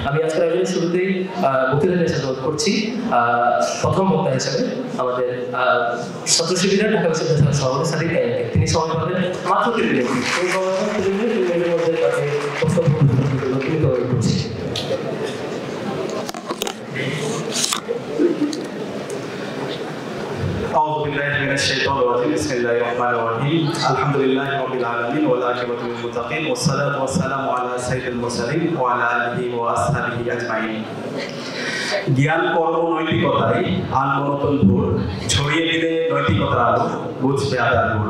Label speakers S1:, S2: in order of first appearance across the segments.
S1: আমি আজকের আয়োজনের শুরুতেই বক্তৃতা হিসেবে অনুরোধ করছি প্রথম বক্তা হিসেবে আমাদের ছাত্র শিবিরের ঢাকা বিশ্ববিদ্যালয়ের সভাপতি সাদিক কায়েমকে। তিনি সময় পাবেন মাত্র 3 মিনিট। এই মিনিটের মধ্যে তাকে বক্তব্য অনুরোধ করছি।
S2: أعوذ بالله من الشيطان الرجيم بسم الله الرحمن الرحيم الحمد لله رب العالمين والعاقبة للمتقين والصلاة والسلام على سيد المرسلين وعلى آله وأصحابه أجمعين জ্ঞান কর্ম নৈতিকতায় আনমনতন ভোর ছড়িয়ে দিলে নৈতিকতার আলো বুঝবে আদার ভোর।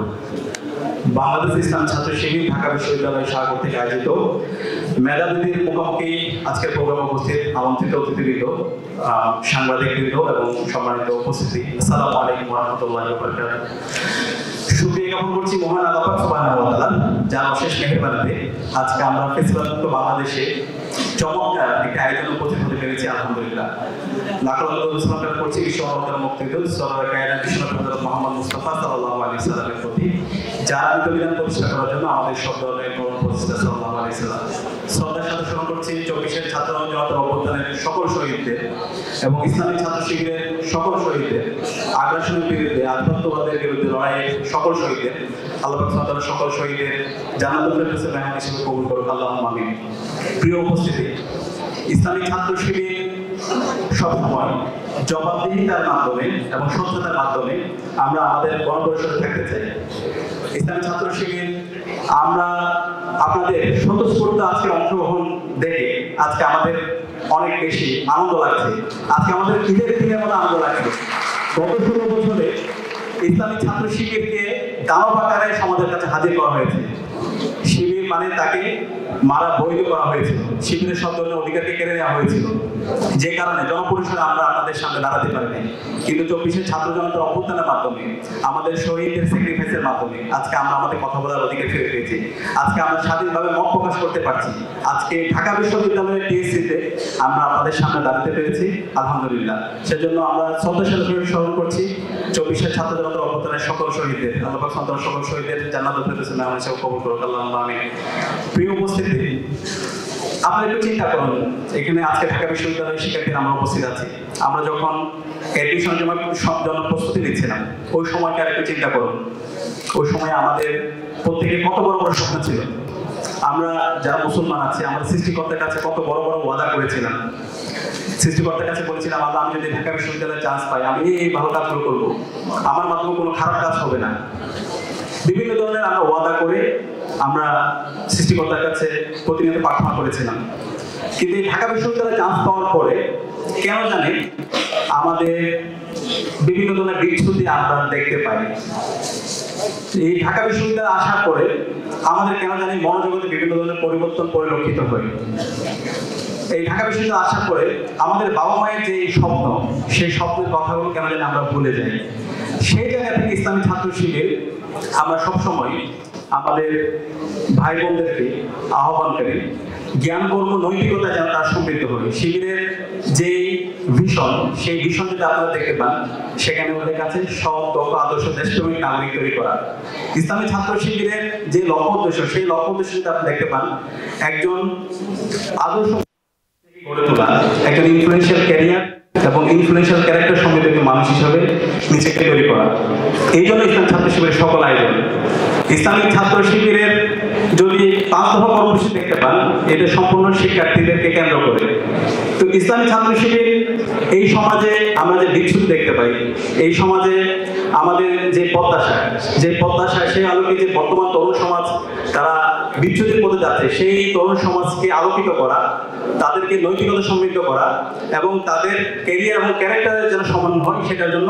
S2: বাংলাদেশ ইসলাম ছাত্র শিবির ঢাকা বিশ্ববিদ্যালয় শাখা কর্তৃক আয়োজিত মেধাবীদের মুখোমুখি আজকের প্রোগ্রামে উপস্থিত আমন্ত্রিত অতিথিবৃন্দ, সাংবাদিকবৃন্দ এবং সম্মানিত উপস্থিতি, আসসালামু আলাইকুম ওয়া রাহমাতুল্লাহি ওয়া বারাকাতুহু। শুকরিয়া জ্ঞাপন করছি মহান আল্লাহ পাক সুবহানাহু ওয়া তাআলা যার অশেষ মেহেরবানিতে আজকে আমরা ফেসিবাদমুক্ত বাংলাদেশে চমৎকার একটি আয়োজন উপস্থিত হতে পেরেছি, আলহামদুলিল্লাহ। লাখ লাখ সালাম করছি বিশ্ব মানবতার মুক্তিযুদ্ধ সরদার কায়নাত বিশ্বনবী হযরত মুহাম্মদ মুস্তাফা সাল্লাল্লাহু আলাইহি সাল্লামের প্রতি যার বিধান প্রতিষ্ঠা করার জন্য আমাদের সব ধরনের করণ প্রচেষ্টা সাল্লাল্লাহু আলাইহি সাল্লাম। শ্রদ্ধার সাথে স্মরণ করছি 24-এর ছাত্র জনতার অভ্যুত্থানের সকল শহীদদের এবং ইসলামিক ছাত্র শিবিরের সকল শহীদদের, আগ্রাসনের বিরুদ্ধে আধিপত্যবাদের বিরুদ্ধে লড়াইয়ের সকল শহীদদের, আল্লাহ পাক সুবহানাহু ওয়া তাআলা সকল শহীদদের জান্নাতুল ফেরদৌসের মেহমান হিসেবে কবুল করুন, আল্লাহুম্মা আমিন। প্রিয় উপস্থিতি, ইসলামিক ছাত্র শিবির সবসময় জবাবদিহিতার মাধ্যমে এবং সত্যতার মাধ্যমে আমরা আমাদের গণপরিষদে থাকতে চাই। ইসলামিক ছাত্র শিবির আমরা আপনাদের স্বতঃস্ফূর্ত আজকে অংশগ্রহণ দেখে আজকে আমাদের অনেক বেশি আনন্দ লাগছে। আজকে আমাদের ঈদের দিনের মতো আনন্দ লাগছে। গত 16 বছরে ইসলামিক ছাত্র শিবিরকে দানব আকারে সমাজের কাছে হাজির করা হয়েছে। শিবির মানে তাকে মারা বৈধ করা হয়েছিল, শিবিরের সব ধরনের অধিকারকে কেড়ে নেওয়া হয়েছিল, যে কারণে জনপরিসরে আমরা আপনাদের সামনে দাঁড়াতে পারিনি। কিন্তু 24-এর ছাত্র জনতার অভ্যুত্থানের মাধ্যমে, আমাদের শহীদদের স্যাক্রিফাইসের মাধ্যমে আজকে আমরা আমাদের কথা বলার অধিকার ফিরে পেয়েছি। আজকে আমরা স্বাধীনভাবে মত প্রকাশ করতে পারছি। আজকে ঢাকা বিশ্ববিদ্যালয়ের টিএসসিতে আমরা আপনাদের সামনে দাঁড়াতে পেরেছি, আলহামদুলিল্লাহ। সেজন্য আমরা শ্রদ্ধার সাথে স্মরণ করছি 24-এর ছাত্র জনতার অভ্যুত্থানের সকল শহীদদের, আল্লাহ পাক সন্তান সকল শহীদদের জান্নাতুল ফেরদৌসের মেহমান হিসেবে কবুল করুন, আল্লাহুম্মা আমিন। প্রিয় উপস্থিতি, আপনারা একটু চিন্তা করুন, এখানে আজকে ঢাকা বিশ্ববিদ্যালয়ের শিক্ষার্থীরা আমরা উপস্থিত আছি। আমরা যখন অ্যাডমিশন জন্য প্রস্তুতি নিচ্ছিলাম, ওই সময়টা একটু চিন্তা করুন। ওই সময় আমাদের প্রত্যেকের কত বড় বড় স্বপ্ন ছিল। আমরা যারা মুসলমান আছি, আমরা সৃষ্টিকর্তার কাছে কত বড় বড় ওয়াদা করেছিলাম। সৃষ্টিকর্তার কাছে বলেছিলাম, আল্লাহ আমি যদি ঢাকা বিশ্ববিদ্যালয়ে চান্স পাই, আমি এই ভালো কাজগুলো করবো, আমার মাধ্যমে কোনো খারাপ কাজ হবে না। বিভিন্ন ধরনের আমরা ওয়াদা করে আমরা সৃষ্টিকর্তার কাছে প্রতিনিয়ত প্রার্থনা করেছিলাম। কিন্তু এই ঢাকা বিশ্ববিদ্যালয়ে চান্স পাওয়ার পরে কেন জানি আমাদের বিভিন্ন ধরনের বিচ্যুতি আমরা দেখতে পাই। এই ঢাকা বিশ্ববিদ্যালয়ে আসার পরে আমাদের কেন জানি মনোজগতে বিভিন্ন ধরনের পরিবর্তন পরিলক্ষিত হয়। এই ঢাকা বিশ্ববিদ্যালয়ে আসার পরে আমাদের বাবা মায়ের যে স্বপ্ন, সেই স্বপ্নের কথাগুলো কেন জানি আমরা ভুলে যাই। সেই জায়গা থেকে ইসলামী ছাত্র শিবির আমরা সবসময় আমাদের ভাই বোনদেরকে আহ্বান করি, জ্ঞান কর্ম নৈতিকতা যেন তার সমৃদ্ধ হয়। শিবিরের যে ভিশন, সেই ভিশন যদি আপনারা দেখতে পান, সেখানে ওদের কাছে সৎ, দক্ষ, আদর্শ দেশপ্রেমিক নাগরিক তৈরি করা। ইসলামী ছাত্র শিবিরের যে লক্ষ্য উদ্দেশ্য, সেই লক্ষ্য উদ্দেশ্য যদি আপনি দেখতে পান, একজন আদর্শ গড়ে তোলা, একজন ইনফ্লুয়েন্সিয়াল ক্যারিয়ার এবং ইনফ্লুয়েন্সিয়াল ক্যারেক্টার সমৃদ্ধ একজন মানুষ হিসাবে নিজেকে তৈরি করা। এই জন্য ইসলামী ছাত্র শিবিরের সকল আয়োজন। ইসলামিক ছাত্র শিবিরের যদি 5 দফা কর্মসূচি দেখতে পান, এটা সম্পূর্ণ শিক্ষার্থীদেরকে কেন্দ্র করে। তো ইসলামী ছাত্র শিবির এই সমাজে আমরা যে বিচ্যুতি দেখতে পাই, এই সমাজে আমাদের যে প্রত্যাশা, সেই আলোকে যে বর্তমান তরুণ সমাজ তারা বিচ্যুতির পথে যাচ্ছে, সেই তরুণ সমাজকে আলোকিত করা, তাদেরকে নৈতিকতা সমৃদ্ধ করা এবং তাদের ক্যারিয়ার এবং ক্যারেক্টারের যেন সমন্বয় হয়, সেটার জন্য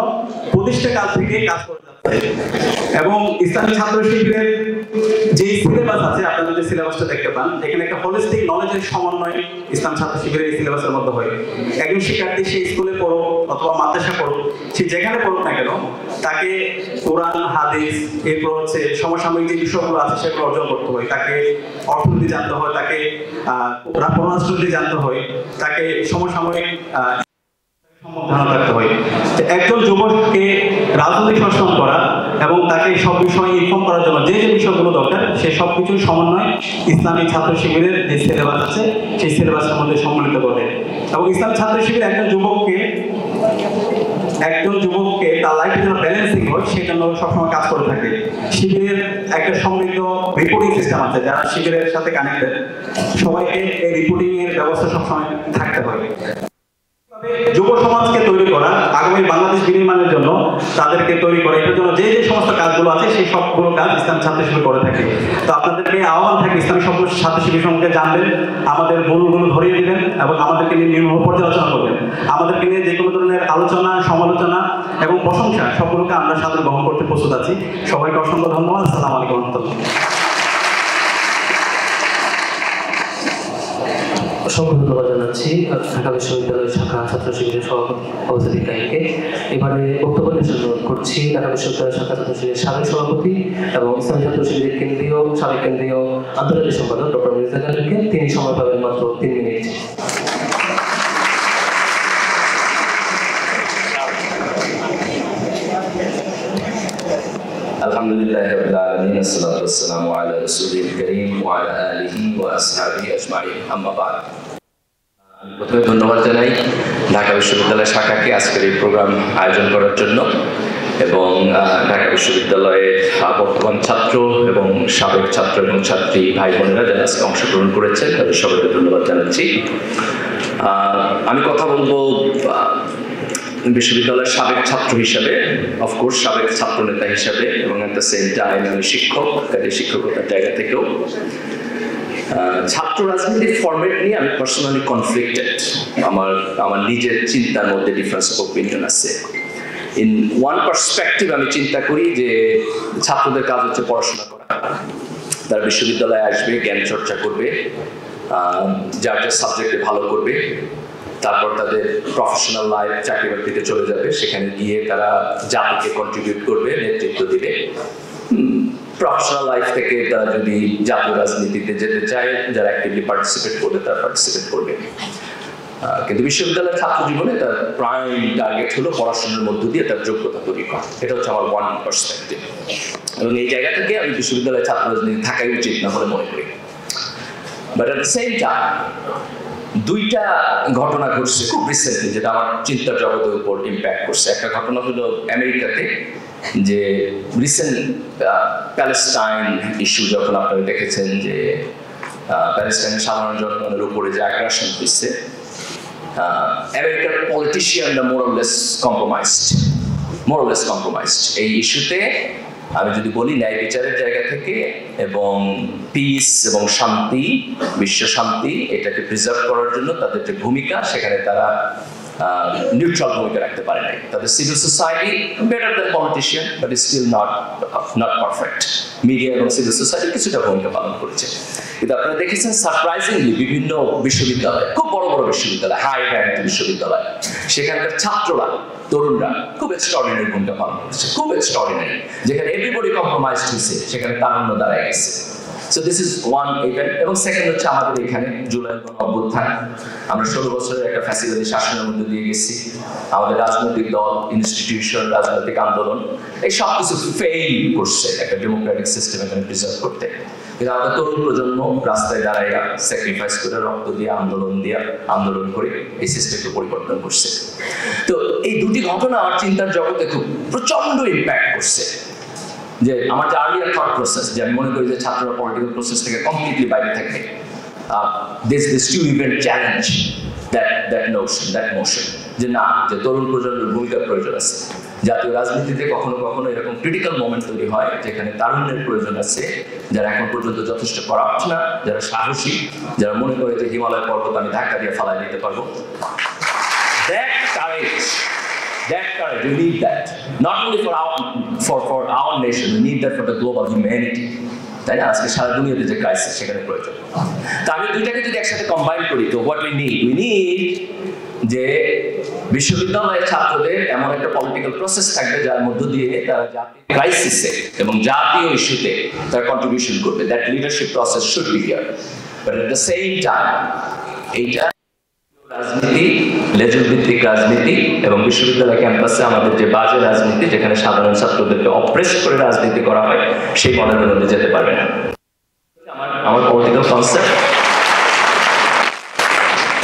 S2: প্রতিষ্ঠা কাল থেকে কাজ করে যাচ্ছে। এবং ইসলামী ছাত্র শিবিরের যে সিলেবাস আছে, আপনারা যদি সিলেবাসটা দেখতে পান, এখানে একটা হোলিস্টিক নলেজের সমন্বয় ইসলাম ছাত্র শিবিরের এই সিলেবাসের মধ্যে হয়। একজন শিক্ষার্থী সে স্কুলে পড়ো অথবা মাদ্রাসা পড়ো, সে যেখানে পড়ুক না কেন, তাকে কোরআন, হাদিস, এরপর হচ্ছে সমসাময়িক যে বিষয়গুলো আছে সেগুলো অর্জন করতে হয়। তাকে অর্থনীতি জানতে হয়, তাকে পররাষ্ট্রনীতি জানতে হয়, তাকে সমসাময়িক ধারণা রাখতে হয়। একজন যুবককে রাজনৈতিক সচেতন করা এবং তাকে সব বিষয়ে ইনফর্ম করার জন্য যে যে বিষয়গুলো দরকার সে সব কিছুর সমন্বয় ইসলামী ছাত্র শিবিরের যে সিলেবাস আছে সেই সিলেবাসের মধ্যে সম্মিলিত করে। এবং ইসলামী ছাত্র শিবির একজন যুবককে তার লাইফে যেন ব্যালেন্সিং হয় সেই জন্য সবসময় কাজ করে থাকে। শিবিরের একটা সমৃদ্ধ রিপোর্টিং সিস্টেম আছে, যারা শিবিরের সাথে কানেক্টেড সবাইকে এই রিপোর্টিং এর ব্যবস্থা সবসময় থাকতে হয়। যুব সমাজকে তৈরি করা, আগামী বাংলাদেশ বিনির্মাণের জন্য তাদেরকে তৈরি করা, এটার জন্য যে যে সমস্ত কাজগুলো আছে সেই সবগুলো কাজ ইসলাম ছাত্র শিবির করে থাকে। তো আপনাদেরকে আহ্বান থাকে ইসলামী ছাত্র শিবির সম্পর্কে জানবেন, আমাদের ভুলগুলো ধরিয়ে দিবেন এবং আমাদেরকে নিয়ে নির্মূল পর্যালোচনা করবেন। আমাদেরকে নিয়ে যে কোনো ধরনের আলোচনা, সমালোচনা এবং প্রশংসা সবগুলোকে আমরা সাদরে গ্রহণ করতে প্রস্তুত আছি। সবাইকে অসংখ্য ধন্যবাদ। আসসালামু আলাইকুম ওয়া রাহমাতুল্লাহ।
S1: অসংখ্য ধন্যবাদ জানাচ্ছি ঢাকা বিশ্ববিদ্যালয়ের শাখা ছাত্র শিবিরের সভাপতি অবসাদী কাইমকে। এবারে বক্তব্য নিয়ে অনুরোধ করছি ঢাকা বিশ্ববিদ্যালয়ের শাখা ছাত্র শিবিরের সাবেক সভাপতি এবং ইসলামী ছাত্র শিবিরের সাবেক কেন্দ্রীয় আন্তর্জাতিক সম্পাদক ডক্টর মির্জা কালিমকে। তিনি সময় পাবেন মাত্র 3 মিনিট।
S3: আলহামদুলিল্লাহি রাব্বিল আলামিন, আসসালাতু ওয়াসসালামু আলা রাসূলিল কারীম ওয়া আলা আলিহি ওয়া আসহাবিহি আজমাইন, আম্মা বা'দ। প্রথমে ধন্যবাদ জানাই ঢাকা বিশ্ববিদ্যালয় শাখাকে আজকের এই প্রোগ্রাম আয়োজন করার জন্য এবং ঢাকা বিশ্ববিদ্যালয়ের বর্তমান ছাত্র এবং সাবেক ছাত্র এবং ছাত্রী ভাই বোনেরা যারা আজকে অংশগ্রহণ করেছেন তাদের সবাইকে ধন্যবাদ জানাচ্ছি। আমি কথা বলবো বিশ্ববিদ্যালয়ের সাবেক ছাত্র হিসাবে, অফকোর্স সাবেক ছাত্র নেতা হিসাবে, এবং এট দ্য সেম টাইম আমি শিক্ষক, কাজে শিক্ষকতার জায়গা থেকেও। ছাত্র রাজনীতির ফরম্যাট নিয়ে আমি পার্সোনালি কনফ্লিক্টেড। আমার নিজের চিন্তার মধ্যে ডিফারেন্স অফ ওপিনিয়ন আছে। ইন ওয়ান পার্সপেক্টিভ আমি চিন্তা করি যে ছাত্রদের কাজ হচ্ছে পড়াশোনা করা, তারা বিশ্ববিদ্যালয়ে আসবে, জ্ঞান চর্চা করবে, যার যার সাবজেক্টে ভালো করবে, তারপর তাদের প্রফেশনাল লাইফ চাকরি বাকরিতে চলে যাবে, সেখানে গিয়ে তারা জাতিকে কন্ট্রিবিউট করবে, নেতৃত্ব দিবে। প্রফেশনাল লাইফ থেকে তারা যদি জাতীয় রাজনীতিতে যেতে চায়, যারা অ্যাক্টিভলি পার্টিসিপেট করবে তারা পার্টিসিপেট করবে। কিন্তু বিশ্ববিদ্যালয়ের ছাত্র জীবনে তার প্রাইম টার্গেট হলো পড়াশোনার মধ্য দিয়ে তার যোগ্যতা তৈরি করা। এটা হচ্ছে আমার ওয়ান পার্সপেক্টিভ, এবং এই জায়গা থেকে আমি বিশ্ববিদ্যালয়ের ছাত্র রাজনীতি থাকাই উচিত না বলে মনে করি। But at the same time দুইটা ঘটনা ঘটছে খুব রিসেন্টলি, যেটা আমার চিন্তার জগতের উপর ইম্প্যাক্ট করছে। একটা ঘটনা হলো আমেরিকাতে, যে রিসেন্ট প্যালেস্টাইন ইস্যু, যখন আপনারা দেখেছেন যে প্যালেস্টাইনের সাধারণ জনগণের উপরে যে আগ্রাসন হচ্ছে, আমেরিকার পলিটিশিয়ানরা মোরলেস কম্প্রোমাইজড এই ইস্যুতে। আমি যদি বলি ন্যায় বিচারের জায়গা থেকে এবং পিস এবং শান্তি, বিশ্ব শান্তি, এটাকে প্রিজার্ভ করার জন্য তাদের যে ভূমিকা, সেখানে তারা নিউট্রাল ভূমিকা রাখতে পারে নাই। তাদের civil society better than politician, but is still not perfect. Media এবং সিভিল সোসাইটি কিছুটা ভূমিকা পালন করেছে। কিন্তু আপনারা দেখেছেন সারপ্রাইজিংলি বিভিন্ন বিশ্ববিদ্যালয়, খুব বড় বড় বিশ্ববিদ্যালয়, হাই র্যাঙ্ক বিশ্ববিদ্যালয়, সেখানকার ছাত্ররা, তরুণরা খুব এক্সট্রাঅর্ডিনারি ভূমিকা পালন করেছে, খুব এক্সট্রাঅর্ডিনারি। যেখানে এভরিবডি কম্প্রোমাইজড হয়েছে, সেখানে তারুণ্য দাঁড়ায় গেছে। So this is one event. এবং সেকেন্ড হচ্ছে আমাদের এখানে জুলাই গণঅভ্যুত্থান। আমরা 16 বছরের একটা ফ্যাসিলিটি শাসনের মধ্যে দিয়ে গেছি। আমাদের রাজনৈতিক দল, ইনস্টিটিউশন, রাজনৈতিক আন্দোলন, এই সব কিছু ফেইল করছে একটা ডেমোক্রেটিক সিস্টেম এখানে প্রিজার্ভ করতে। কিন্তু আমাদের তরুণ প্রজন্ম রাস্তায় দাঁড়াইয়া স্যাক্রিফাইস করে, রক্ত দিয়ে, আন্দোলন করে এই সিস্টেমকে পরিবর্তন করছে। তো এই দুটি ঘটনা আমার চিন্তার জগতে খুব প্রচন্ড ইম্প্যাক্ট করছে। যে আমার যে আর্লিয়ার থট প্রসেস, যে আমি মনে করি যে ছাত্ররা পলিটিক্যাল প্রসেস থেকে কমপ্লিটলি বাইরে থাকবে, this to event challenge that notion যে না, যে তরুণ প্রজন্মের ভূমিকার প্রয়োজন আছে। জাতীয় রাজনীতিতে কখনো কখনো এরকম ক্রিটিক্যাল মোমেন্ট তৈরি হয় যেখানে তারুণ্যের প্রয়োজন আছে, যারা এখন পর্যন্ত যথেষ্ট করাপ্ট না, যারা সাহসী, যারা মনে করে যে হিমালয় পর্বত আমি ধাক্কা দিয়ে ফালাই দিতে পারবো। That courage, we need that. Not only for our nation, we need that for the global humanity. তাই না? আজকে সারা দুনিয়াতে যে ক্রাইসিস, সেখানে প্রয়োজন। তো আমি দুইটাকে যদি একসাথে কম্বাইন করি, তো হোয়াট উই নিড যে বিশ্ববিদ্যালয়ের ছাত্রদের এমন একটা পলিটিক্যাল প্রসেস থাকবে যার মধ্য দিয়ে তারা জাতীয় ক্রাইসিসে এবং জাতীয় ইস্যুতে তারা কন্ট্রিবিউশন করবে। That leadership process should be here. But at the same time এইটা রাজনীতি, লেজুর ভিত্তিক রাজনীতি এবং বিশ্ববিদ্যালয় ক্যাম্পাসে আমাদের যে বাজে রাজনীতি, যেখানে সাধারণ ছাত্রদেরকে অপ্রেস করে রাজনীতি করা হয়, সেই মডেলের মধ্যে যেতে পারবে না। আমার পলিটিক্যাল কনসেপ্ট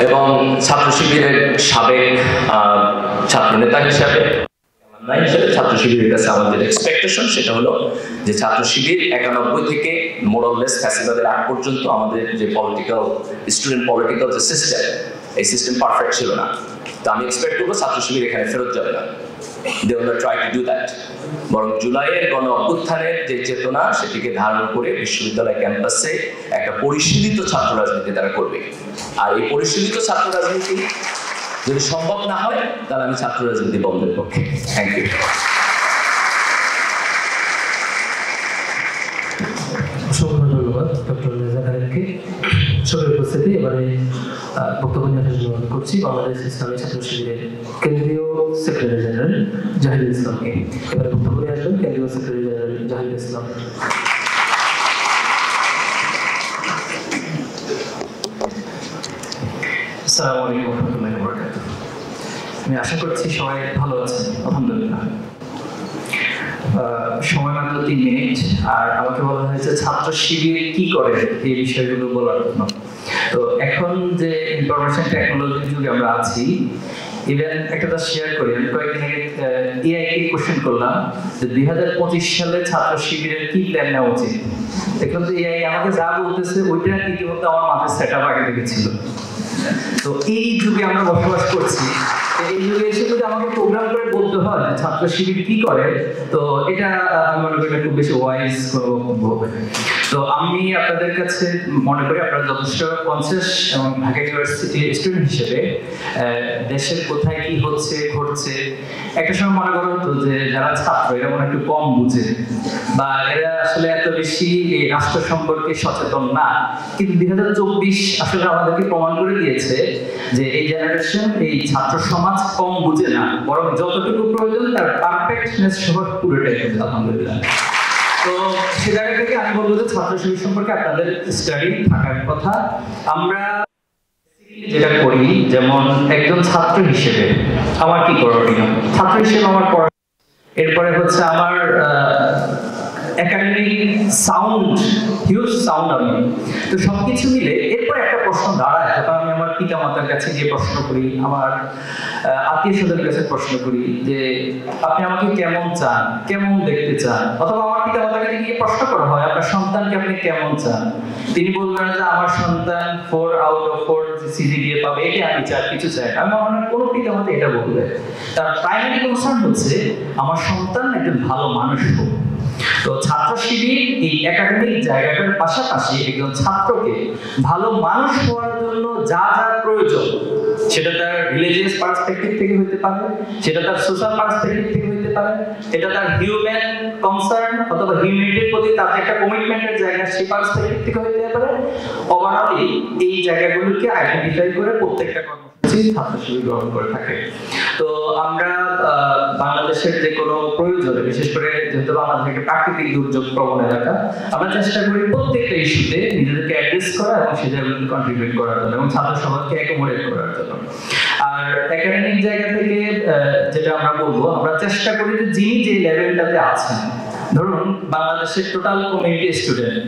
S3: এবং ছাত্র শিবিরের সাবেক ছাত্র নেতা হিসাবে ছাত্র শিবিরের কাছে আমাদের এক্সপেকটেশন সেটা হলো যে ছাত্র শিবির 91 থেকে মোরাললেস ফ্যাসিবাদের আগ পর্যন্ত আমাদের যে পলিটিক্যাল স্টুডেন্ট পলিটিক্যাল যে সিস্টেম, এই সিস্টেম পারফেক্ট ছিল না। তো আমি এক্সপেক্ট করবো ছাত্র শিবির এখানে ফেরত যাবে না। They will not try to do that. বরং জুলাইয়ের গণ অভ্যুত্থানের যে চেতনা সেটিকে ধারণ করে বিশ্ববিদ্যালয় ক্যাম্পাসে একটা পরিশীলিত ছাত্র রাজনীতি তারা করবে। আর এই পরিশীলিত ছাত্র রাজনীতি যদি সম্ভব না হয় তাহলে আমি ছাত্র রাজনীতি বন্ধের পক্ষে। Thank you.
S1: অসংখ্য ধন্যবাদ ডক্টর রেজা খালেদকে। সবাই উপস্থিতি এবারে বক্তব্য নিয়ে অনুরোধ করছি বাংলাদেশ ইসলামী ছাত্র শিবিরের কেন্দ্রীয় সেক্রেটারি জেনারেল জাহিদুল ইসলামকে। এবারে বক্তব্য নিয়ে আসবেন কেন্দ্রীয় সেক্রেটারি জেনারেল জাহিদুল ইসলাম।
S4: আসসালামু আলাইকুম ওয়া রাহমাতুল্লাহি ওয়া বারাকাতুহু। আমি আশা করছি সবাই ভালো আছেন, আলহামদুলিল্লাহ। সময় মাত্র 3 মিনিট, আর আমাকে বলা হয়েছে ছাত্র শিবির কি করে এই বিষয়গুলো বলার জন্য। তো এখন যে ইনফরমেশন টেকনোলজির যুগে আমরা আছি, ইভেন একটা শেয়ার করি, আমি কয়েকদিন আগে এআই কে কোশ্চেন করলাম যে 2025 সালে ছাত্র শিবিরের কি প্ল্যান নেওয়া উচিত। দেখলাম যে এআই আমাকে যা বলতেছে ওইটা ইতিমধ্যে আমার মাথায় সেট আপ আগে থেকে ছিল। তো এই যুগে আমরা বসবাস করছি, এই যুগে এসে যদি আমাকে প্রোগ্রাম করে বলতে হয় যে ছাত্র শিবির কি করে, তো এটা আমি মনে করি খুব বেশি ওয়াইজ হবে। তো আমি আপনাদের কাছে মনে করি আপনারা যথেষ্ট কনসিয়াস এবং ঢাকা ইউনিভার্সিটি স্টুডেন্ট হিসেবে দেশের কোথায় কি হচ্ছে ঘটছে, একটা সময় মনে করা হতো যে যারা ছাত্র এরা মনে একটু কম বুঝে বা এরা আসলে এত বেশি এই রাষ্ট্র সম্পর্কে সচেতন না। কিন্তু 2024 আসলে আমাদেরকে প্রমাণ করে দিয়েছে যে এই জেনারেশন, এই ছাত্র সমাজ কম বুঝে না, বরং যতটুকু প্রয়োজন তার পারফেক্টনেস সহ পুরোটাই বুঝে, আলহামদুলিল্লাহ। তো সে জায়গা থেকে আমি বলবো যে ছাত্র শিবির সম্পর্কে আপনাদের স্টাডি থাকার কথা। আমরা যেটা করি, যেমন একজন ছাত্র হিসেবে আমার কি করণীয়, ছাত্র হিসেবে আমার এরপরে হচ্ছে আমার একাডেমিক সাউন্ড, হিউজ সাউন্ড আমি। তো সবকিছু মিলে এরপর একটা প্রশ্ন দাঁড়ায়, যখন আমি আমার পিতা মাতার কাছে গিয়ে প্রশ্ন করি, আমার আত্মীয় স্বজনের কাছে প্রশ্ন করি যে আপনি আমাকে কেমন চান, কেমন দেখতে চান, অথবা আমার পিতা মাতার কাছে গিয়ে প্রশ্ন করা হয় আপনার সন্তানকে আপনি কেমন চান, তিনি বলবেন যে আমার সন্তান 4 out of 4 CGPA পাবে, এটা আমি চাই, কিছু চাই। আমি মনে হয় কোনো পিতা মাতা এটা বলবে, তার প্রাইমারি কনসার্ন হচ্ছে আমার সন্তান একজন ভালো মানুষ হোক। তো ছাত্র শিবির এই একাডেমিক জায়গাটার পাশাপাশি একজন ছাত্রকে ভালো মানুষ হওয়ার জন্য যা যা প্রয়োজন, সেটা তার রিলিজিয়াস পার্সপেক্টিভ থেকে হতে পারে, সেটা তার সোশ্যাল পার্সপেক্টিভ থেকে হতে পারে, এটা তার হিউম্যান কনসার্ন অথবা হিউম্যানিটির প্রতি তার একটা কমিটমেন্টের জায়গা, সেই পার্সপেক্টিভ থেকে হতে পারে। ওভারঅলি এই জায়গাগুলোকে আইডেন্টিফাই করে প্রত্যেকটা কর্মসূচি ছাত্র শিবির গ্রহণ করে থাকে। তো আমরা বাংলাদেশের যে কোনো প্রয়োজনে, বিশেষ করে যেহেতু বাংলাদেশ একটা প্রাকৃতিক দুর্যোগ প্রবণ এলাকা, আমরা চেষ্টা করি প্রত্যেকটা ইস্যুতে নিজেদেরকে অ্যাড্রেস করা এবং সেই জায়গাগুলোতে কন্ট্রিবিউট করার জন্য এবং ছাত্র সমাজকে অ্যাকোমোডেট করার জন্য। আর একাডেমিক জায়গা থেকে যেটা আমরা বলবো, আমরা চেষ্টা করি যে যিনি যে লেভেলটাতে আছেন, ধরুন বাংলাদেশের টোটাল কমিউনিটি স্টুডেন্ট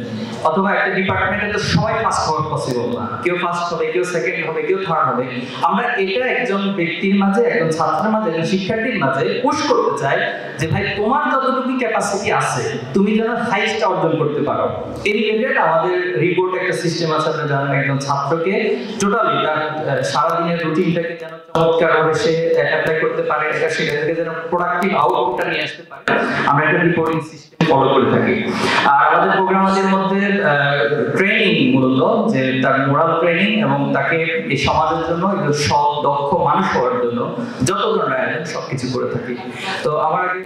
S4: অথবা একটা ডিপার্টমেন্টে তো সবাই ফার্স্ট হওয়া পসিবল না, কেউ ফার্স্ট হবে, কেউ সেকেন্ড হবে, কেউ থার্ড হবে। আমরা এটা একজন ব্যক্তির মাঝে, একজন ছাত্রের মাঝে, একজন শিক্ষার্থীর মাঝে পুশ করতে চাই যে ভাই তোমার যতটুকু ক্যাপাসিটি আছে তুমি যেন হাইস্ট অর্জন করতে পারো। এই রিলেটেড আমাদের রিপোর্ট একটা সিস্টেম আছে, আমরা জানেন একজন ছাত্রকে টোটালি তার সারাদিনের রুটিনটাকে যেন চমৎকারভাবে সে অ্যাপ্লাই করতে পারে, এটা সেটা থেকে যেন প্রোডাক্টিভ আউটপুটটা নিয়ে আসতে পারে, আমরা একটা রিপোর্টিং সিস্টেম ফলো করে থাকি। আর আমাদের প্রোগ্রামের মধ্যে ট্রেনিং, মূলত যে তার মোরাল ট্রেনিং এবং তাকে এই সমাজের জন্য একজন সৎ দক্ষ মানুষ হওয়ার জন্য যত ধরনের আয়োজন সবকিছু করে থাকি। তো আমার আগে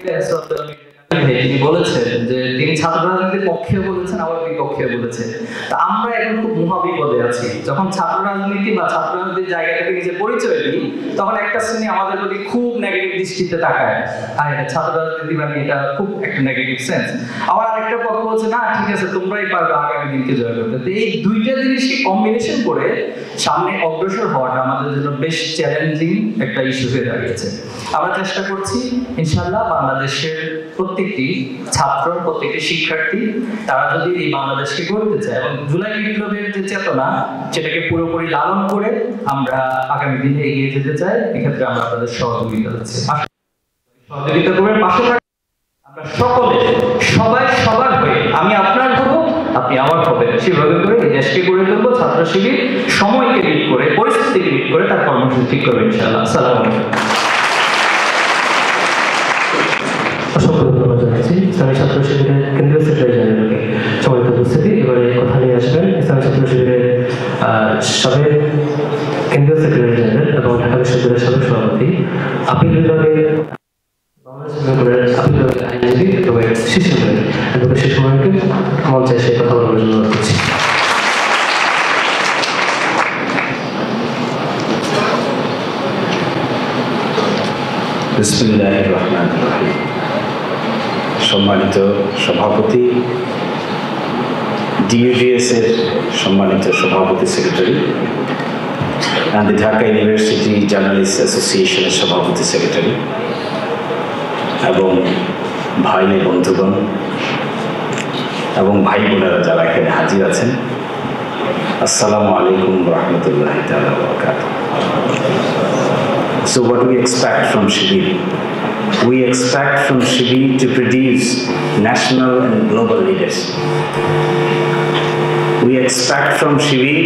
S4: তিনি বলেছেন যে তিনি ছাত্র রাজনীতির পক্ষেও বলেছেন, আবার বিপক্ষেও বলেছেন। তা আমরা এখন খুব মহাবিপদে আছি। যখন ছাত্র রাজনীতি বা ছাত্র রাজনীতির জায়গা থেকে নিজে পরিচয় দিই, তখন একটা শ্রেণী আমাদের প্রতি খুব নেগেটিভ দৃষ্টিতে তাকায়, আর এটা ছাত্র রাজনীতি মানে এটা খুব একটা নেগেটিভ সেন্স। আবার আরেকটা পক্ষ হচ্ছে না, ঠিক আছে তোমরাই পারবে আগামী দিনকে জয় করতে। তো এই দুইটা জিনিসকে কম্বিনেশন করে সামনে অগ্রসর হওয়াটা আমাদের জন্য বেশ চ্যালেঞ্জিং একটা ইস্যু হয়ে দাঁড়িয়েছে। আমরা চেষ্টা করছি ইনশাআল্লাহ বাংলাদেশের প্রত্যেকটি ছাত্র, প্রত্যেকটি শিক্ষার্থী তারা যদি এই বাংলাদেশকে গড়তে চায় এবং জুলাই বিপ্লবের যে চেতনা সেটাকে পুরোপুরি লালন করে আমরা আগামী দিনে এগিয়ে যেতে চাই, এক্ষেত্রে আমরা আপনাদের সহযোগিতা দিচ্ছি, সহযোগিতা করবেন, পাশে থাকবেন। আমরা সকলে সবাই সবার হয়ে, আমি আপনার হব, আপনি আমার হবেন, সেভাবে করে এই দেশকে গড়ে তুলবো। ছাত্র শিবির সময়কে লিড করে, পরিস্থিতিকে লিড করে তার কর্মসূচি ঠিক করবে ইনশাআল্লাহ। আসসালামু আলাইকুম।
S1: অসংখ্য ধন্যবাদ জানাচ্ছি ইসলামী ছাত্র শিবিরের কেন্দ্রীয় সেক্রেটারি জেনারেলকে সম্মানিত উপস্থিতি। এবারে কথা নিয়ে আসবেন ইসলামী ছাত্র শিবিরের সাবেক কেন্দ্রীয় সেক্রেটারি জেনারেল এবং ঢাকা বিশ্ববিদ্যালয়ের সাবেক সভাপতি, আপিল বিভাগের আইনজীবী এবং শিশু সময়কে মঞ্চে এসে কথা বলার জন্য অনুরোধ করছি।
S5: বিসমিল্লাহির রহমানির রহিম। সম্মানিত সভাপতি, DUDS এর সম্মানিত সভাপতি secretary, and the Dhaka University Journalists Association এর সভাপতি সেক্রেটারি এবং ভাই বন্ধুগণ এবং ভাই বোনেরা যারা এখানে হাজির আছেন, আসসালামু আলাইকুম ওয়া রাহমাতুল্লাহি তাআলা ওয়া বারাকাতুহু। So what do we expect from Shibir? We expect from Shibir to produce national and global leaders. We expect from Shibir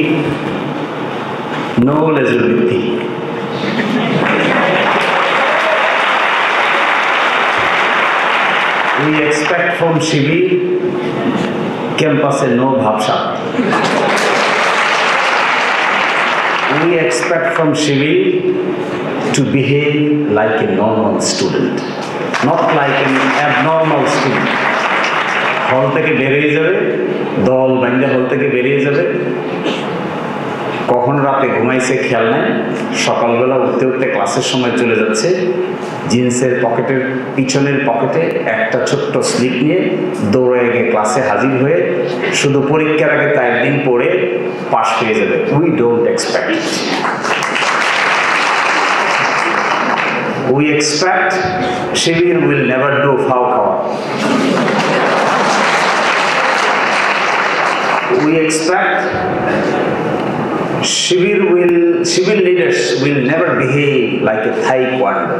S5: no legibility. We expect from Shibir campus no bhabsha. We expect from Shibir to behave like a normal student, not like an abnormal student. হল থেকে বেরিয়ে যাবে, দল বাইন্দা হল থেকে বেরিয়ে যাবে, কখন রাতে ঘুমাইছে খেয়াল নাই, সকালবেলা উঠতে উঠতে ক্লাসের সময় চলে যাচ্ছে, জিন্সের পকেটের পিছনের পকেটে একটা ছোট্ট স্লিপ নিয়ে দৌড়ে গিয়ে ক্লাসে হাজির হয়ে শুধু পরীক্ষার আগে তা একদিন পড়ে পাশ পেয়ে যাবে। We don't expect it. We expect Shibir will never do foul cover. We expect Shibir leaders will never behave like a taekwondo.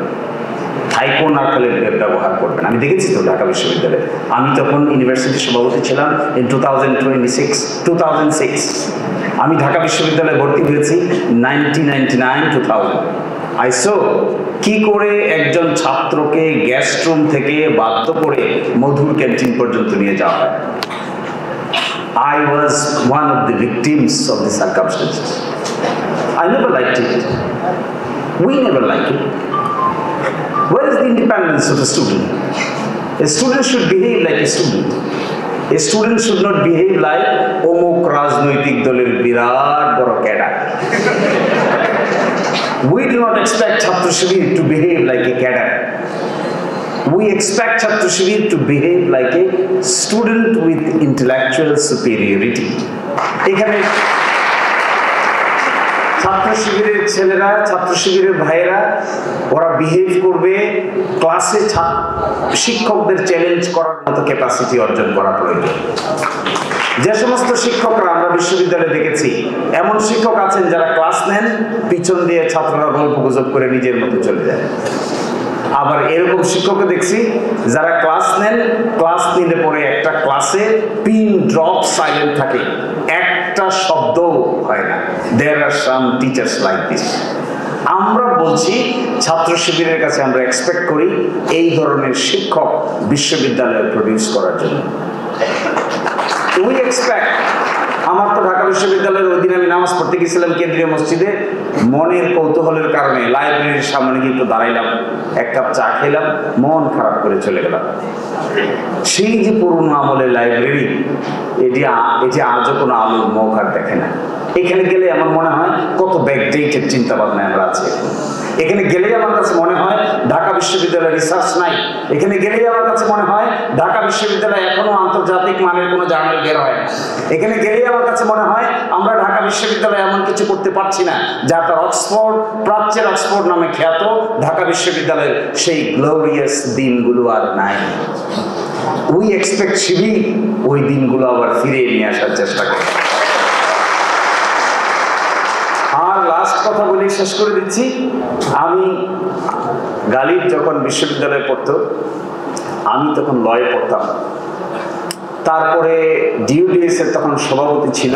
S5: থাইকোন আকালে ব্যবহার করবেন। আমি দেখেছি তো ঢাকা বিশ্ববিদ্যালয়ে, আমি তখন ইউনিভার্সিটির সভাপতি ছিলাম ইন 2006। আমি ঢাকা বিশ্ববিদ্যালয়ে ভর্তি হয়েছি 1999-2000। আইসো কি করে একজন ছাত্রকে গেস্ট রুম থেকে বাধ্য করে মধুর ক্যান্টিন পর্যন্ত নিয়ে যাওয়া হয়। I was one of the victims of the circumstances. I never liked it. We never liked it. Where is the independence of a student? A student should behave like a student. A student should not behave like অমুক রাজনৈতিক দলের বিরাট বড় cadre. We do not expect Chhatra Shibir to behave like a cadre. We expect Chhatra Shibir to behave like a student with intellectual superiority. এখানে ছাত্র শিবিরের ছেলেরা, ছাত্র শিবিরের ভাইয়েরা, ওরা বিহেভ করবে ক্লাসে শিক্ষকদের চ্যালেঞ্জ করার মতো ক্যাপাসিটি অর্জন করা প্রয়োজন। যে সমস্ত শিক্ষকরা আমরা বিশ্ববিদ্যালয়ে দেখেছি, এমন শিক্ষক আছেন যারা ক্লাস নেন, পিছন দিয়ে ছাত্ররা গল্প গুজব করে নিজের মতো চলে যায়। আবার এরকম শিক্ষকও দেখছি যারা ক্লাস নেন, ক্লাস নিলে পরে একটা ক্লাসে পিন ড্রপ সাইলেন্ট থাকে, একটা শব্দ হয় না। দেয়ার আর সাম টিচার্স লাইক দিস। আমরা বলছি ছাত্র শিবিরের কাছে আমরা এক্সপেক্ট করি এই ধরনের শিক্ষক বিশ্ববিদ্যালয়ে প্রডিউস করার জন্য। উই এক্সপেক্ট, আমার তো ঢাকা বিশ্ববিদ্যালয়ের ওই দিন আমি নামাজ পড়তে গেছিলাম কেন্দ্রীয় মসজিদে, মনের কৌতূহলের কারণে লাইব্রেরির সামনে গিয়ে একটু দাঁড়াইলাম, এক কাপ চা খেলাম, মন খারাপ করে চলে গেলাম। সেই যে পুরনো আমলের লাইব্রেরি, এটি আজও কোনো আলোর মুখ আর দেখে না। এখানে গেলে আমার মনে হয় কত ব্যাকডেটেড চিন্তা ভাবনায় আমরা আছি। এখানে গেলেই আমার কাছে মনে হয় ঢাকা বিশ্ববিদ্যালয়ে রিসার্চ নাই। এখানে গেলেই আমার কাছে মনে হয় ঢাকা বিশ্ববিদ্যালয় এখনো আন্তর্জাতিক মানের কোনো জার্নাল বের হয় না। এখানে গেলেই আমার কাছে মনে হয় আমরা ঢাকা বিশ্ববিদ্যালয়ে এমন কিছু করতে পারছি না যা তার অক্সফোর্ড, প্রাচ্যের অক্সফোর্ড নামে খ্যাত ঢাকা বিশ্ববিদ্যালয়ের সেই গ্লোরিয়াস দিনগুলো আর নাই। উই এক্সপেক্ট শিবির ওই দিনগুলো আবার ফিরিয়ে নিয়ে আসার চেষ্টা করে। আর লাস্ট কথা বলে শেষ করে দিচ্ছি, আমি গালিব যখন বিশ্ববিদ্যালয়ে পড়তো আমি তখন লয়ে পড়তাম। তারপরে ডিউডিএস এর তখন সভাপতি ছিল,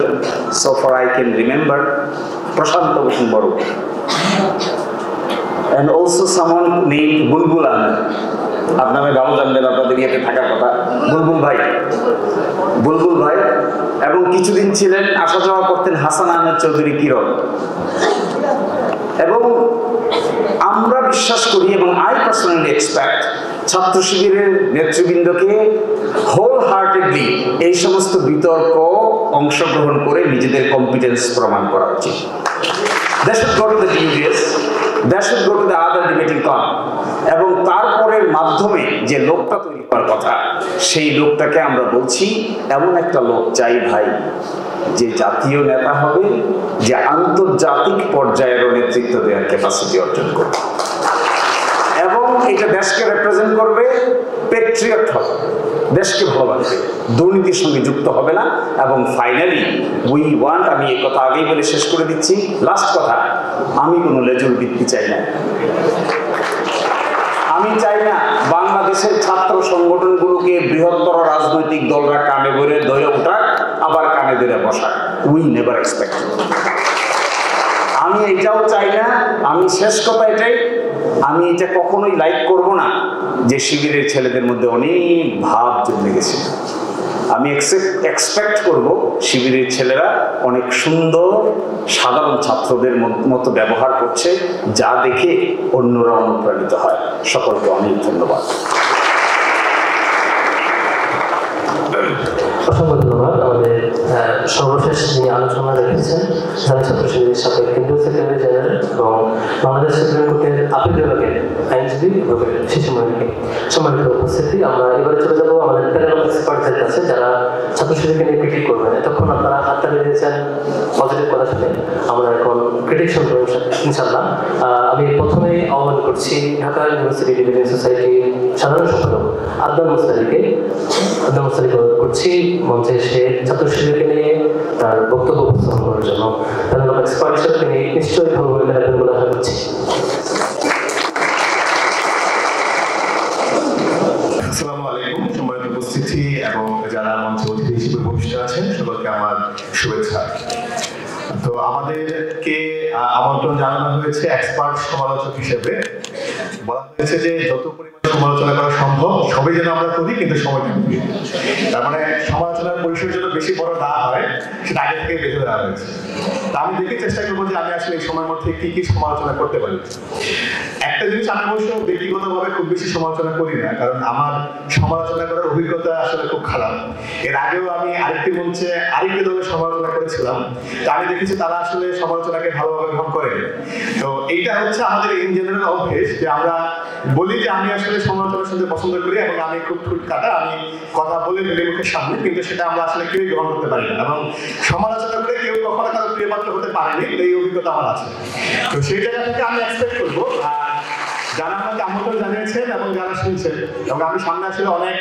S5: so for I can remember, Prashant Bhushan বড়, and also someone named বুলবুল আহমেদ। আপনার ভালো জানবেন, আপনাদের ইয়েতে থাকার কথা, বুলবুল ভাই। এবং কিছুদিন ছিলেন, আসা যাওয়া করতেন হাসান আহমেদ চৌধুরী কিরণ। এবং আমরা বিশ্বাস করি এবং আই পার্সোনালি এক্সপেক্ট ছাত্র শিবিরের নেতৃবৃন্দকে হোল হার্টেডলি এই সমস্ত বিতর্ক অংশগ্রহণ করে নিজেদের কম্পিটেন্স প্রমাণ করা উচিত। They should go to the DUDS, they should go to the other debating club, এবং তারপরের মাধ্যমে যে লোকটা তৈরি করার কথা সেই লোকটাকে আমরা বলছি এমন একটা লোক চাই ভাই, যে জাতীয় নেতা হবে, যে আন্তর্জাতিক পর্যায়েরও নেতৃত্ব দেওয়ার ক্যাপাসিটি অর্জন করবে এবং এটা দেশকে রিপ্রেজেন্ট করবে, প্যাট্রিয়ট হবে, দেশকে ভালোবাসবে, দুর্নীতির সঙ্গে যুক্ত হবে না। এবং ফাইনালি উই ওয়ান্ট, আমি এই কথা আগেই বলে শেষ করে দিচ্ছি, লাস্ট কথা, আমি কোনো লেজুর বৃত্তি চাই না। আমি চাই না বাংলাদেশের ছাত্র সংগঠনগুলোকে বৃহত্তর রাজনৈতিক দলরা কানে ধরে ওঠাক, আবার কানে ধরে বসাক। We never expect. আমি এটাও চাই না, আমি শেষ কথা এটাই, আমি এটা কখনোই লাইক করব না যে শিবিরের ছেলেদের মধ্যে অনেক ভাব জমে গেছে। আমি এক্সপেক্ট করব শিবিরের ছেলেরা অনেক সুন্দর সাধারণ ছাত্রদের মতো ব্যবহার করছে, যা দেখে অন্যরা অনুপ্রাণিত হয়। সকলকে অনেক ধন্যবাদ।
S1: অসংখ্য ধন্যবাদ। আমাদের সর্বশেষ যিনি আলোচনা রেখেছেন জাতীয় ছাত্র শিবিরের সাথে কেন্দ্রীয় সেক্রেটারি জেনারেল এবং বাংলাদেশ সুপ্রিম কোর্টের আপিল বিভাগের আইনজীবী শিশুমণিকে সম্মানিত উপস্থিতি। আমরা এবারে চলে যাবো আমাদের প্যানেল অফ এক্সপার্টদের কাছে যারা ছাত্র শিবিরকে নিয়ে ক্রিটিক করবেন। এতক্ষণ আপনারা হাততালি দিয়েছেন পজিটিভ কথা শুনে, আমরা এখন ক্রিটিক শুনবো ইনশাআল্লাহ। আমি প্রথমেই আহ্বান করছি ঢাকা ইউনিভার্সিটি ডিবেটিং সোসাইটির সাধারণ সম্পাদক আদনান মুস্তারিকে করছি মঞ্চে এসে ছাত্র শিবিরকে নিয়ে তার বক্তব্য উপস্থাপন করার জন্য। প্যানেল অফ এক্সপার্ট হিসেবে তিনি নিশ্চয়ই ভালো ভূমিকা রাখবেন বলে আশা করছি।
S6: আসসালামু আলাইকুম, সম্মানিত উপস্থিতি এবং যারা মঞ্চে অতিথি হিসেবে উপস্থিত আছেন সকলকে আমার শুভেচ্ছা। তো আমাদেরকে আমন্ত্রণ জানানো হয়েছে এক্সপার্ট সমালোচক হিসেবে। বলা হয়েছে যে যত পরিমাণ সমালোচনা করা সম্ভব সবই যেন আমরা করি, কিন্তু সময়টা করি। তার মানে সমালোচনার পরিসর যত বেশি বড় না হয় সেটা আগে থেকে বেঁধে দেওয়া হয়েছে। তা আমি দেখে চেষ্টা করবো যে আমি আসলে এই সময়ের মধ্যে কি কি সমালোচনা করতে পারি। একটা জিনিস আমি অবশ্য ব্যক্তিগতভাবে খুব বেশি সমালোচনা করি না, কারণ আমার সমালোচনা করার অভিজ্ঞতা আসলে খুব খারাপ। এর আগেও আমি আরেকটি মঞ্চে আরেকটি দলের সমালোচনা করেছিলাম, তো আমি দেখেছি তারা আসলে সমালোচনাকে ভালোভাবে গ্রহণ করে। তো এইটা হচ্ছে আমাদের ইন জেনারেল অভ্যেস যে আমরা বলি যে আমি আসলে সমালোচনা শুনতে পছন্দ করি এবং আমি খুব ঠুট কাটা, আমি কথা বলে মেলে মুখের সামনে, কিন্তু সেটা আমরা আসলে কেউই গ্রহণ করতে পারি না এবং সমালোচনা করে কেউ কখনো কারো প্রিয়পাত্র হতে পারেনি, এই অভিজ্ঞতা আমার আছে। তো সেই জায়গা থেকে আমি এক্সপেক্ট করবো যারা আমাকে আমন্ত্রণ জানিয়েছেন এবং যারা শুনছেন, এবং আমি সামনে আসলে অনেক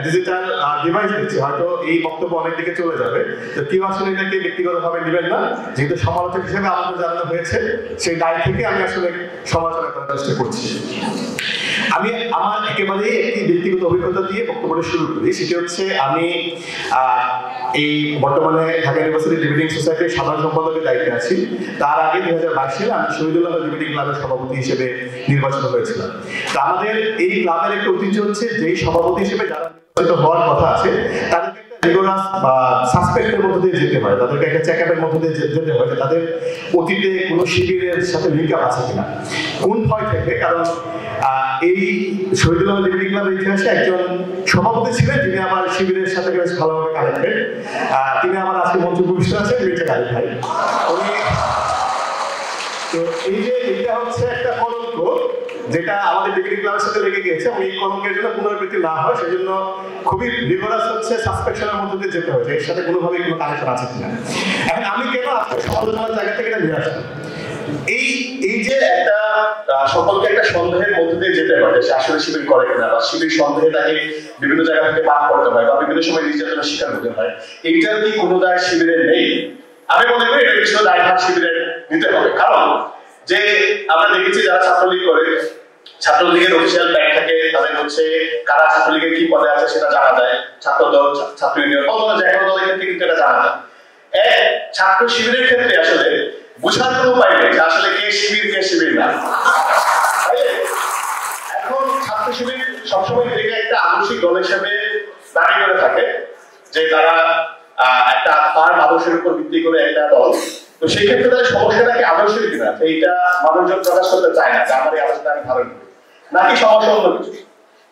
S6: ডিজিটাল ডিভাইস দিচ্ছি, হয়তো এই বক্তব্য অনেক দিকে চলে যাবে, তো কেউ আসলে এটাকে ব্যক্তিগতভাবে নেবেন না। যেহেতু সমালোচক হিসেবে আমন্ত্রণ জানানো হয়েছে, সেই দায় থেকে আমি আসলে সমালোচনা করার চেষ্টা করছি। আমি আমার একেবারেই একটি ব্যক্তিগত অভিজ্ঞতা দিয়ে বক্তব্যটা শুরু করি। সেটি হচ্ছে আমি এই বর্তমানে ঢাকা ইউনিভার্সিটি ডিবেটিং সোসাইটির সাধারণ সম্পাদকের দায়িত্বে আছি। তার আগে 2022 সালে আমি শহীদুল্লাহ ডিবেটিং ক্লাবের সভাপতি হিসেবে নির্বাচিত হয়েছিলাম। তো আমাদের এই ক্লাবের একটা ঐতিহ্য হচ্ছে যেই সভাপতি হিসেবে যারা নির্বাচিত হওয়ার কথা আছে তাদেরকে রিগোরাস বা সাসপেক্টের মধ্যে দিয়ে যেতে হয়, তাদেরকে একটা চেকআপের মধ্যে দিয়ে যেতে হয় যে তাদের অতীতে কোনো শিবিরের সাথে লিঙ্ক আপ আছে কিনা, কোন ভয় থেকে। কারণ এই শহীদুল্লাহ ডিবেটিং ক্লাবের ইতিহাসে একজন সভাপতি ছিলেন যিনি আমার শিবিরের সাথে বেশ ভালোভাবে কানেক্টেড। তিনি আমার আজকে মঞ্চে উপবিষ্ট আছেন মির্জা গালিব ভাই। তো এই যে এটা হচ্ছে একটা কলঙ্ক যেটা আমাদের ডিগ্রি ক্লাবের সাথে লেগে গিয়েছে, এবং এই কলঙ্কের জন্য পুনরাবৃত্তি না হয় সেজন্য খুবই রিগোরাস হচ্ছে সাসপেকশনের মধ্যে দিয়ে যেতে হয়েছে, এর সাথে কোনোভাবেই কোনো কানেকশন আছে কিনা। এখন আমি কেন আজকে সমালোচনার জায়গা থেকে এটা নিয়ে আসলাম, এই যে একটা সকলকে একটা সন্দেহের মধ্যে দিয়ে যেতে হয় যে সে আসলে শিবির করে কিনা, বা শিবির সন্দেহে তাকে বিভিন্ন জায়গা থেকে পাঠ করতে হয় বা বিভিন্ন সময় নির্যাতনের শিকার হতে হয়, এইটার কি কোনো দায় শিবিরের নেই? আমি মনে করি এটা কিছু দায়ভার শিবিরের নিতে হবে। কারণ যে আমরা দেখেছি যারা ছাত্রলীগ করে, ছাত্রলীগের অফিসিয়াল ব্যাগ থাকে, তাদের হচ্ছে কারা ছাত্রলীগের কি পদে আছে সেটা জানা যায়, ছাত্রদল, ছাত্র ইউনিয়ন, অন্য যে কোনো দলের ক্ষেত্রে কিন্তু এটা জানা যায়। ছাত্র শিবিরের ক্ষেত্রে আসলে বোঝার কোনো উপায় নেই যে আসলে কে শিবির কে শিবির না। এখন ছাত্র শিবির সবসময় নিজেকে একটা আদর্শিক দল হিসেবে দাবি করে থাকে যে তারা একটা তার আদর্শের উপর ভিত্তি করে একটা দল, তো সেই ক্ষেত্রে তাদের সমস্যাটাকে আদর্শের কিনা এইটা মানুষজন প্রকাশ করতে চায় না যে আমার এই আদর্শটা আমি ধারণ করি, নাকি সমস্যা অন্য কিছু।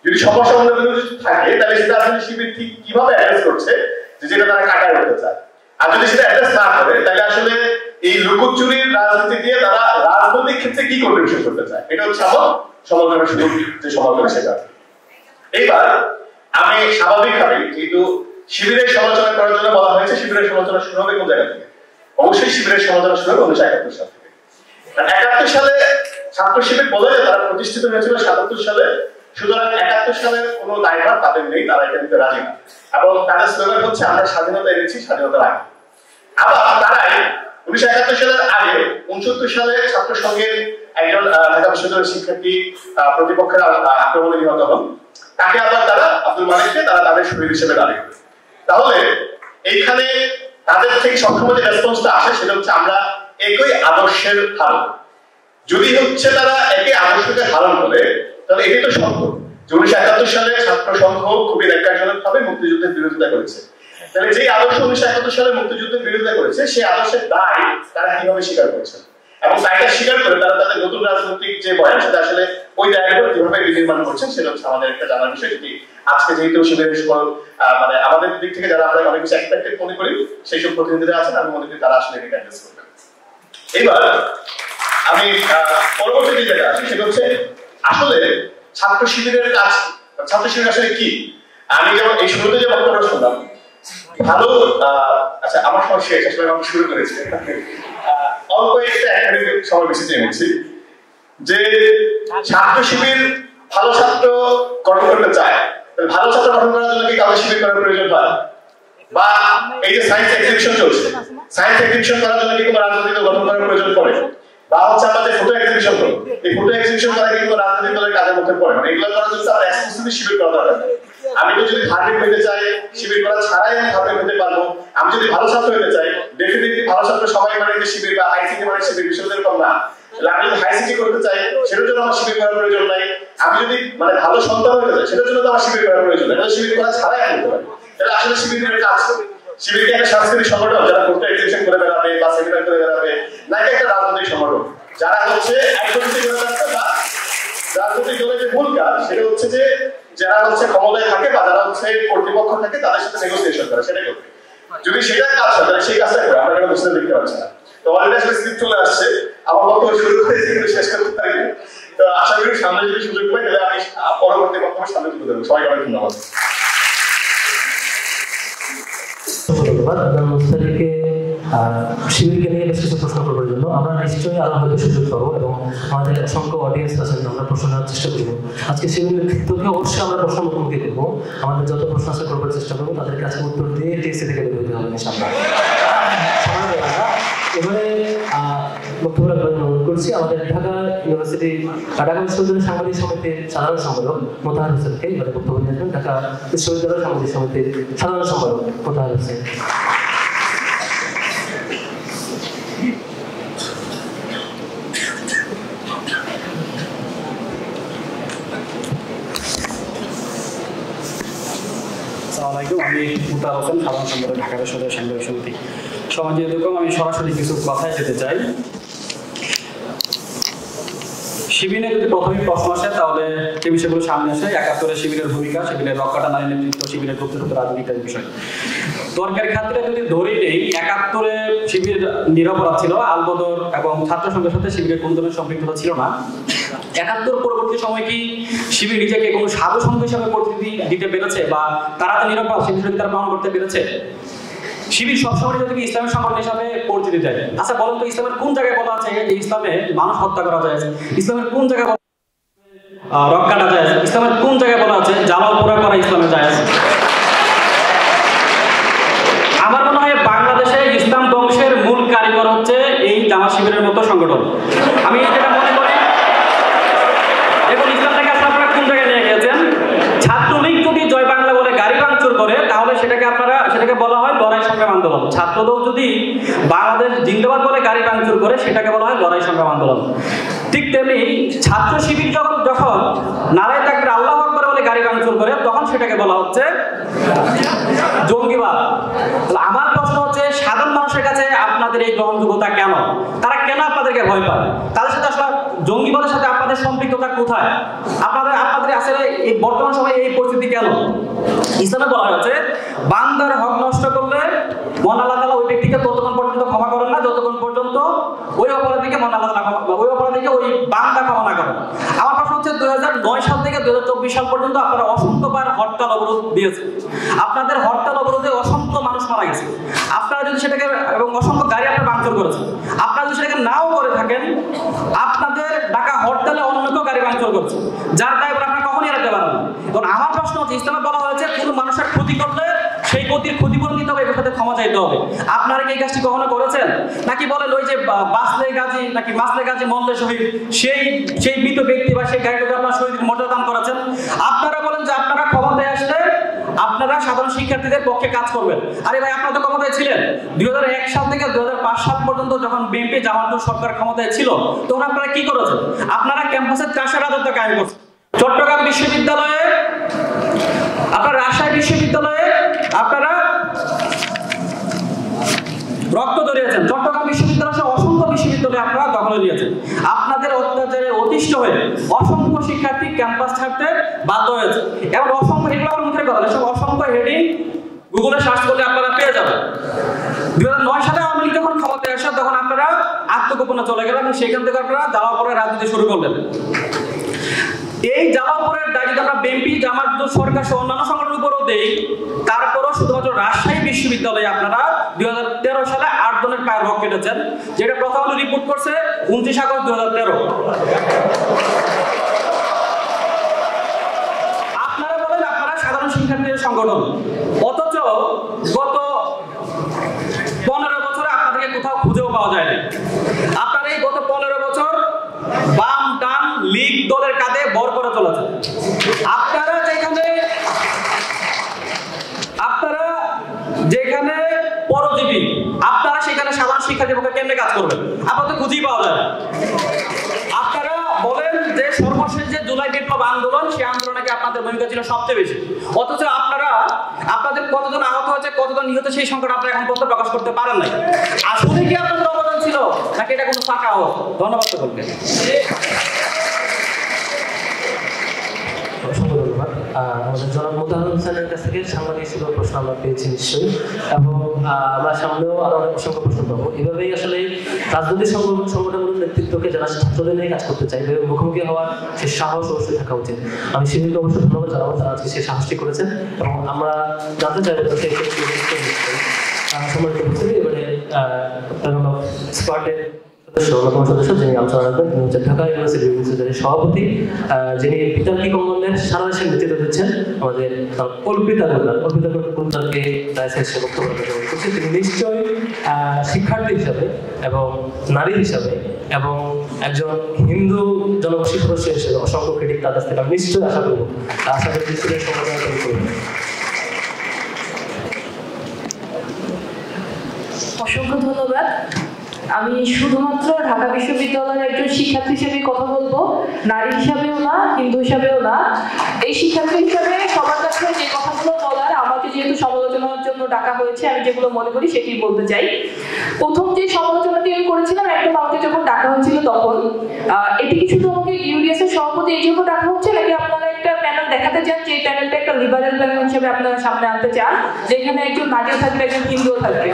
S6: যদি সমস্যা অন্য কিছু থাকে তাহলে সেটা আসলে শিবির ঠিক কিভাবে অ্যাড্রেস করছে যে যেটা তারা কাটায় উঠতে চায়। আর যদি সেটা অ্যাড্রেস না করে তাহলে আসলে এই লুকোচুরির রাজনীতি দিয়ে তারা রাজনৈতিক ক্ষেত্রে কি কন্ট্রিবিউশন করতে চায়, এটা হচ্ছে আমার সমালোচনার সুযোগ যে সমালোচনা সেটা। এইবার আমি স্বাভাবিকভাবে যেহেতু শিবিরের সমালোচনা করার জন্য বলা হয়েছে, শিবিরের সমালোচনা শুরু হবে কোন জায়গা থেকে? অবশ্যই শিবিরের সমালোচনা শুরু হবে 1971 সাল থেকে। 71 সালে ছাত্র শিবির বলে যে তারা প্রতিষ্ঠিত হয়েছিল 77 সালে, সুতরাং 71 সালের কোনো দায়ভার তাদের নেই, তারা এটা নিতে রাজি না, এবং তাদের স্লোগান হচ্ছে আমরা স্বাধীনতা এনেছি স্বাধীনতার আগে। আবার তারাই 1971 সালের আগে 69 সালে ছাত্র সংঘের একজন ঢাকা বিশ্ববিদ্যালয়ের শিক্ষার্থী প্রতিপক্ষের আক্রমণে নিহত হন, তাকে আবার তারা আব্দুল মালিককে তারা তাদের শহীদ হিসেবে দাবি করে। তাহলে এইখানে তাদের থেকে সবসময় যে রেসপন্সটা আসে সেটা হচ্ছে আমরা একই আদর্শের ধারণ। যদি হচ্ছে তারা একই আদর্শকে ধারণ করে তাহলে এটাই তো সত্য যে 1971 সালে ছাত্র সংঘ খুবই ন্যাক্কারজনক ভাবে মুক্তিযুদ্ধের বিরোধিতা করেছে। তাহলে যে আদর্শ 1971 সালে মুক্তিযুদ্ধের বিরোধিতা করেছে সেই আদর্শের দায় তারা কিভাবে স্বীকার করেছে, এবং দায়টা স্বীকার করে তারা তাদের নতুন রাজনৈতিক যে বয়ান সেটা আসলে ওই দায়ের উপর কিভাবে বিনির্মাণ করছেন সেটা হচ্ছে আমাদের একটা জানার বিষয়। যেটি আজকে যেহেতু শিবিরের সকল মানে আমাদের দিক থেকে যারা আমরা অনেক বেশি এক্সপেক্টেড মনে করি সেই সব প্রতিনিধিরা আছেন, আমি মনে করি তারা আসলে এটা অ্যাড্রেস করবেন। এবার আমি পরবর্তী যে জায়গা আসি সেটা হচ্ছে আসলে ছাত্র শিবিরের কাজ, ছাত্র শিবির আসলে কি? আমি যেমন এই শুরুতে যে বক্তব্য শুনলাম ভালো, আচ্ছা আমার সময় শেষ, আসলে আমি শুরু করেছি অল্প একটা একাডেমিক সময় বেশি চেয়েছি যে ছাত্র শিবির ভালো ছাত্র গঠন করতে চায়, ভালো ছাত্র গঠন করার জন্য কি কাউকে শিবির করার প্রয়োজন হয়? বা এই যে সায়েন্স এক্সিবিশন চলছে, সায়েন্স এক্সিবিশন করার জন্য কি কোনো রাজনৈতিক দল গঠন করার প্রয়োজন পড়ে? বা হচ্ছে আমাদের ফটো এক্সিবিশন হলো, এই ফটো এক্সিবিশন করা কিন্তু রাজনৈতিক দলের কাজের মধ্যে পড়ে না, এগুলো করার জন্য আমরা এক্সক্লুসিভলি শিবির করা দরকার নেই। আমি তো যদি ধার্মিক হতে চাই শিবির করা ছাড়াই আমি ধার্মিক হতে পারবো, আমি যদি ভালো ছাত্র হতে চাই ডেফিনেটলি ভালো ছাত্র সবাই মানে যে শিবির বা আইসিটি মানে শিবির বিষয়টা এরকম না। আমি যদি হাইসিটি করতে চাই সেটার জন্য আমার শিবির করার প্রয়োজন নাই, আমি যদি মানে ভালো সন্তান হতে চাই সেটার জন্য তো আমার শিবির করার প্রয়োজন নাই, শিবির করা ছাড়াই আমি হতে পারি। তাহলে আসলে শিবিরের কাজ শিবিরকে একটা সাংস্কৃতিক সংগঠন যারা ফটো এক্সিবিশন করে বেড়াবে বা সেমিনার করে বেড়াবে, নাকি একটা রাজনৈতিক সংগঠন যারা হচ্ছে অ্যাডভোকেসি করে বেড়াচ্ছে, বা রাজনৈতিক দলের যে মূল কাজ সেটা হচ্ছে যে যারা হচ্ছে ক্ষমতায় থাকে বা যারা হচ্ছে কর্তৃপক্ষ থাকে তাদের সাথে নেগোসিয়েশন করে সেটা করবে। যদি সেটা কাজ হয় তাহলে সেই কাজটা করে আমরা কেন বুঝতে দেখতে পাচ্ছি না। তো অলরেডি আসলে স্ক্রিপ্ট চলে আসছে, আমার বক্তব্য শুরু করেছি কিন্তু শেষ করতে পারিনি। তো আশা করি সামনে যদি সুযোগ পাই তাহলে আমি পরবর্তী বক্তব্য সামনে তুলে দেবো। সবাইকে অনেক ধন্যবাদ।
S1: ধন্যবাদ মুস্তাফিকে শিবিরকে নিয়ে বেশ কিছু প্রশ্ন করার জন্য। আমরা নিশ্চয়ই আরো হয়তো সুযোগ পাবো এবং আমাদের অসংখ্য অডিয়েন্স আছেন, আমরা প্রশ্ন নেওয়ার চেষ্টা করবো। আজকে শিবিরের ক্ষেত্রে অবশ্যই আমরা প্রশ্ন মুখোমুখি করবো, আমাদের যত প্রশ্ন আছে করবার চেষ্টা করবো, তাদের কাছে উত্তর দিয়ে টিএসসি থেকে বের হতে হবে ইনশাআল্লাহ। এবারে বক্তব্য অনুরোধ করছি আমাদের ঢাকা ইউনিভার্সিটি ঢাকা বিশ্ববিদ্যালয় সাংবাদিক সমিতির সাধারণ সম্পাদক মোতাহার হোসেনকে এবারে বক্তব্য নিয়ে আসবেন। ঢাকা বিশ্ববিদ্যালয় সাংবাদিক সমিতির সাধারণ সম্পাদক মোতাহার হোসেন।
S7: আমি মোতাহার হোসেন, সাধারণ সম্পাদক ঢাকা বিশ্ববিদ্যালয় সাংবাদিক সমিতি। সমাজ যেরকম আমি সরাসরি কিছু কথায় যেতে চাই। শিবিরে যদি প্রথমেই প্রশ্ন আসে তাহলে যে বিষয়গুলো সামনে আসে 71 শিবিরের ভূমিকা, শিবিরের রক্ষাটা নারী নেতৃত্ব, শিবিরের গুপ্তচর রাজনীতির বিষয়। দরকারি খাতিরে যদি ধরে নেই, ৭১-এ শিবির নিরপরাধ ছিল, আলবদর এবং ছাত্র সংঘের সাথে শিবিরের কোনো ধরনের সম্পৃক্ততা ছিল না। ৭১ পরবর্তী সময় কি শিবির নিজেকে কোনো সাধু সংঘ হিসাবে পরিচিতি দিতে পেরেছে, বা তারা তো নিরপরাধ সে বিষয়টি তারা প্রমাণ করতে পেরেছে? শিবির সবসময় যদি ইসলামের সংগঠন হিসাবে পরিচিতি দেয়। আচ্ছা বলুন তো, ইসলামের কোন জায়গায় বলা আছে যে ইসলামে মানুষ হত্যা করা যায়? ইসলামের কোন জায়গায় রক কাটা যায়? ইসলামের কোন জায়গায় বলা আছে জ্বালাও পোড়া করা ইসলামে যায়? আমার মনে হয় বাংলাদেশে ইসলাম ধ্বংসের মূল কারিগর হচ্ছে এই জামাত শিবিরের মতো সংগঠন। আমি যেটা মনে করি, এবং ইসলামটাকে আসলে আপনারা কোন জায়গায় নিয়ে গিয়েছেন? ছাত্রলীগ যদি জয় বাংলা বলে গাড়ি ভাঙচুর করে, তাহলে সেটাকে বলা হয় লড়াই সংগ্রাম আন্দোলন। ছাত্রদল যদি বাংলাদেশ জিন্দাবাদ বলে গাড়ি ভাঙচুর করে, সেটাকে বলা হয় লড়াই সংগ্রাম আন্দোলন। ঠিক তেমনি ছাত্র শিবির যখন নারায়ে তাকবীর আল্লাহু আকবার বলে গাড়ি ভাঙচুর করে, তখন সেটাকে বলা হচ্ছে জঙ্গিবাদ। আমার প্রশ্ন হচ্ছে, সাধারণ মানুষের কাছে আপনাদের এই গ্রহণযোগ্যতা কেন? তারা কেন আপনাদেরকে ভয় পায়? তাদের সাথে আসলে জঙ্গিবাদের সাথে আপনাদের সম্পৃক্ততা কোথায়? আপনাদের আসলে এই বর্তমান সময়ে এই পরিস্থিতি কেন? ইসলামে বলা হয়েছে, বান্দার হক নষ্ট করলে মহান আল্লাহ তাআলা ওই ব্যক্তিকে ততক্ষণ পর্যন্ত ক্ষমা করেন না যতক্ষণ পর্যন্ত ওই অপরাধীকে মহান আল্লাহ তাআলা ওই অপরাধীকে ওই বান্দা ক্ষমা না করেন। আমার প্রশ্ন হচ্ছে, 2009 সাল থেকে 2024 সাল পর্যন্ত আপনারা অসংখ্যবার হরতাল অবরোধ দিয়েছেন। আপনাদের হরতাল অবরোধে অসংখ্য মানুষ মারা গেছে। আপনারা যদি সেটাকে, এবং অসংখ্য গাড়ি আপনারা ভাঙচুর করেছেন, আপনারা যদি সেটাকে নাও করে থাকেন, আপনাদের ঢাকা হরতালে অন্য কেউ গাড়ি ভাঙচুর করছে, যার দায়ভার আপনারা কখনই এড়াতে পারেন না। এবং আমার প্রশ্ন হচ্ছে, ইসলামে বলা হয়েছে কোনো মানুষের ক্ষতি করলে সেই ক্ষতির ক্ষতিপূরণ দিতে হবে, এর সাথে ক্ষমা চাইতে হবে। আপনারা কি এই কাজটি কখনো করেছেন? নাকি বলেন ওই যে বাসলে গাজী নাকি মাসলে গাজী মল্লে শহীদ, সেই মৃত ব্যক্তি বা সেই গাড়িটাকে আপনারা শহীদের মর্যাদা দান করেছেন? আপনারা বলেন যে আপনারা ক্ষমতায় আসলে আপনারা সাধারণ শিক্ষার্থীদের পক্ষে কাজ করবেন। আরে ভাই, আপনারা তো ক্ষমতায় ছিলেন 2001 সাল থেকে 2005 সাল পর্যন্ত, যখন বিএনপি জামাত সরকার ক্ষমতায় ছিল, তখন আপনারা কি করেছেন? আপনারা ক্যাম্পাসে ত্রাসের রাজত্ব কায়েম করছেন। চট্টগ্রাম বিশ্ববিদ্যালয়ে, আপনার রাজশাহী বিশ্ববিদ্যালয়ে আপনারা রক্ত ধরিয়েছেন। চট্টগ্রাম বিশ্ববিদ্যালয় সহ অসংখ্য বিশ্ববিদ্যালয়ে আপনারা দখলে নিয়েছেন। আপনাদের অত্যাচারে অতিষ্ঠ হয়ে অসংখ্য শিক্ষার্থী ক্যাম্পাস ছাড়তে বাধ্য হয়েছে, এবং অসংখ্য, এগুলো আমার মুখের কথা, সব অসংখ্য হেডিং গুগলে সার্চ করলে আপনারা পেয়ে যাবেন। 2009 সালে আওয়ামী লীগ যখন ক্ষমতায় আসে, তখন আপনারা আত্মগোপনে চলে গেলেন, সেখান থেকে আপনারা জ্বালাও পরে রাজনীতি শুরু করলেন। এই জ্বালাপোড়ার দায়িত্ব আমরা বিএনপি, জামাত সরকার সহ অন্যান্য সংগঠনের উপরও দেই। তারপরও শুধুমাত্র রাজশাহী বিশ্ববিদ্যালয়ে আপনারা 2013 সালে 8 জনের পায়ের রক কেটেছেন, যেটা প্রথম আলো রিপোর্ট করছে 29 আগস্ট 2013। আপনারা বলেন আপনারা সাধারণ শিক্ষার্থীদের সংগঠন, অথচ গত 15 বছরে আপনাদেরকে কোথাও খুঁজেও পাওয়া যায় না। আপনারা এই গত 15 বছর বাম ডান লীগ দলের কাঁধে ভর করে চলেছে। আপনারা যেখানে পরজীবী, আপনারা সেখানে সাধারণ শিক্ষার্থীর পক্ষে কেমনে কাজ করবেন? আপনাদের খুঁজেই পাওয়া যায় না। আপনারা বলেন যে সর্বশেষ যে জুলাই বিপ্লব আন্দোলন, সেই আন্দোলনে আপনাদের ভূমিকা ছিল সবচেয়ে বেশি, অথচ আপনাদের কতজন আহত হয়েছে, কতজন নিহত, সেই সংখ্যাটা আপনারা এখন পর্যন্ত প্রকাশ করতে পারেন নাই। আসলে কি আপনাদের অবদান ছিল, নাকি এটা কোনো ফাঁকা আহত? ধন্যবাদ সকলকে।
S1: আমাদের জনাব মোতাহার হোসেনের কাছ থেকে সাংবাদিক হিসেবে প্রশ্ন আমরা পেয়েছি নিশ্চয়ই, এবং আমরা সামনেও আরো অনেক অসংখ্য প্রশ্ন পাবো। এভাবেই আসলে রাজনৈতিক সংগঠনগুলোর নেতৃত্বকে যারা ছাত্রদের নিয়ে কাজ করতে চাই, মুখোমুখি হওয়ার সে সাহস অবশ্যই থাকা উচিত। আমি শিবিরকে অবশ্যই ধন্যবাদ জানাবো, তারা আজকে সেই সাহসটি করেছেন, এবং আমরা জানতে চাইবো সেই সম্মানিত উপস্থিতি। এবারে স্কোয়াডের অন্যতম সদস্য যিনি আলোচনা রাখবেন, তিনি হচ্ছেন ঢাকা ইউনিভার্সিটি বিশ্ববিদ্যালয়ের সভাপতি, যিনি বিতার্কিক অঙ্গনের সারা দেশের নেতৃত্ব দিচ্ছেন, আমাদের কল্পিতা গুলদারকে বক্তব্য করছেন। তিনি নিশ্চয়ই শিক্ষার্থী হিসাবে এবং নারী হিসাবে এবং একজন হিন্দু জনগোষ্ঠীর সদস্য হিসেবে অসংখ্য ক্রেডিট তার কাছ থেকে আমি নিশ্চয়ই আশা করবো, আশা করি নিশ্চয়ই সমাধান করবেন।
S8: অসংখ্য ধন্যবাদ। আমি শুধুমাত্র ঢাকা বিশ্ববিদ্যালয়ের একজন শিক্ষার্থী হিসেবে কথা বলবো, নারী হিসাবেও না, হিন্দু হিসাবেও না। এই শিক্ষার্থী হিসাবে সবার কাছে যে কথাগুলো বলার, আমাকে যেহেতু সমালোচনার জন্য ডাকা হয়েছে, আমি যেগুলো মনে করি সেটি বলতে চাই। প্রথম যে সমালোচনাটি আমি করেছিলাম, একদম আমাকে যখন ডাকা হয়েছিল তখন, এটি কি শুধু আমাকে ইউডিএস এর সভাপতি এই জন্য ডাকা হচ্ছে, নাকি আপনারা একটা প্যানেল দেখাতে চান যে এই প্যানেলটা একটা লিবারেল প্যানেল হিসেবে আপনারা সামনে আনতে চান, যেখানে একজন নারীও থাকবে, একজন হিন্দুও থাকবে।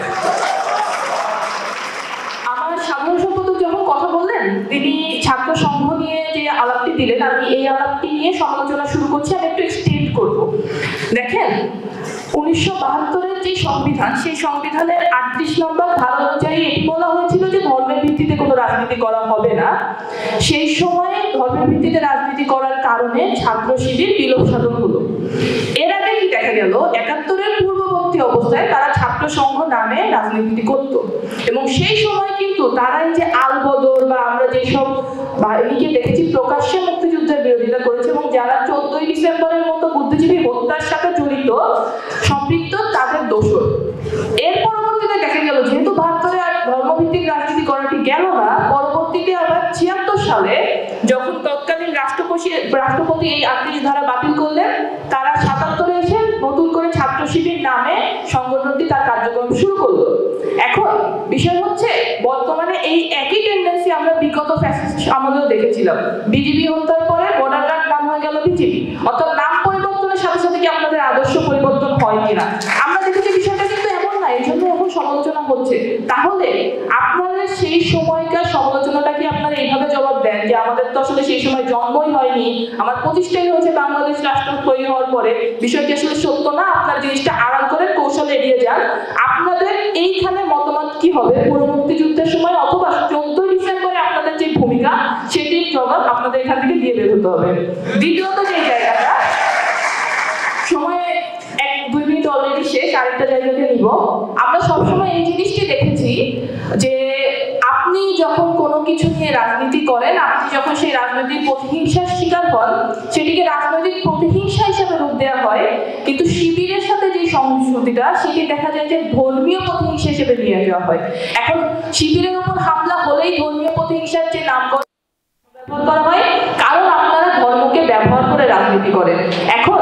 S8: আমার সাধারণ সম্পাদক যখন কথা বললেন, তিনি ছাত্র সংঘ নিয়ে যে আলাপটি দিলেন, আমি এই আলাপটি নিয়ে সমালোচনা শুরু করছি। আমি একটু এক্সটেন্ড করব। দেখেন, 1972-এর যে সংবিধান, সেই সংবিধানের 38 নম্বর ধারা অনুযায়ী এটি বলা হয়েছিল যে ধর্মের ভিত্তিতে কোনো রাজনীতি করা হবে না। সেই সময় ধর্মের ভিত্তিতে রাজনীতি করার কারণে ছাত্র শিবির বিলোপ সাধন হলো। এর আগে কি দেখা গেল, 71-এর পূর্ববর্তী অবস্থায় তারা ছাত্র সংঘ নামে রাজনীতি করত, এবং সেই সময় কিন্তু তারা এই যে আলবদর বা আমরা যেসব বাহিনীকে দেখেছি প্রকাশ্যে মুক্তিযুদ্ধের বিরোধিতা করেছে, এবং যারা 14ই ডিসেম্বরের মতো বুদ্ধিজীবী হত্যার সাথে জড়িত সম্পৃক্ত, তাদের দোষর। এর পরবর্তীতে দেখা গেল যেহেতু 72-এ আর ধর্মভিত্তিক রাজনীতি করাটি গেল না, পরবর্তীতে আবার 76 সালে যখন তৎকালীন রাষ্ট্রপতি এই 38 ধারা বাতিল করলেন, তারা 77-এ এসে নতুন করে ছাত্র শিবির নামে সংগঠনটি তার কার্যক্রম শুরু করলো। এখন বিষয় হচ্ছে, বর্তমানে এই একই টেন্ডেন্সি আমরা বিগত ফ্যাসিস্ট আমলেও দেখেছিলাম। বিজিবি হত্যার পরে বর্ডার গার্ড নাম হয়ে গেল বিজিবি, অর্থাৎ নাম পরিবর্তনের সাথে সাথে কি আপনাদের আদর্শ পরিবর্তন হয় কিনা আমরা দেখেছি। বিষয়টা কিন্তু এমন না, এই জন্য এখন সমালোচনা হচ্ছে। তাহলে আপনাদের সেই সময়কার সমালোচনাটা কি আপনারা এইভাবে জবাব দেন যে আমাদের তো আসলে সেই সময় জন্মই হয়নি, আমার প্রতিষ্ঠাই হয়েছে বাংলাদেশ রাষ্ট্র তৈরি হওয়ার পরে, বিষয়টি আসলে সত্য না, আপনার জিনিসটা আড়াল করে কৌশলে এড়িয়ে যান। আপনাদের এইখানে মতামত কি হবে পুরো মুক্তিযুদ্ধের সময় অথবা 14 ডিসেম্বরে আপনাদের যে ভূমিকা, সেটির জবাব আপনাদের এখান থেকে দিয়ে বের হতে হবে। দ্বিতীয়ত যে জায়গাটা, সময় 1-2 মিনিট অলরেডি শেষ, আরেকটা জায়গাতে নিব। আমরা সবসময় এই জিনিসটি দেখেছি যে আপনি যখন কোনো কিছু নিয়ে রাজনীতি করেন, আপনি যখন সেই রাজনৈতিক প্রতিহিংসার শিকার হন, সেটিকে রাজনৈতিক প্রতিহিংসা হিসেবে রূপ দেওয়া হয়, কিন্তু শিবিরের সাথে যে সংস্কৃতিটা, সেটি দেখা যায় যে ধর্মীয় প্রতিহিংসা হিসেবে নিয়ে যাওয়া হয়। এখন শিবিরের উপর হামলা হলেই ধর্মীয় প্রতিহিংসার যে নামকরণ ব্যবহার করা হয়, কারণ আপনারা ধর্মকে ব্যবহার করে রাজনীতি করেন। এখন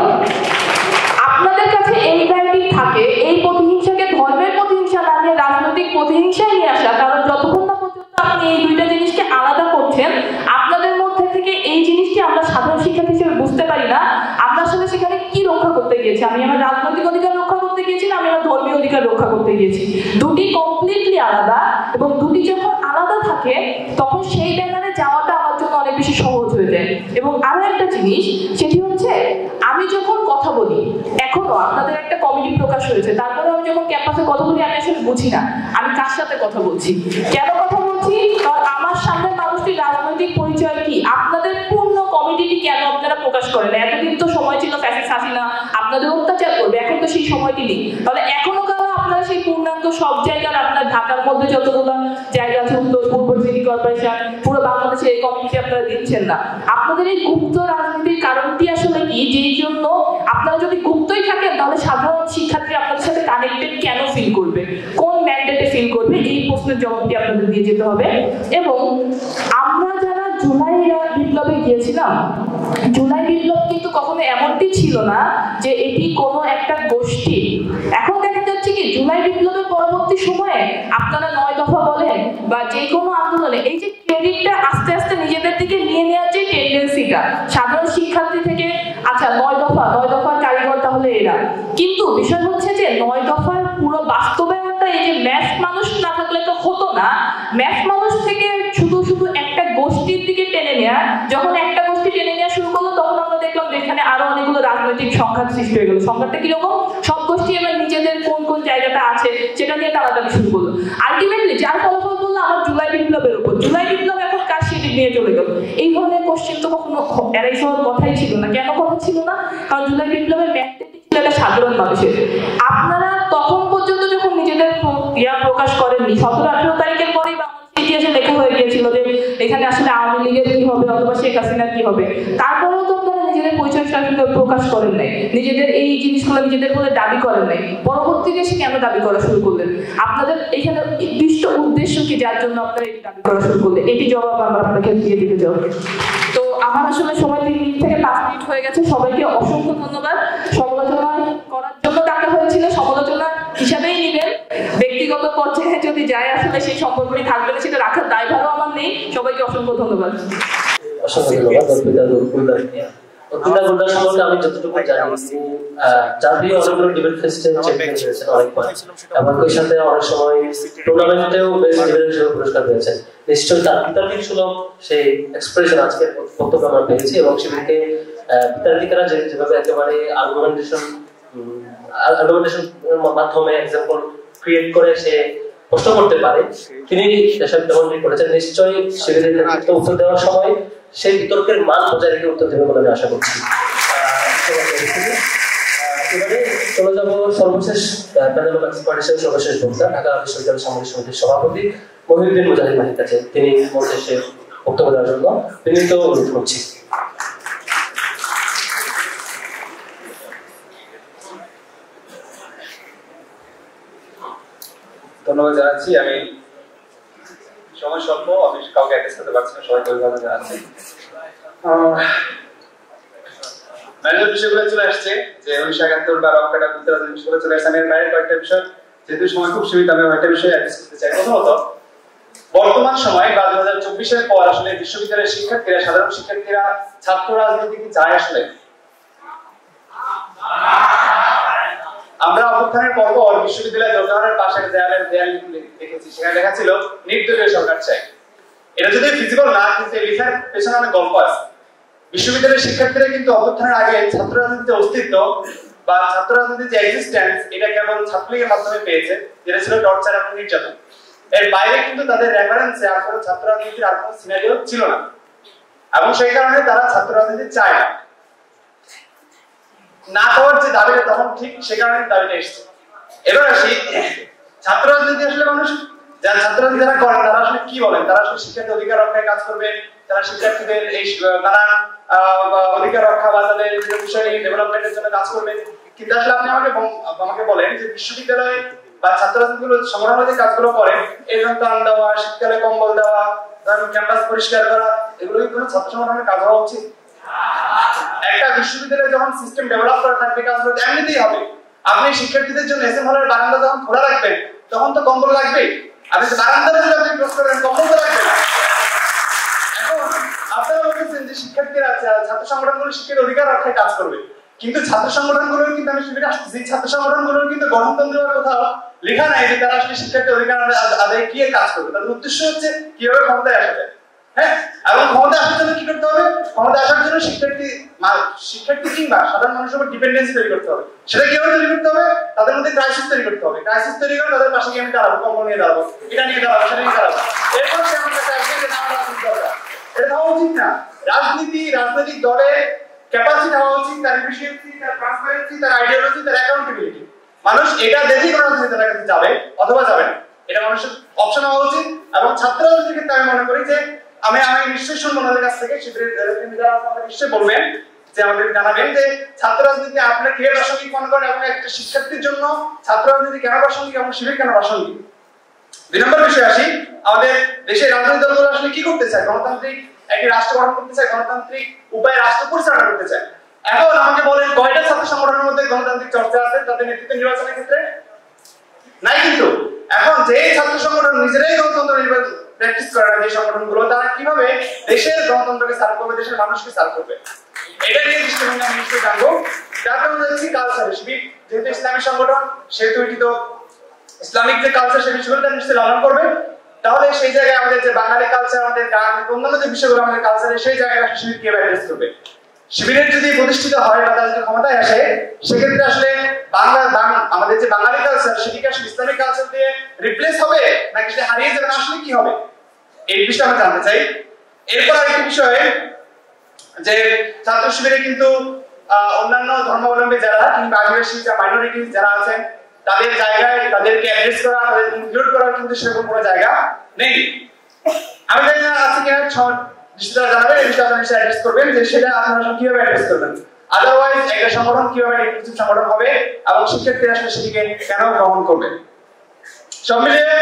S8: আপনাদের কাছে এই ব্যাপারটি থাকে, এই প্রতিহিংসাকে ধর্মের প্রতিহিংসা না নিয়ে রাজনৈতিক প্রতিহিংসায় নিয়ে আসা, কারণ যতক্ষণ না পর্যন্ত আপনি এই দুইটা জিনিসকে আলাদা করছেন, আপনাদের মধ্যে থেকে এই জিনিসটি আমরা সাধারণ শিক্ষার্থী হিসেবে বুঝতে পারি না আমরা আসলে সেখানে কি রক্ষা করতে গিয়েছি। আমি আমার রাজনৈতিক অধিকার রক্ষা করতে গিয়েছি না আমি আমার ধর্মীয় অধিকার রক্ষা করতে গিয়েছি। দুটি কমপ্লিটলি আলাদা, এবং দুটি যখন আলাদা থাকে তখন সেই ব্যানারে যাওয়াটা আমার জন্য অনেক বেশি সহজ হয়ে যায়। এবং আরো একটা জিনিস, সেটি হচ্ছে আমি যখন কথা বলি, এখনো আপনাদের একটা কমিটি প্রকাশ হয়েছে, তারপরে আমি যখন ক্যাম্পাসে কথা বলি আমি আসলে বুঝি না আমি কার সাথে কথা বলছি, কেন কথা বলছি, কারণ আমার সামনে মানুষটির রাজনৈতিক পরিচয় কি, আপনাদের পূর্ণ কমিটিটি কেন আপনারা প্রকাশ করেন। এতদিন তো সময় ছিল ফ্যাসিস্ট হাসিনা আপনাদের অত্যাচার করবে, এখন তো সেই সময়টি নেই, তাহলে এখনো কেন আপনারা সেই পূর্ণাঙ্গ সব জায়গার, আপনার ঢাকার মধ্যে যতগুলো জায়গা আছে, উত্তর পূর্ব সিটি কর্পোরেশন, পুরো বাংলাদেশে এই কমিটি আপনারা দিচ্ছেন না। আপনাদের এই গুপ্ত রাজনীতির কারণটি আসলে কি, যেই জন্য আপনারা যদি গুপ্তই থাকেন তাহলে সাধারণ শিক্ষার্থী আপনাদের সাথে কানেক্টেড কেন ফিল করবে, কোন ম্যান্ডেটে ফিল করবে, এই প্রশ্নের জবাবটি আপনাদের দিয়ে যেতে হবে। এবং আমরা যারা জুলাই বিপ্লবে গিয়েছিলাম, জুলাই বিপ্লব কিন্তু কখনো এমনটি ছিল না যে এটি কোনো একটা গোষ্ঠী। এখন দেখা যাচ্ছে কি, জুলাই বিপ্লবের পরবর্তী সময়ে আপনারা 9 দফা বলেন বা যে কোনো আন্দোলনে এই যে ক্রেডিটটা আস্তে আস্তে নিজেদের দিকে নিয়ে নেওয়ার যে টেন্ডেন্সিটা, সাধারণ শিক্ষার্থী থেকে আচ্ছা 9 দফার কারিগর তাহলে এরা, কিন্তু বিষয় হচ্ছে যে 9 দফার পুরো বাস্তবায়নটা এই যে ম্যাথ মানুষ না থাকলে তো হতো না, ম্যাথ মানুষ থেকে শুধু একটা গোষ্ঠীর দিকে টেনে নেওয়া, যখন একটা গোষ্ঠী টেনে নেওয়া শুরু করলো তখন আমরা দেখলাম যে এখানে আরো অনেকগুলো রাজনৈতিক সংঘাত সৃষ্টি হয়ে গেল। সংঘাতটা কিরকম, সব গোষ্ঠী এবার নিজেদের কোন জায়গাটা আছে সেটা নিয়ে টানাটানি শুরু করলো। আলটিমেটলি যার ফলাফল বললো আমার জুলাই বিপ্লবের উপর, জুলাই বিপ্লব এখন কার সেটি নিয়ে চলে গেল। এই ধরনের কোশ্চেন তো কখনো এরাই হওয়ার কথাই ছিল না। কেন কথা ছিল না, কারণ জুলাই বিপ্লবের ম্যান্ডেটটি ছিল একটা সাধারণ মানুষের। আপনারা তখন পর্যন্ত যখন নিজেদের প্রকাশ করেননি, 17-18 তারিখের পরেই ইতিহাসে লেখা হয়ে গিয়েছিল যে এখানে আসলে আওয়ামী লীগের কি হবে অথবা শেখ হাসিনার কি হবে, তারপরেও তো আপনারা নিজেদের পরিচয় প্রকাশ করেন নাই, নিজেদের এই জিনিসগুলো নিজেদের বলে দাবি করেন নাই। পরবর্তীতে সে কেন দাবি করা শুরু করলেন, আপনাদের এখানে নির্দিষ্ট উদ্দেশ্য কি যার জন্য আপনারা এই দাবি করা শুরু করলেন, এটি জবাব আমরা আপনাকে দিয়ে দিতে চাই। তো আমার আসলে সময় 3 মিনিট থেকে 5 মিনিট হয়ে গেছে। সবাইকে অসংখ্য ধন্যবাদ। সমালোচনা করার জন্য ডাকা হয়েছিল, সমালোচনা হিসাবেই নেবেন, ব্যক্তিগত পর্যায়ে যদি যায় আসলে সেই সম্পর্কটি থাকবে না, সেটা রাখার দায়ভারও আমার নেই। সবাইকে অসংখ্য ধন্যবাদ।
S1: অসংখ্য ধন্যবাদ। অতিতা গুন্ডা সম্পর্কে আমি যতটুকু জানি, জাতীয় অনেকগুলো ডিবেট ফেস্টে চ্যাম্পিয়ন হয়েছেন অনেকবার, এবং ওই সাথে অনেক সময় টুর্নামেন্টেও বেস্ট ডিবেট হিসেবে পুরস্কার পেয়েছেন। নিশ্চয়ই তার বিতর্কিক সুলভ সেই এক্সপ্রেশন আজকের বক্তব্য আমরা পেয়েছি, এবং সেদিকে বিতার্কিকরা যেভাবে একেবারে আর্গুমেন্টেশন মাধ্যমে এক্সাম্পল ক্রিয়েট করে সে প্রশ্ন করতে পারে, তিনি দেশের তেমনটি করেছেন। নিশ্চয়ই শিবিরের নেতৃত্ব উত্তর দেওয়ার সময় সেই বিতর্কের মান বজায় রেখে উত্তর দেবে বলে আমি আশা করছি। এবারে চলে যাব সর্বশেষ প্যানেল অফ এক্সপার্ট হিসেবে সর্বশেষ বক্তা, ঢাকা বিশ্ববিদ্যালয় সামরিক সমিতির সভাপতি মহিউদ্দিন মুজাহিদ ভাইয়ের কাছে। তিনি মঞ্চে এসে বক্তব্য দেওয়ার জন্য বিনীত অনুরোধ করছি।
S9: ধন্যবাদ জানাচ্ছি। আমি সময় স্বল্প, আমি কাউকে অ্যাড্রেস করতে পারছি না, সবাইকে ধন্যবাদ জানাচ্ছি। ম্যানেজার বিষয়গুলো চলে আসছে যে 1971 বা রকেট আগুন বিষয়গুলো চলে আসছে। আমি এর বাইরে কয়েকটা বিষয়, যেহেতু সময় খুব সীমিত, আমি কয়েকটা বিষয় অ্যাড্রেস করতে চাই। প্রথমত, বর্তমান সময় বা 2024-এর পর আসলে বিশ্ববিদ্যালয়ের শিক্ষার্থীরা, সাধারণ শিক্ষার্থীরা ছাত্র রাজনীতি কি চায় আসলে? আমরা অভ্যুত্থানের পর বিশ্ববিদ্যালয়ের দোকানের পাশের দেয়াল দেখেছি, সেখানে লেখা ছিল নির্দলীয় সরকার চাই। এটা যদি ফিজিবল না, কিন্তু এই লেখার পেছনে অনেক গল্প আছে। বিশ্ববিদ্যালয়ের শিক্ষার্থীরা কিন্তু অভ্যুত্থানের আগে ছাত্র রাজনীতির অস্তিত্ব বা ছাত্র রাজনীতির যে এক্সিস্টেন্স, এটা কেবল ছাত্রলীগের মাধ্যমে পেয়েছে, যেটা ছিল টর্চার এবং নির্যাতন। এর বাইরে কিন্তু তাদের রেফারেন্সে আর কোনো ছাত্র রাজনীতির আর কোনো সিনারিও ছিল না, এবং সেই কারণে তারা ছাত্র রাজনীতি চায় না হওয়ার যে দাবিটা তখন ঠিক সে কারণে দাবিটা এসেছে। এবার আসি, ছাত্র রাজনীতি আসলে মানুষ ছাত্র যারা করেন তারা আসলে কি বলেন? তারা আসলে শিক্ষার্থী অধিকার রক্ষায় কাজ করবে, তারা শিক্ষার্থীদের এই নানা অধিকার রক্ষা বা তাদের বিষয় ডেভেলপমেন্টের জন্য কাজ করবে। কিন্তু আসলে আপনি আমাকে বলেন যে বিশ্ববিদ্যালয়ে বা ছাত্র রাজনীতিগুলো সংগ্রামে যে কাজগুলো করেন, এরকম ত্রাণ দেওয়া, শীতকালে কম্বল দেওয়া, ক্যাম্পাস পরিষ্কার করা, এগুলো কি কোনো ছাত্র সংগঠনের কাজ হওয়া উচিত? একটা বিশ্ববিদ্যালয়ে যখন সিস্টেম ডেভেলপ করা থাকবে, কাজগুলো এমনিতেই হবে। আপনি শিক্ষার্থীদের জন্য এসএম হলের বারান্দা যখন খোলা রাখবেন, তখন তো কম্বল লাগবে। আপনি বারান্দার যদি আপনি ক্লোজ করেন, কম্বল তো লাগবে না। এখন আপনারা বলছেন যে শিক্ষার্থীরা, ছাত্র সংগঠনগুলো শিক্ষার অধিকার রক্ষায় কাজ করবে, কিন্তু ছাত্র সংগঠনগুলোর কিন্তু আমি শিবিরে আসছি, ছাত্র সংগঠনগুলোর কিন্তু গণতন্ত্রের কোথাও লেখা নাই যে তারা আসলে শিক্ষার্থী অধিকার আদায়ে কি কাজ করবে। তাদের উদ্দেশ্য হচ্ছে কিভাবে ক্ষমতায় আসা যায়। হ্যাঁ, এবং ক্ষমতা আসার জন্য কি করতে হবে? ক্ষমতা আসার জন্য শিক্ষার্থী কিংবা সাধারণ মানুষের উপর ডিপেন্ডেন্সি তৈরি করতে হবে। সেটা কিভাবে তৈরি করতে হবে? তাদের মধ্যে ক্রাইসিস তৈরি করতে হবে। ক্রাইসিস তৈরি করে তাদের পাশে গিয়ে আমি দাঁড়াবো, কম্বল নিয়ে দাঁড়াবো, এটা নিয়ে দাঁড়াবো, সেটা নিয়ে দাঁড়াবো। এরপর সে আমার কাছে আসবে যে আমার রাজনীতি দরকার। এটা হওয়া উচিত না। রাজনৈতিক দলের ক্যাপাসিটি হওয়া উচিত, তার এফিসিয়েন্সি, তার ট্রান্সপারেন্সি, তার আইডিওলজি, তার অ্যাকাউন্টেবিলিটি। মানুষ এটা দেখেই কোনো রাজনীতির কাছে যাবে অথবা যাবে না, এটা মানুষের অপশন হওয়া উচিত। এবং ছাত্র রাজনীতির ক্ষেত্রে আমি মনে করি যে আমি নিশ্চয়ই শুনবো ওনাদের কাছ থেকে, শিবিরের যারা আমাদের নিশ্চয়ই বলবেন যে আমাদের জানাবেন যে ছাত্র রাজনীতি আপনারা কে প্রাসঙ্গিক মনে করেন, এবং একটা শিক্ষার্থীর জন্য ছাত্র রাজনীতি কেন প্রাসঙ্গিক এবং শিবির কেন প্রাসঙ্গিক। 2 নম্বর বিষয় আসি, আমাদের দেশের রাজনৈতিক দলগুলো আসলে কি করতে চায়? গণতান্ত্রিক একটি রাষ্ট্র গঠন করতে চায়, গণতান্ত্রিক উপায়ে রাষ্ট্র পরিচালনা করতে চায়। এখন আমাকে বলেন, কয়টা ছাত্র সংগঠনের মধ্যে গণতান্ত্রিক চর্চা আছে তাদের নেতৃত্ব নির্বাচনের ক্ষেত্রে? নাই। কিন্তু এখন যে ছাত্র সংগঠন নিজেরাই গণতন্ত্র নির্বাচন প্র্যাকটিস করে না, যে সংগঠনগুলো, তারা কিভাবে দেশের গণতন্ত্রকে সার্ভ করবে, দেশের মানুষকে সার্ভ করবে, এটা নিয়ে দৃষ্টিভঙ্গি আমি নিশ্চয়ই জানবো। তারপরে আমরা দেখছি কালচার, শিবির যেহেতু ইসলামী সংগঠন, সেহেতু এটিতে ইসলামিক যে কালচার সে বিষয়গুলো নিশ্চয়ই লালন করবে। তাহলে সেই জায়গায় আমাদের যে বাঙালি কালচার, আমাদের গান, অন্যান্য যে বিষয়গুলো আমাদের কালচারে, সেই জায়গায় শিবির কিভাবে অ্যাড্রেস করবে। শিবিরের যদি প্রতিষ্ঠিত হয় বা তারা যদি ক্ষমতায় আসে, সেক্ষেত্রে আসলে আমাদের যে বাঙালি কালচার, সেটিকে আসলে ইসলামিক কালচার দিয়ে রিপ্লেস হবে নাকি সেটা হারিয়ে যাবে, আসলে কি হবে, এই বিষয়ে আমরা জানতে চাই। এরপর আরেকটি বিষয় যে ছাত্র শিবিরে কিন্তু অন্যান্য ধর্মাবলম্বী যারা কিংবা আদিবাসী যা মাইনরিটি যারা আছেন, তাদের জায়গায় তাদেরকে অ্যাড্রেস করা, তাদের ইনক্লুড করার কিন্তু সেরকম কোনো জায়গা নেই। আমি জানি না আছে কিনা, নিশ্চয়ই জানাবেন, এই বিষয়ে আপনারা অ্যাড্রেস করবেন যে সেটা আপনারা কিভাবে অ্যাড্রেস করবেন। আদারওয়াইজ একটা সংগঠন কিভাবে ইনক্লুসিভ সংগঠন হবে এবং শিক্ষার্থীরা আসলে সেটিকে কেন গ্রহণ করবে। সব মিলিয়ে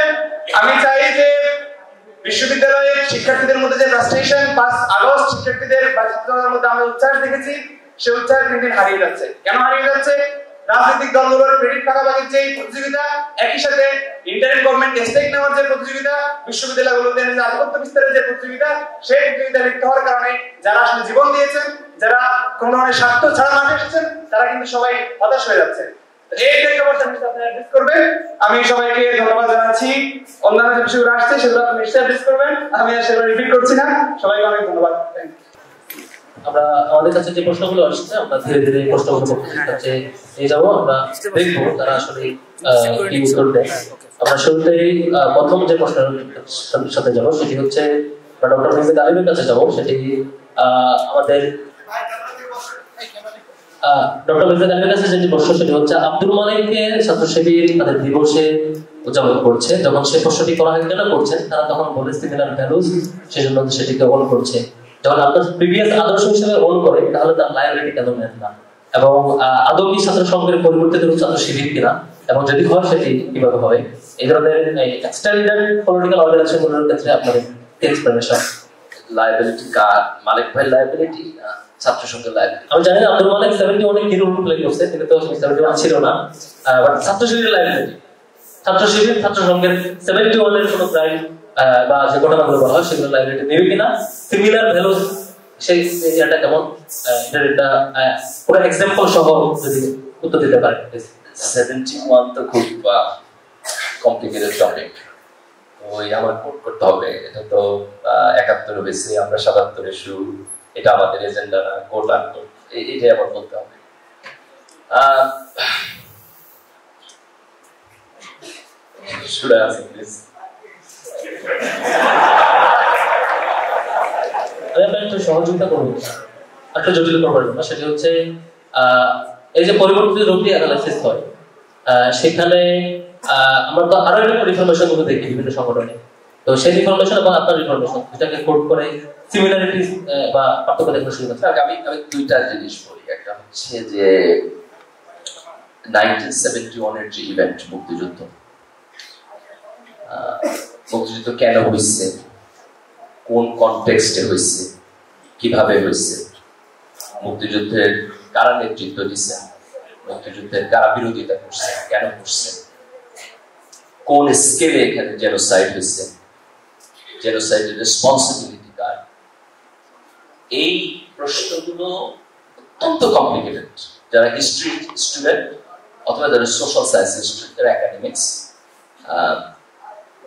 S9: আমি চাই যে বিশ্ববিদ্যালয়ের শিক্ষার্থীদের মধ্যে যে ফ্রাস্ট্রেশন 5 আগস্ট শিক্ষার্থীদের বা ছাত্রদের মধ্যে আমরা উচ্ছ্বাস দেখেছি, সেই উচ্ছ্বাস দিন দিন হারিয়ে যাচ্ছে। কেন হারিয়ে যাচ্ছে? রাজনৈতিক দলগুলোর ক্রেডিট ভাগাভাগির যে প্রতিযোগিতা, একই সাথে ইন্টারিম গভর্নমেন্ট স্টেক নেওয়ার যে প্রতিযোগিতা, বিশ্ববিদ্যালয়গুলোতে আধিপত্য বিস্তারের যে প্রতিযোগিতা, সেই প্রতিযোগিতায় লিপ্ত হওয়ার কারণে যারা আসলে জীবন দিয়েছেন, যারা কোনো ধরনের স্বার্থ ছাড়া মাঠে এসেছেন, তারা কিন্তু সবাই হতাশ হয়ে যাচ্ছে। এই প্রেক্ষাপটটা নিশ্চয়ই আপনারা অ্যাড্রেস করবেন। আমি সবাইকে ধন্যবাদ জানাচ্ছি। অন্যান্য যে বিষয়গুলো আসছে সেগুলো আপনি নিশ্চয়ই অ্যাড্রেস করবেন, আমি আর সেগুলো রিপিট করছি না। সবাইকে অনেক ধন্যবাদ। Thank you.
S1: আমরা আমাদের কাছে যে প্রশ্নগুলো আসছে আমরা ধীরে ধীরে প্রশ্নগুলো কাছে নিয়ে যাবো, আমরা দেখবো তারা আসলে কি উত্তর দেয়। আমরা শুরুতেই প্রথম যে প্রশ্নের সাথে যাবো সেটি হচ্ছে ডক্টর মোহাম্মদ আলিমের কাছে যাবো। সেটি আমাদের ডক্টর মোহাম্মদ আলিমের কাছে যে প্রশ্ন সেটি হচ্ছে আব্দুল মালিককে ছাত্র শিবির তাদের দিবসে উদযাপন করছে, যখন সে প্রশ্নটি করা হয় কেন করছেন, তারা তখন বলে সিমিলার ভ্যালুজ, সেজন্য সেটিকে অন করছে। যখন আপনার প্রিভিয়াস আদর্শ হিসেবে অন করে তাহলে তার লাইব্রেরি কেন নেন না, এবং আদৌ কি ছাত্র সংঘের পরিবর্তিত ছাত্র শিবির কিনা, এবং যদি হয় সেটি কিভাবে হবে, এই ধরনের এক্সটেন্ডেড পলিটিক্যাল অর্গানাইজেশনগুলোর ক্ষেত্রে আপনাদের এক্সপ্লেনেশন।
S3: লায়াবিলিটি কার? মালিক ভাই লায়াবিলিটি, ছাত্র সংঘের লায়াবিলিটি?
S1: আমি জানি না আব্দুল মালিক 71 কি রোল প্লে করছে, কিন্তু তো 71 ছিল না, বাট ছাত্র শিবিরের লায়াবিলিটি, ছাত্র শিবির ছাত্র সংঘের 71 এর কোনো ক্রাইম বা যে ঘটনাগুলো বলা হয় সেগুলো লাইব্রেরিতে নেবে কিনা, সিমিলার ভ্যালু সেই এরিয়াটা কেমন, এটার একটা পুরো এক্সাম্পল সহ যদি উত্তর দিতে পারে।
S3: 71 তো খুব কমপ্লিকেটেড টপিক, ওই আমার কোট করতে হবে। এটা তো 71 বেশি, আমরা 77 শুরু, এটা আমাদের এজেন্ডা না, কোট আনকোট এটাই আবার বলতে হবে। Should I ask this?
S1: আমি একটু সহযোগিতা করবো, একটা জটিল করবো না, সেটি হচ্ছে এই যে পরিবর্তিত রূপটি অ্যানালাইসিস হয়, সেখানে আমরা তো আরো একটা ইনফরমেশন গুলো দেখি বিভিন্ন সংগঠনে, তো সেই ইনফরমেশন এবং আপনার ইনফরমেশন দুটাকে কোড করে সিমিলারিটিস বা পার্থক্য দেখানো শুরু করতে।
S3: আমি দুইটা জিনিস বলি। একটা হচ্ছে যে 1971 এর যে ইভেন্ট, মুক্তিযুদ্ধ কেন হয়েছে, কোন কনটেক্সটে হয়েছে, কিভাবে হয়েছে, মুক্তিযুদ্ধের কারা নেতৃত্ব দিচ্ছে, মুক্তিযুদ্ধের কারা বিরোধিতা করছে, কেন করছে, কোন স্কেলে এখানে জেনোসাইড হয়েছে, জেনোসাইডের রেসপন্সিবিলিটি কার, এই প্রশ্নগুলো অত্যন্ত কমপ্লিকেটেড। যারা হিস্ট্রি স্টুডেন্ট অথবা যারা সোশ্যাল সায়েন্স স্টুডেন্ট, যারা একাডেমিক্স,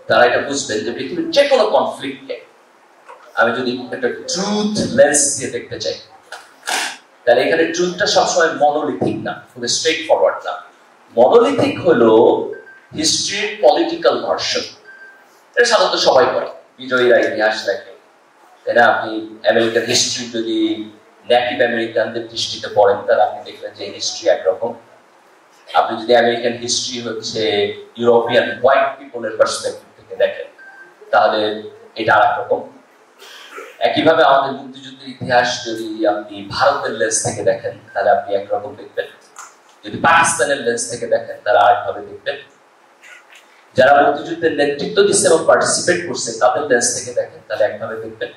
S3: তারা এটা বুঝবেন যে পৃথিবীর যে কোনো কনফ্লিক্টকে আমি যদি একটা ট্রুথ লেন্স দিয়ে দেখতে চাই, তাহলে এখানে ট্রুথটা সবসময় মনোলিথিক না, খুব স্ট্রেট ফরওয়ার্ড না। মনোলিথিক হলো হিস্ট্রির পলিটিক্যাল ভার্সন। এটা সাধারণত সবাই করে, বিজয়ীরা ইতিহাস লেখে, তাই না? আপনি আমেরিকান হিস্ট্রি যদি নেটিভ আমেরিকানদের দৃষ্টিতে পড়েন, তাহলে আপনি দেখবেন যে হিস্ট্রি একরকম। আপনি যদি আমেরিকান হিস্ট্রি হচ্ছে ইউরোপিয়ান হোয়াইট পিপলের পার্সপেক্টিভ থেকে দেখেন, তাহলে এটা আরেক রকম। একইভাবে আমাদের মুক্তিযুদ্ধের ইতিহাস যদি আপনি ভারতের লেন্স থেকে দেখেন, তাহলে আপনি একরকম দেখবেন। যদি পাকিস্তানের লেন্স থেকে দেখেন, তাহলে আরেকভাবে দেখবেন। যারা মুক্তিযুদ্ধের নেতৃত্ব দিচ্ছে এবং পার্টিসিপেট করছে, তাদের লেন্স থেকে দেখেন, তাহলে একভাবে দেখবেন।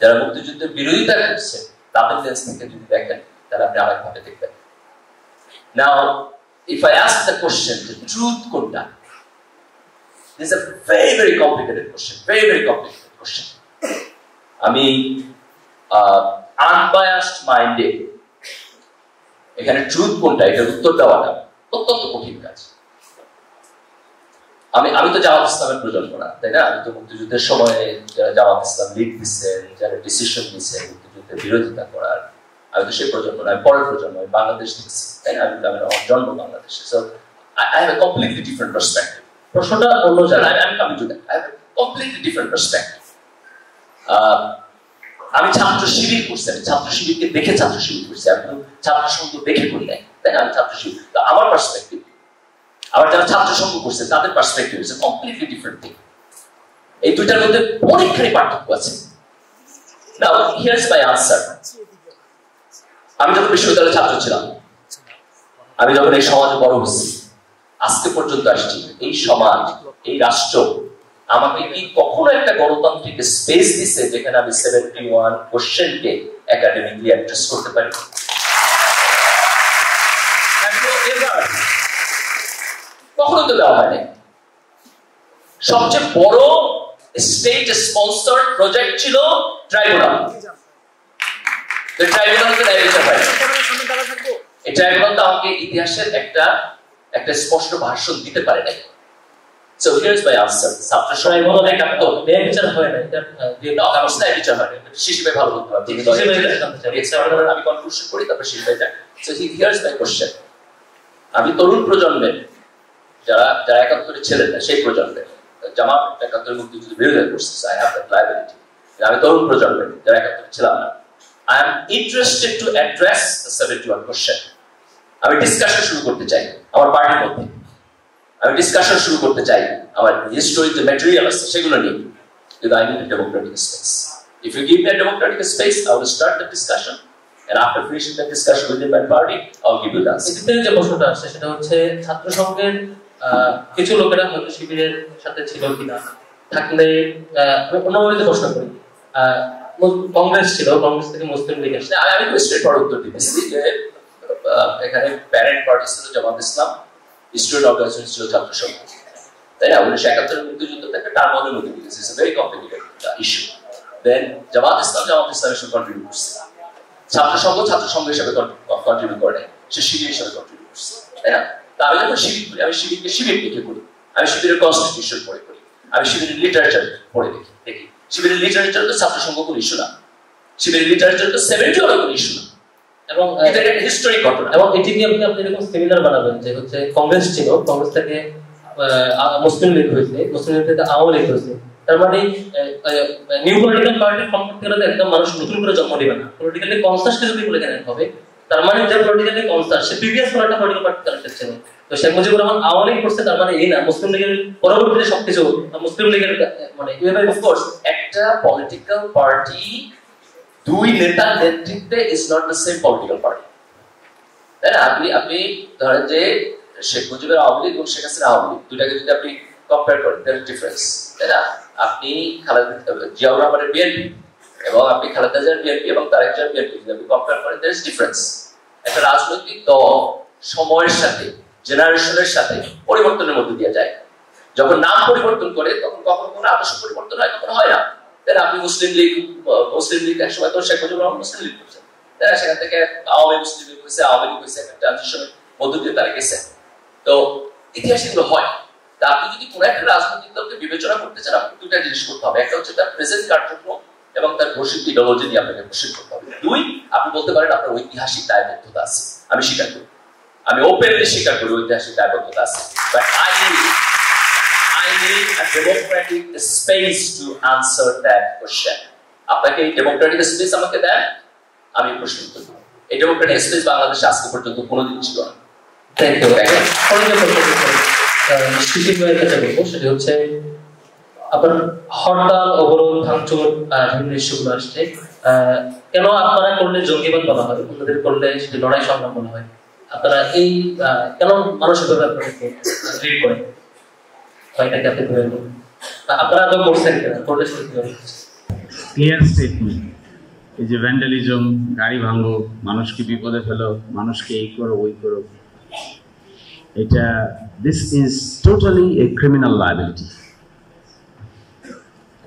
S3: যারা মুক্তিযুদ্ধের বিরোধিতা করছে, তাদের লেন্স থেকে যদি দেখেন, তাহলে আপনি আরেকভাবে দেখবেন। Now, if I ask the question, the truth কোনটা? This is a very, very complicated question. Very, very complicated question. আমি আনবায়াসড মাইন্ডে এখানে ট্রুথ কোনটা এটার উত্তর দেওয়াটা অত্যন্ত কঠিন কাজ। আমি তো জামাত ইসলামের প্রজন্ম না, তাই না? আমি তো মুক্তিযুদ্ধের সময় যারা জামাত ইসলাম লিড দিচ্ছেন, যারা ডিসিশন নিচ্ছেন মুক্তিযুদ্ধের বিরোধিতা করার, আমি তো সেই প্রজন্ম না, আমি পরের প্রজন্ম, আমি বাংলাদেশ দেখছি, তাই না? আমি জন্ম বাংলাদেশে, so I have a completely different perspective. প্রশ্নটা অন্য জায়গায়, আমি coming to that. I have a completely different perspective. আমি ছাত্র শিবির করছি, আমি ছাত্র শিবিরকে দেখে ছাত্র শিবির করছি, আমি ছাত্র সংঘ দেখে করি নাই, তাই না? আমি ছাত্র শিবির, আমার পার্সপেক্টিভ, আবার যারা ছাত্র সংঘ করছে তাদের perspective is completely different thing. এই দুইটার মধ্যে অনেকখানি পার্থক্য আছে। নাও হিয়ারস মাই আনসার। আমি যখন বিশ্ববিদ্যালয়ের ছাত্র ছিলাম, আমি যখন এই সমাজে বড় হচ্ছি, আজকে পর্যন্ত আসছি, এই সমাজ, এই রাষ্ট্র আমাকে কি কখনো একটা গণতান্ত্রিক স্পেস দিছে যেখানে আমি 71 কোশ্চেনকে একাডেমিকলি অ্যাড্রেস করতে পারি? কখনো তো দেওয়া হয়নি। সবচেয়ে বড় স্টেট স্পন্সর্ড প্রজেক্ট ছিল ট্রাইব্যুনাল। ট্রাইব্যুনালকে ন্যায় বিচার হয়। এই ট্রাইব্যুনাল তো আমাকে ইতিহাসের একটা স্পষ্ট ভাষণ দিতে পারে নাই। So here's my answer. ছাত্র ট্রাইব্যুনাল একাত্তর ন্যায় বিচার হয় না, এটা ন্যায় বিচার হয় না। শিশির ভাই ভালো বলতে পারবে। আমি কনক্লুশন করি, তারপর শিশির ভাই যাক। So here's my question. আমি তরুণ প্রজন্মের যারা একাত্তরে ছিলেন না, সেই প্রজন্মের জামাত একাত্তরের মুক্তিযুদ্ধের বিরোধিতা করছে, I have that liability. আমি তরুণ প্রজন্মের যারা একাত্তরে ছিলাম না, I am interested to address the 71 question. আমি ডিসকাশন শুরু করতে চাই আমার পার্টির মধ্যে। আমি ডিসকাশন শুরু করতে চাই আমার হিস্টোরির যে ম্যাটেরিয়াল আছে সেগুলো নিয়ে। কিন্তু I need a democratic space. If you give me a democratic space, I will start the discussion. And after finishing the discussion within my party, I'll give you the answer.
S1: এতে যে প্রশ্নটা আসছে সেটা হচ্ছে ছাত্র সংঘের কিছু লোকেরা হয়তো শিবিরের সাথে ছিল কিনা, থাকলে অন্যভাবে প্রশ্ন করি, কংগ্রেস ছিল, কংগ্রেস থেকে মুসলিম লীগ আসছে।
S3: আমি তো স্ট্রেট ফরওয়ার্ড উত্তর দিতেছি যে এখানে প্যারেন্ট পার্টি ছিল জামাত ইসলাম, স্টুডেন্ট অর্গানাইজেশন ছিল ছাত্র সংঘ, তাই না? 1971 মুক্তিযুদ্ধ থেকে টার্মোলের মধ্যে দিয়েছে, it's a very complicated issue. Then Jamaat Islami হিসেবে কন্ট্রিবিউট করছে, ছাত্র সংঘ হিসেবে কন্ট্রিবিউট করে, সে শিবির হিসেবে কন্ট্রিবিউট করছে, তাই না? তা আমি যখন শিবির করি, আমি শিবিরকে শিবির দেখে করি, আমি শিবিরের কনস্টিটিউশন পড়ে করি, আমি শিবিরের লিটারেচার পড়ে দেখি। শিবিরের লিটারেচার তো ছাত্র সংঘ কোনো ইস্যু না, শিবিরের লিটারেচার তো 70 কোনো ইস্যু না, এবং এটা একটা হিস্টোরিক ঘটনা।
S1: এবং এটি নিয়ে আপনি এরকম সেমিনার বানাবেন যে হচ্ছে কংগ্রেস ছিল, কংগ্রেস থেকে মুসলিম লীগ হয়েছে, মুসলিম লীগ থেকে আওয়ামী লীগ হয়েছে। তার মানে নিউ পলিটিক্যাল পার্টি ফর্ম করতে গেলে একদম মানুষ নতুন করে জন্ম নেবে না, পলিটিক্যালি কনসাসকে যদি বলে কেন হবে, তার মানে যে পলিটিক্যালি কনসাস সে প্রিভিয়াস কোন একটা পলিটিক্যাল পার্টি কানেক্টেড ছিল। তো শেখ মুজিবুর রহমান আওয়ামী লীগ করছে, তার মানে এই না মুসলিম লীগের পরবর্তীতে সবকিছু মুসলিম লীগের মানে
S3: অফকোর্স একটা পলিটিক্যাল পার্টি দুই নেতার নেতৃত্বে is not the same political party, তাই না? আপনি ধরেন যে শেখ মুজিবের আওয়ামী লীগ এবং শেখ হাসিনার আওয়ামী লীগ দুটাকে যদি আপনি কম্পেয়ার করেন, দেয়ার ইজ ডিফারেন্স, তাই না? আপনি জিয়াউর রহমানের বিএনপি এবং আপনি খালেদা জিয়ার বিএনপি এবং তারেক জিয়ার বিএনপি যদি আপনি কম্পেয়ার করেন, দেয়ার ইজ ডিফারেন্স। একটা রাজনৈতিক দল সময়ের সাথে, জেনারেশনের সাথে পরিবর্তনের মধ্যে দিয়ে যায়। যখন নাম পরিবর্তন করে তখন কখনো কোনো আদর্শ পরিবর্তন হয়, কখনো হয় না। তাই আপনি মুসলিম লীগ একসময় তো শেখ মুজিবুর রহমান মুসলিম লীগ করছেন, তাই না? সেখান থেকে আওয়ামী মুসলিম লীগ হয়েছে, আওয়ামী লীগ হয়েছে, একটা ট্রানজিশনের মধ্য দিয়ে তারা গেছে। তো ইতিহাস এগুলো হয়। তা আপনি যদি কোনো একটা রাজনৈতিক দলকে বিবেচনা করতে চান, আপনাকে দুটা জিনিস করতে হবে। একটা হচ্ছে তার প্রেজেন্ট কার্যক্রম এবং তার ঘোষিত ইডিওলজি নিয়ে আপনাকে কোশ্চেন করতে হবে। দুই, আপনি বলতে পারেন আপনার ঐতিহাসিক দায়বদ্ধতা আছে। আমি স্বীকার করি, আমি ওপেনলি স্বীকার করি ঐতিহাসিক দায়বদ্ধতা আছে। But I need a democratic space to answer that question. আপনাকে এই ডেমোক্রেটিক স্পেস আমাকে দেন, আমি প্রশ্ন উত্তর দেব। এই ডেমোক্রেটিক স্পেস বাংলাদেশে আজকে পর্যন্ত কোনোদিন ছিল না।
S1: Thank you. শিশির ভাইয়ের কাছে বলবো, সেটা হচ্ছে আপনার হরতাল, অবরোধ, ভাঙচুর, বিভিন্ন ইস্যুগুলো আসছে, কেন আপনারা করলে জঙ্গিবাদ বলা হয়, অন্যদের করলে সেটা লড়াই সংগ্রাম বলা হয়? আপনারা এই কেন মানসিকভাবে আপনাদেরকে ট্রিট করেন? এটাকে আপনি ধরে নেন, আপনারা আদৌ করছেন কিনা, করলে সেটা
S10: ক্লিয়ার স্টেটমেন্ট। এই যে ভ্যান্ডালিজম, গাড়ি ভাঙো, মানুষকে বিপদে ফেলো, মানুষকে এই করো ওই করো, এটা this is totally a criminal liability.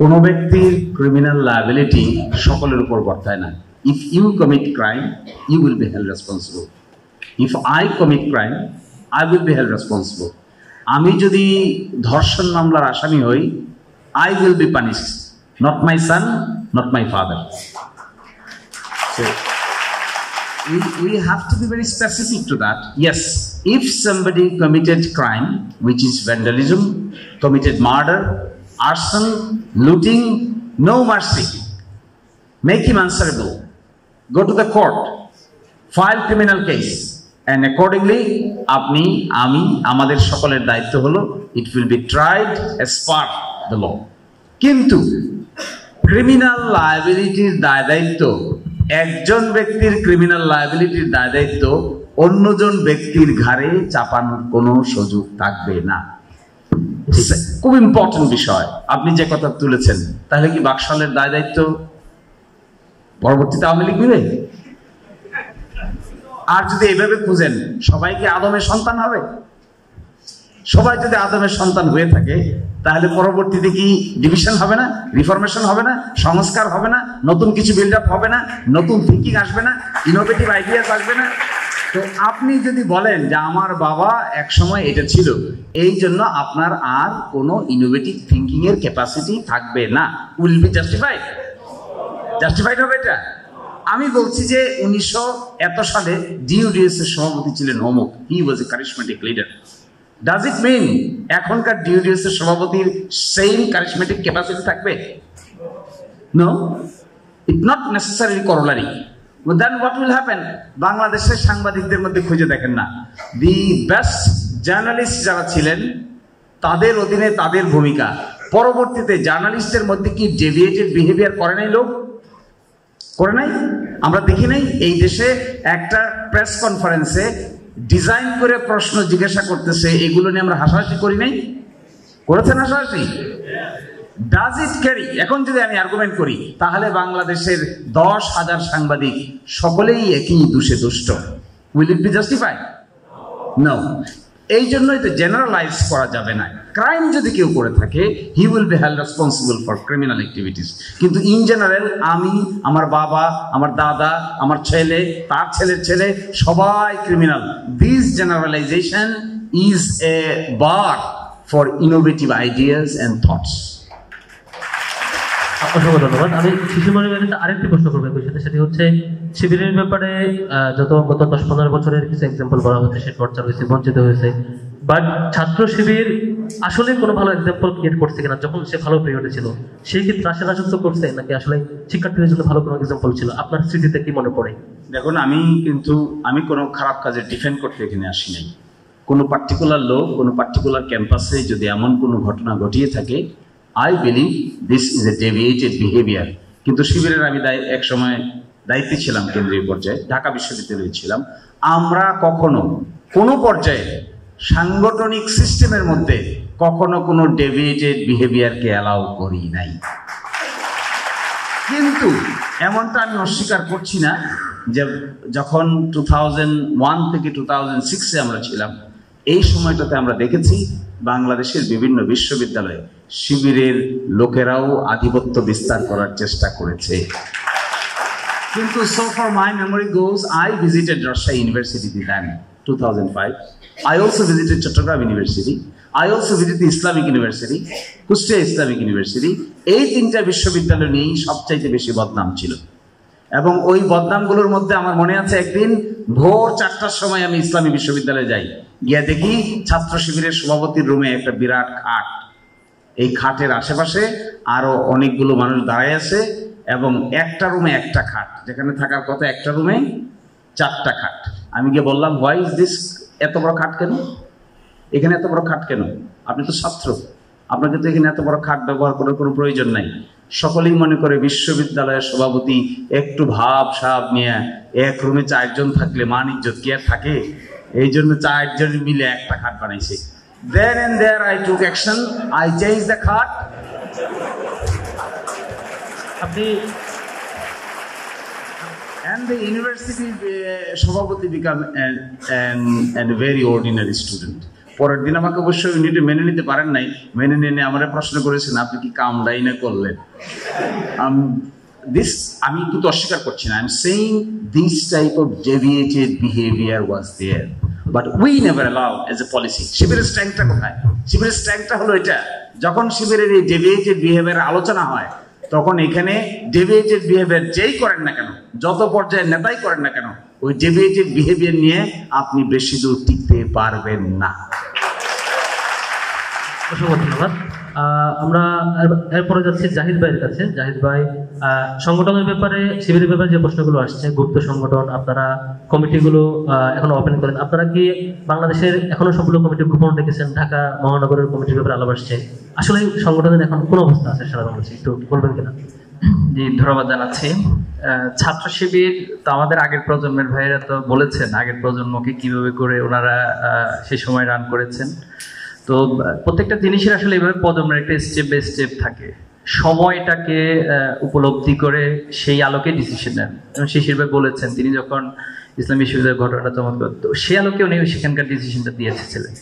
S10: কোনো ব্যক্তির ক্রিমিনাল লায়াবিলিটি সকলের উপর বর্তায় না। If you commit crime, you will be held responsible. If I commit crime, I will be held responsible. আমি যদি ধর্ষণ মামলার আসামি হই, I will be punished, not my son, not my father. So we have to be very specific to that. Yes, if somebody committed crime, which is vandalism, committed murder, arson, looting, no mercy. Make him answerable. Go to the court, file criminal case, and accordingly, আপনি, আমি, আমাদের সকলের দায়িত্ব হলো, it will be tried as per the law. কিন্তু criminal লায়াবিলিটির দায় দায়িত্ব, একজন ব্যক্তির ক্রিমিনাল লায়াবিলিটির দায় দায়িত্ব অন্যজন ব্যক্তির ঘাড়ে চাপানোর কোনো সুযোগ থাকবে না। খুব ইম্পর্টেন্ট বিষয় আপনি যে কথা তুলেছেন। তাহলে কি বাকশালের দায় দায়িত্ব পরবর্তীতে আওয়ামী লীগ নেবে? আর যদি এইভাবে খুঁজেন, সবাই কি আদমের সন্তান হবে? সবাই যদি আদমের সন্তান হয়ে থাকে তাহলে পরবর্তীতে কি ডিভিশন হবে না, রিফরমেশন হবে না, সংস্কার হবে না, নতুন কিছু বিল্ড আপ হবে না, নতুন থিঙ্কিং আসবে না, ইনোভেটিভ আইডিয়াস আসবে না? তো আপনি যদি বলেন যে আমার বাবা এক সময় এটা ছিল, এই জন্য আপনার আর কোনো ইনোভেটিভ থিঙ্কিং এর ক্যাপাসিটি থাকবে না, উইল বি জাস্টিফাইড। জাস্টিফাইড হবে এটা? আমি বলছি যে 1900 এত সালে ডিইউডিএস এর সভাপতি ছিলেন অমুক, he was a charismatic leader. Does it mean এখনকার ডিইউডিএস এর সভাপতির সেম কারিশমেটিক ক্যাপাসিটি থাকবে? No, it not necessary corollary. Then what will happen? বাংলাদেশের সাংবাদিকদের মধ্যে খুঁজে দেখেন না, দি বেস্ট জার্নালিস্ট যারা ছিলেন তাদের অধীনে তাদের ভূমিকা, পরবর্তীতে জার্নালিস্টের মধ্যে কি ডেভিয়েটেড বিহেভিয়ার করে নাই লোক? করে নাই? আমরা দেখি নাই এই দেশে একটা প্রেস কনফারেন্সে ডিজাইন করে প্রশ্ন জিজ্ঞাসা করতেছে, এগুলো নিয়ে আমরা হাসাহাসি করি নাই? করেছেন হাসাহাসি? Does it carry? এখন যদি আমি আর্গুমেন্ট করি তাহলে বাংলাদেশের 10,000 সাংবাদিক সকলেই একই দোষে দুষ্ট, will it be justified? No. এই জন্যই তো জেনারেলাইজ করা যাবে না। ক্রাইম যদি কেউ করে থাকে, he will be held responsible for criminal activities. কিন্তু ইন জেনারেল আমি, আমার বাবা, আমার দাদা, আমার ছেলে, তার ছেলের ছেলে সবাই criminal. This generalisation is a bar for innovative ideas and thoughts.
S1: অসংখ্য ধন্যবাদ। আমি শিশু মনিবের আরেকটি প্রশ্ন করবো বিষয়টা, সেটি হচ্ছে শিবিরের ব্যাপারে যত গত 10-15 বছরের কিছু এক্সাম্পল বলা হচ্ছে, সে টর্চার হয়েছে, বঞ্চিত হয়েছে, বাট ছাত্র শিবির আসলে কোনো ভালো এক্সাম্পল ক্রিয়েট করছে কিনা? যখন সে ভালো পিরিয়ডে ছিল সেই ক্ষেত্রে আসলে রাজত্ব করছে নাকি আসলে শিক্ষার্থীদের জন্য ভালো কোনো এক্সাম্পল ছিল? আপনার স্মৃতিতে কি মনে পড়ে?
S10: দেখুন, আমি কোনো খারাপ কাজে ডিফেন্ড করতে এখানে আসি নাই। কোনো পার্টিকুলার লোক কোনো পার্টিকুলার ক্যাম্পাসে যদি এমন কোনো ঘটনা ঘটিয়ে থাকে, I believe this is a deviated behavior. কিন্তু শিবিরের আমি এক সময় দায়িত্বে ছিলাম, কেন্দ্রীয় পর্যায়ে ঢাকা বিশ্ববিদ্যালয়ে ছিলাম। আমরা কখনো কোনো পর্যায়ে সাংগঠনিক সিস্টেমের মধ্যে কখনো কোনো ডেভিয়েটেড বিহেভিয়ারকে অ্যালাউ করি নাই। কিন্তু এমনটা আমি অস্বীকার করছি না যে যখন 2001 থেকে 2006-এ আমরা ছিলাম, এই সময়টাতে আমরা দেখেছি বাংলাদেশের বিভিন্ন বিশ্ববিদ্যালয়ে শিবিরের লোকেরাও আধিপত্য বিস্তার করার চেষ্টা করেছে। কিন্তু so far my memory goes, I visited Rajshahi University then 2005. I also visited Chattogram University. I also visited Islamic University, Kushtia Islamic University. এই 3টা বিশ্ববিদ্যালয় নিয়েই সবচাইতে বেশি বদনাম ছিল। এবং ওই বদনামগুলোর মধ্যে আমার মনে আছে, একদিন ভোর 4টার সময় আমি ইসলামী বিশ্ববিদ্যালয়ে যাই, গিয়ে দেখি ছাত্র শিবিরের সভাপতির রুমে একটা বিরাট খাট, এই খাটের আশেপাশে আরো অনেকগুলো মানুষ দাঁড়ায় আছে এবং একটা রুমে একটা খাট, যেখানে থাকার কথা একটা রুমে 4টা খাট। আমি গিয়ে বললাম, হোয়াই ইজ দিস? এত বড় খাট কেন? এখানে এত বড় খাট কেন? আপনি তো ছাত্র, আপনাকে তো এখানে এত বড় খাট ব্যবহার করার কোনো প্রয়োজন নাই। সকলেই মনে করে বিশ্ববিদ্যালয়ের সভাপতি একটু ভাব সাব নিয়ে এক রুমে 4 জন থাকলে মান ইজ্জত কি আর থাকে? এই জন্য 4 জন মিলে একটা খাট বানাইছে। Then and there I took action. I changed the cart. And the university সভাপতি became a very ordinary student. পরের দিন আমাকে অবশ্যই ইউনিটে মেনে নিতে পারেন নাই, মেনে নিয়ে আমরা প্রশ্ন করেছেন, আপনি কি কামড়াই না করলেন? আমি কিন্তু অস্বীকার করছি না। I'm saying this type of deviated behavior was there, but we never allow as a policy. শিবিরের স্ট্রেংথটা কোথায়? শিবিরের স্ট্রেংথটা হলো এটা, যখন শিবিরের এই ডেভিয়েটেড বিহেভিয়ার আলোচনা হয় তখন এখানে ডেভিয়েটেড বিহেভিয়ার যেই করেন না কেন, যত পর্যায়ে নেতাই করেন না কেন, ওই ডেভিয়েটেড বিহেভিয়ার নিয়ে আপনি বেশি দূর টিকতে পারবেন না।
S1: অসংখ্য ধন্যবাদ। আমরা এরপরে যাচ্ছি জাহিদ ভাইয়ের কাছে। জাহিদ ভাই, সংগঠনের ব্যাপারে, শিবিরের ব্যাপারে যে প্রশ্নগুলো আসছে, গুপ্ত সংগঠন, আপনারা কমিটিগুলো এখনো ওপেন করেন, আপনারা কি বাংলাদেশের এখনো সবগুলো কমিটি গোপন রেখেছেন? ঢাকা মহানগরের কমিটির ব্যাপারে আলাপ আসছে, আসলে সংগঠনের এখন কোন অবস্থা আছে সারা বাংলাদেশে, একটু বলবেন কিনা?
S11: জি, ধন্যবাদ জানাচ্ছি। ছাত্র শিবির তো আমাদের আগের প্রজন্মের ভাইয়েরা তো বলেছেন আগের প্রজন্মকে কিভাবে করে ওনারা সেই সময় রান করেছেন। তো প্রত্যেকটা জিনিসের আসলে এইভাবে প্রজন্মের একটা স্টেপ বাই স্টেপ থাকে, সময়টাকে উপলব্ধি করে সেই আলোকে ডিসিশন নেন। যেমন শিশির ভাই বলেছেন, তিনি যখন ইসলামী বিশ্ববিদ্যালয়ের ঘটনাটা চমৎকার, তো সেই আলোকে উনি সেখানকার ডিসিশনটা দিয়ে এসেছিলেন।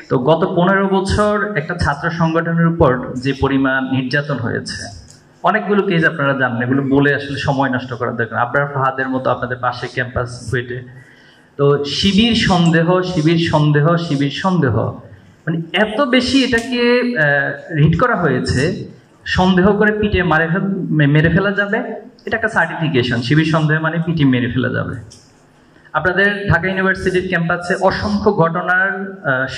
S11: তো গত 15 বছর একটা ছাত্র সংগঠনের উপর যে পরিমাণ নির্যাতন হয়েছে, অনেকগুলো কেস আপনারা জানেন, এগুলো বলে আসলে সময় নষ্ট করার দরকার। আবরার ফাহাদের মতো আপনাদের পাশে ক্যাম্পাস বুয়েটে, তো শিবির সন্দেহ মানে এত বেশি এটাকে রিড করা হয়েছে, সন্দেহ করে পিটে মেরে ফেলা যাবে, এটা একটা সার্টিফিকেশন। শিবির সন্দেহ মানে পিটে মেরে ফেলা যাবে। আপনাদের ঢাকা ইউনিভার্সিটির ক্যাম্পাসে অসংখ্য ঘটনার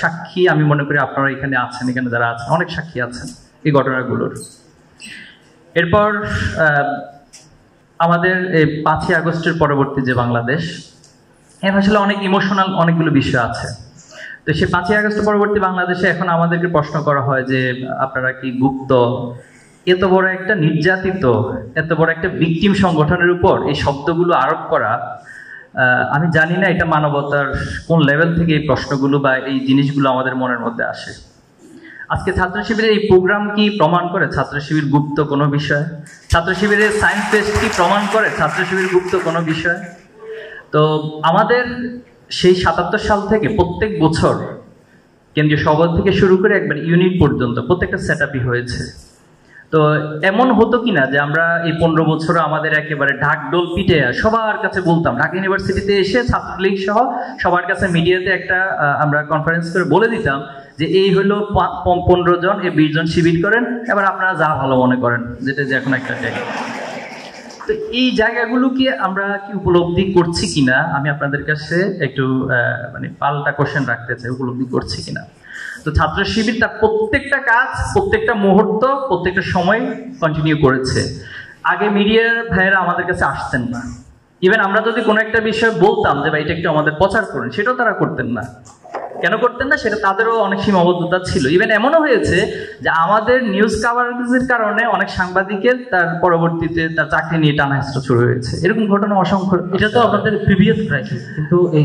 S11: সাক্ষী আমি মনে করি আপনারা এখানে আছেন, এখানে যারা আছেন অনেক সাক্ষী আছেন এই ঘটনাগুলোর। এরপর আমাদের এই 5ই আগস্টের পরবর্তী যে বাংলাদেশ, এর আসলে অনেক ইমোশনাল অনেকগুলো বিষয় আছে। তো সেই 5ই আগস্ট পরবর্তী বাংলাদেশে এখন আমাদেরকে প্রশ্ন করা হয় যে আপনারা কি গুপ্ত? এত বড় একটা নির্যাতিত, এত বড় একটা ভিকটিম সংগঠনের উপর এই শব্দগুলো আরোপ করা, আমি জানি না এটা মানবতার কোন লেভেল থেকে এই প্রশ্নগুলো বা এই জিনিসগুলো আমাদের মনের মধ্যে আসে। আজকে ছাত্র শিবিরের এই প্রোগ্রাম কি প্রমাণ করে ছাত্র শিবির গুপ্ত কোনো বিষয়? ছাত্র শিবিরের সায়েন্স ফেস্ট কি প্রমাণ করে ছাত্র শিবির গুপ্ত কোনো বিষয়? তো আমাদের সেই 77 সাল থেকে প্রত্যেক বছর কেন্দ্রীয় সভা থেকে শুরু করে একবার ইউনিট পর্যন্ত প্রত্যেকটা সেট আপই হয়েছে। তো এমন হতো কিনা যে আমরা এই 15 বছরে আমাদের একেবারে ঢাকঢোল পিটে সবার কাছে বলতাম, ঢাকা ইউনিভার্সিটিতে এসে ছাত্রলীগ সহ সবার কাছে মিডিয়াতে একটা আমরা কনফারেন্স করে বলে দিতাম যে এই হলো 15 জন, এই 20 জন শিবির করেন, এবার আপনারা যা ভালো মনে করেন, যেটা যে এখন একটা জায়গা। তো এই জায়গাগুলোকে আমরা কি উপলব্ধি করছি কিনা আমি আপনাদের কাছে একটু মানে পাল্টা কোশ্চেন রাখতে চাই, উপলব্ধি করছি কিনা। তো ছাত্র শিবির তার প্রত্যেকটা কাজ, প্রত্যেকটা মুহূর্ত, প্রত্যেকটা সময় কন্টিনিউ করেছে। আগে মিডিয়ার ভাইয়েরা আমাদের কাছে আসতেন না, ইভেন আমরা যদি কোনো একটা বিষয় বলতাম যে ভাই এটা একটু আমাদের প্রচার করুন, সেটাও তারা করতেন না। কেন করতেন না সেটা তাদেরও অনেক সীমাবদ্ধতা ছিল। ইভেন এমনও হয়েছে যে আমাদের নিউজ কাভারেজের কারণে অনেক সাংবাদিকের তার পরবর্তীতে তার চাকরি নিয়ে টানা হেঁচড়া শুরু হয়েছে, এরকম ঘটনা অসংখ্য।
S1: এটা তো আপনাদের প্রিভিয়াস ক্রাইসিস, কিন্তু এই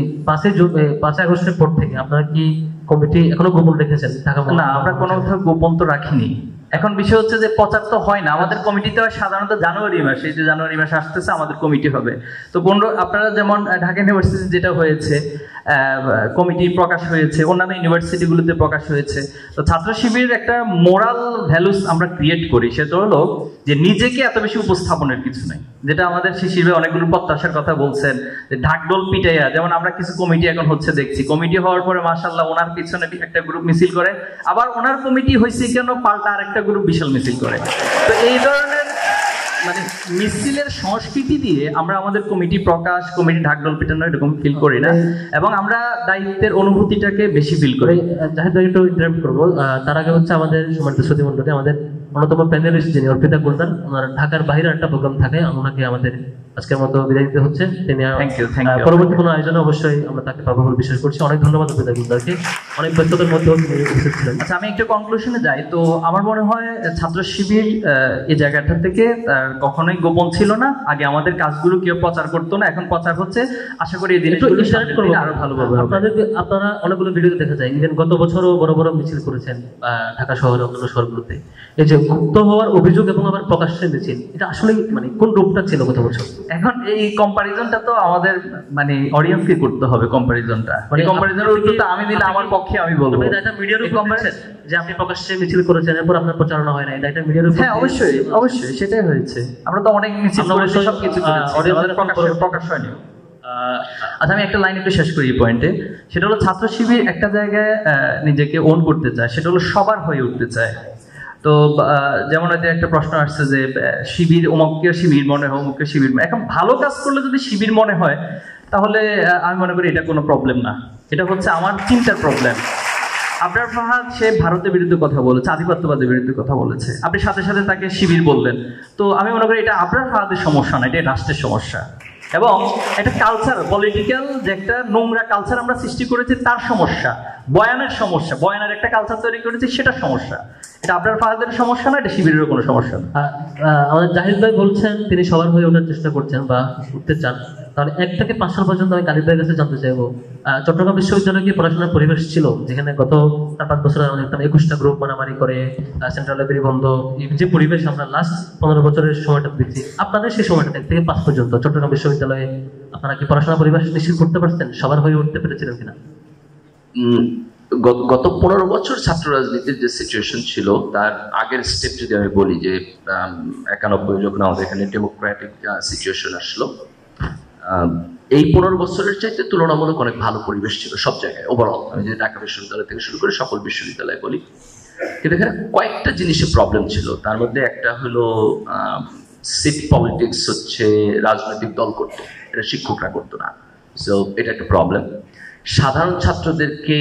S1: 5 আগস্টের পর থেকে আপনারা কি কমিটি এখনো গোপন রেখেছেন?
S11: না, আমরা কোনো কোথাও গোপন তো রাখিনি। এখন বিষয় হচ্ছে যে প্রচার তো হয় না, আমাদের কমিটিতে হয় সাধারণত জানুয়ারি মাসে, এই যে জানুয়ারি মাসে আসতেছে আমাদের কমিটি হবে। তো 15 আপনারা যেমন ঢাকা ইউনিভার্সিটি যেটা হয়েছে কমিটি প্রকাশ হয়েছে, অন্যান্য ইউনিভার্সিটিগুলোতে প্রকাশ হয়েছে। তো ছাত্র শিবিরের একটা মোরাল ভ্যালুস আমরা ক্রিয়েট করি, সেটা হলো যে নিজেকে এত বেশি উপস্থাপনের কিছু নেই, যেটা আমাদের শিশিরে অনেকগুলো প্রত্যাশার কথা বলছেন যে ঢাকঢোল পিটাইয়া, যেমন আমরা কিছু কমিটি এখন হচ্ছে দেখছি, কমিটি হওয়ার পরে মাশাআল্লাহ ওনার পিছনে একটা গ্রুপ মিছিল করে, আবার ওনার কমিটি হয়েছে কেন পাল্টা আরেকটা গ্রুপ বিশাল মিছিল করে। তো এই ধরনের মানে মিছিলের সংস্কৃতি দিয়ে আমরা আমাদের কমিটি প্রকাশ, কমিটি ঢাকঢোল পিটানো এরকম ফিল করি না, এবং আমরা দায়িত্বের অনুভূতিটাকে বেশি ফিল করি।
S1: জাহিদ ভাই একটু ইন্টারাপ্ট করবো, তার আগে হচ্ছে আমাদের সম্মানিত শ্রোতৃমণ্ডলী, আমাদের অন্যতম প্যানেলিস্ট যিনি অর্পিতা গুলদার, ওনার ঢাকার বাইরে একটা প্রোগ্রাম থাকে, ওনাকে আমাদের আজকের মতো বিদায় দিতে হচ্ছে। তিনি পরবর্তী কোনো আয়োজনে অবশ্যই আমরা তাকে পাবো বলে বিশ্বাস করছি। অনেক ধন্যবাদ অর্পিতা গুলদারকে, অনেক ব্যস্ততার মধ্যেও তিনি উপস্থিত ছিলেন।
S11: আচ্ছা, আমি একটু কনক্লুশনে যাই। তো আমার মনে হয় ছাত্র শিবির এই জায়গাটা থেকে কখনোই গোপন ছিল না। আগে আমাদের কাজগুলো কেউ প্রচার করতো না, এখন প্রচার হচ্ছে। আশা করি এই জিনিসগুলো আরো ভালোভাবে
S1: আপনারা অনেকগুলো ভিডিও দেখা যায়, ইভেন গত বছরও বড় বড় মিছিল করেছেন ঢাকা শহরে, অন্যান্য শহরগুলোতে। এই যে গুপ্ত হওয়ার অভিযোগ এবং আবার প্রকাশ্যে মিছিল, এটা আসলে মানে কোন রূপটা ছিল গত বছর?
S11: এখন এই কম্পারিজনটা তো আমাদের মানে অডিয়েন্সকে করতে হবে। কম্পারিজনটা মানে কম্পারিজনের উত্তরটা আমি দিলে আমার পক্ষে আমি বলবো
S1: এটা মিডিয়ার উপর কম্পারিজন যে আপনি প্রকাশ্যে মিছিল করেছেন, এরপর আপনার প্রচারণা হয় না, এটা মিডিয়ার উপর।
S11: হ্যাঁ, অবশ্যই অবশ্যই সেটাই হয়েছে। আমরা তো অনেক মিছিল করেছি, সবকিছু প্রকাশ হয়নি। আচ্ছা, আমি একটা লাইন একটু শেষ করি এই পয়েন্টে। সেটা হলো ছাত্র শিবির একটা জায়গায় নিজেকে ওন করতে চায়, সেটা হলো সবার হয়ে উঠতে চায়। তো যেমন হয়তো একটা প্রশ্ন আসছে যে শিবির অমুককে শিবির মনে হয়, অমুককে শিবির। এখন ভালো কাজ করলে যদি শিবির মনে হয় তাহলে আমি মনে করি এটা কোনো প্রবলেম না, এটা হচ্ছে আমার চিন্তার প্রবলেম। আবরার ফাহাদ সে ভারতের বিরুদ্ধে কথা বলেছে, আধিপত্যবাদের বিরুদ্ধে কথা বলেছে, আপনি সাথে সাথে তাকে শিবির বললেন। তো আমি মনে করি এটা আবরার ফাহাদের সমস্যা না, এটা রাষ্ট্রের সমস্যা। এবং একটা কালচার, পলিটিক্যাল যে একটা নোংরা কালচার আমরা সৃষ্টি করেছি তার সমস্যা, বয়ানের সমস্যা, বয়ানের একটা কালচার তৈরি করেছি সেটা সমস্যা। এটা আবরার ফাহাদের সমস্যা না, এটা শিবিরের কোনো সমস্যা না।
S1: আমাদের জাহিদ ভাই বলছেন তিনি সবার হয়ে ওঠার চেষ্টা করছেন বা উঠতে চান, তাহলে 1 থেকে 5 সাল পর্যন্ত আমি গালিব ভাইয়ের কাছে জানতে চাইবো, চট্টগ্রাম বিশ্ববিদ্যালয়ে কি পড়াশোনার পরিবেশ ছিল যেখানে গত 4-5 বছরে অনেক 21টা গ্রুপ মারামারি করে, সেন্ট্রাল লাইব্রেরি বন্ধ, যে পরিবেশ আমরা লাস্ট 15 বছরের সময়টা দেখছি, আপনাদের সেই সময়টা 1 থেকে 5 পর্যন্ত চট্টগ্রাম বিশ্ববিদ্যালয়ে আপনারা কি পড়াশোনার পরিবেশ নিশ্চিত করতে পারছেন? সবার হয়ে উঠতে পেরেছিলেন কিনা?
S3: গত 15 বছর ছাত্র রাজনীতির যে সিচুয়েশন ছিল তার আগের স্টেপ যদি আমি বলি যে 91 যখন আমাদের এখানে ডেমোক্রেটিক সিচুয়েশন আসলো, এই 15 বছরের চাইতে তুলনামূলক অনেক ভালো পরিবেশ ছিল সব জায়গায় ওভারঅল। আমি যদি ঢাকা বিশ্ববিদ্যালয় থেকে শুরু করে সকল বিশ্ববিদ্যালয় বলি, কিন্তু এখানে কয়েকটা জিনিসের প্রবলেম ছিল। তার মধ্যে একটা হলো সিট পলিটিক্স হচ্ছে রাজনৈতিক দল করতো, এটা শিক্ষকরা করতো না, সো এটা একটা প্রবলেম। সাধারণ ছাত্রদেরকে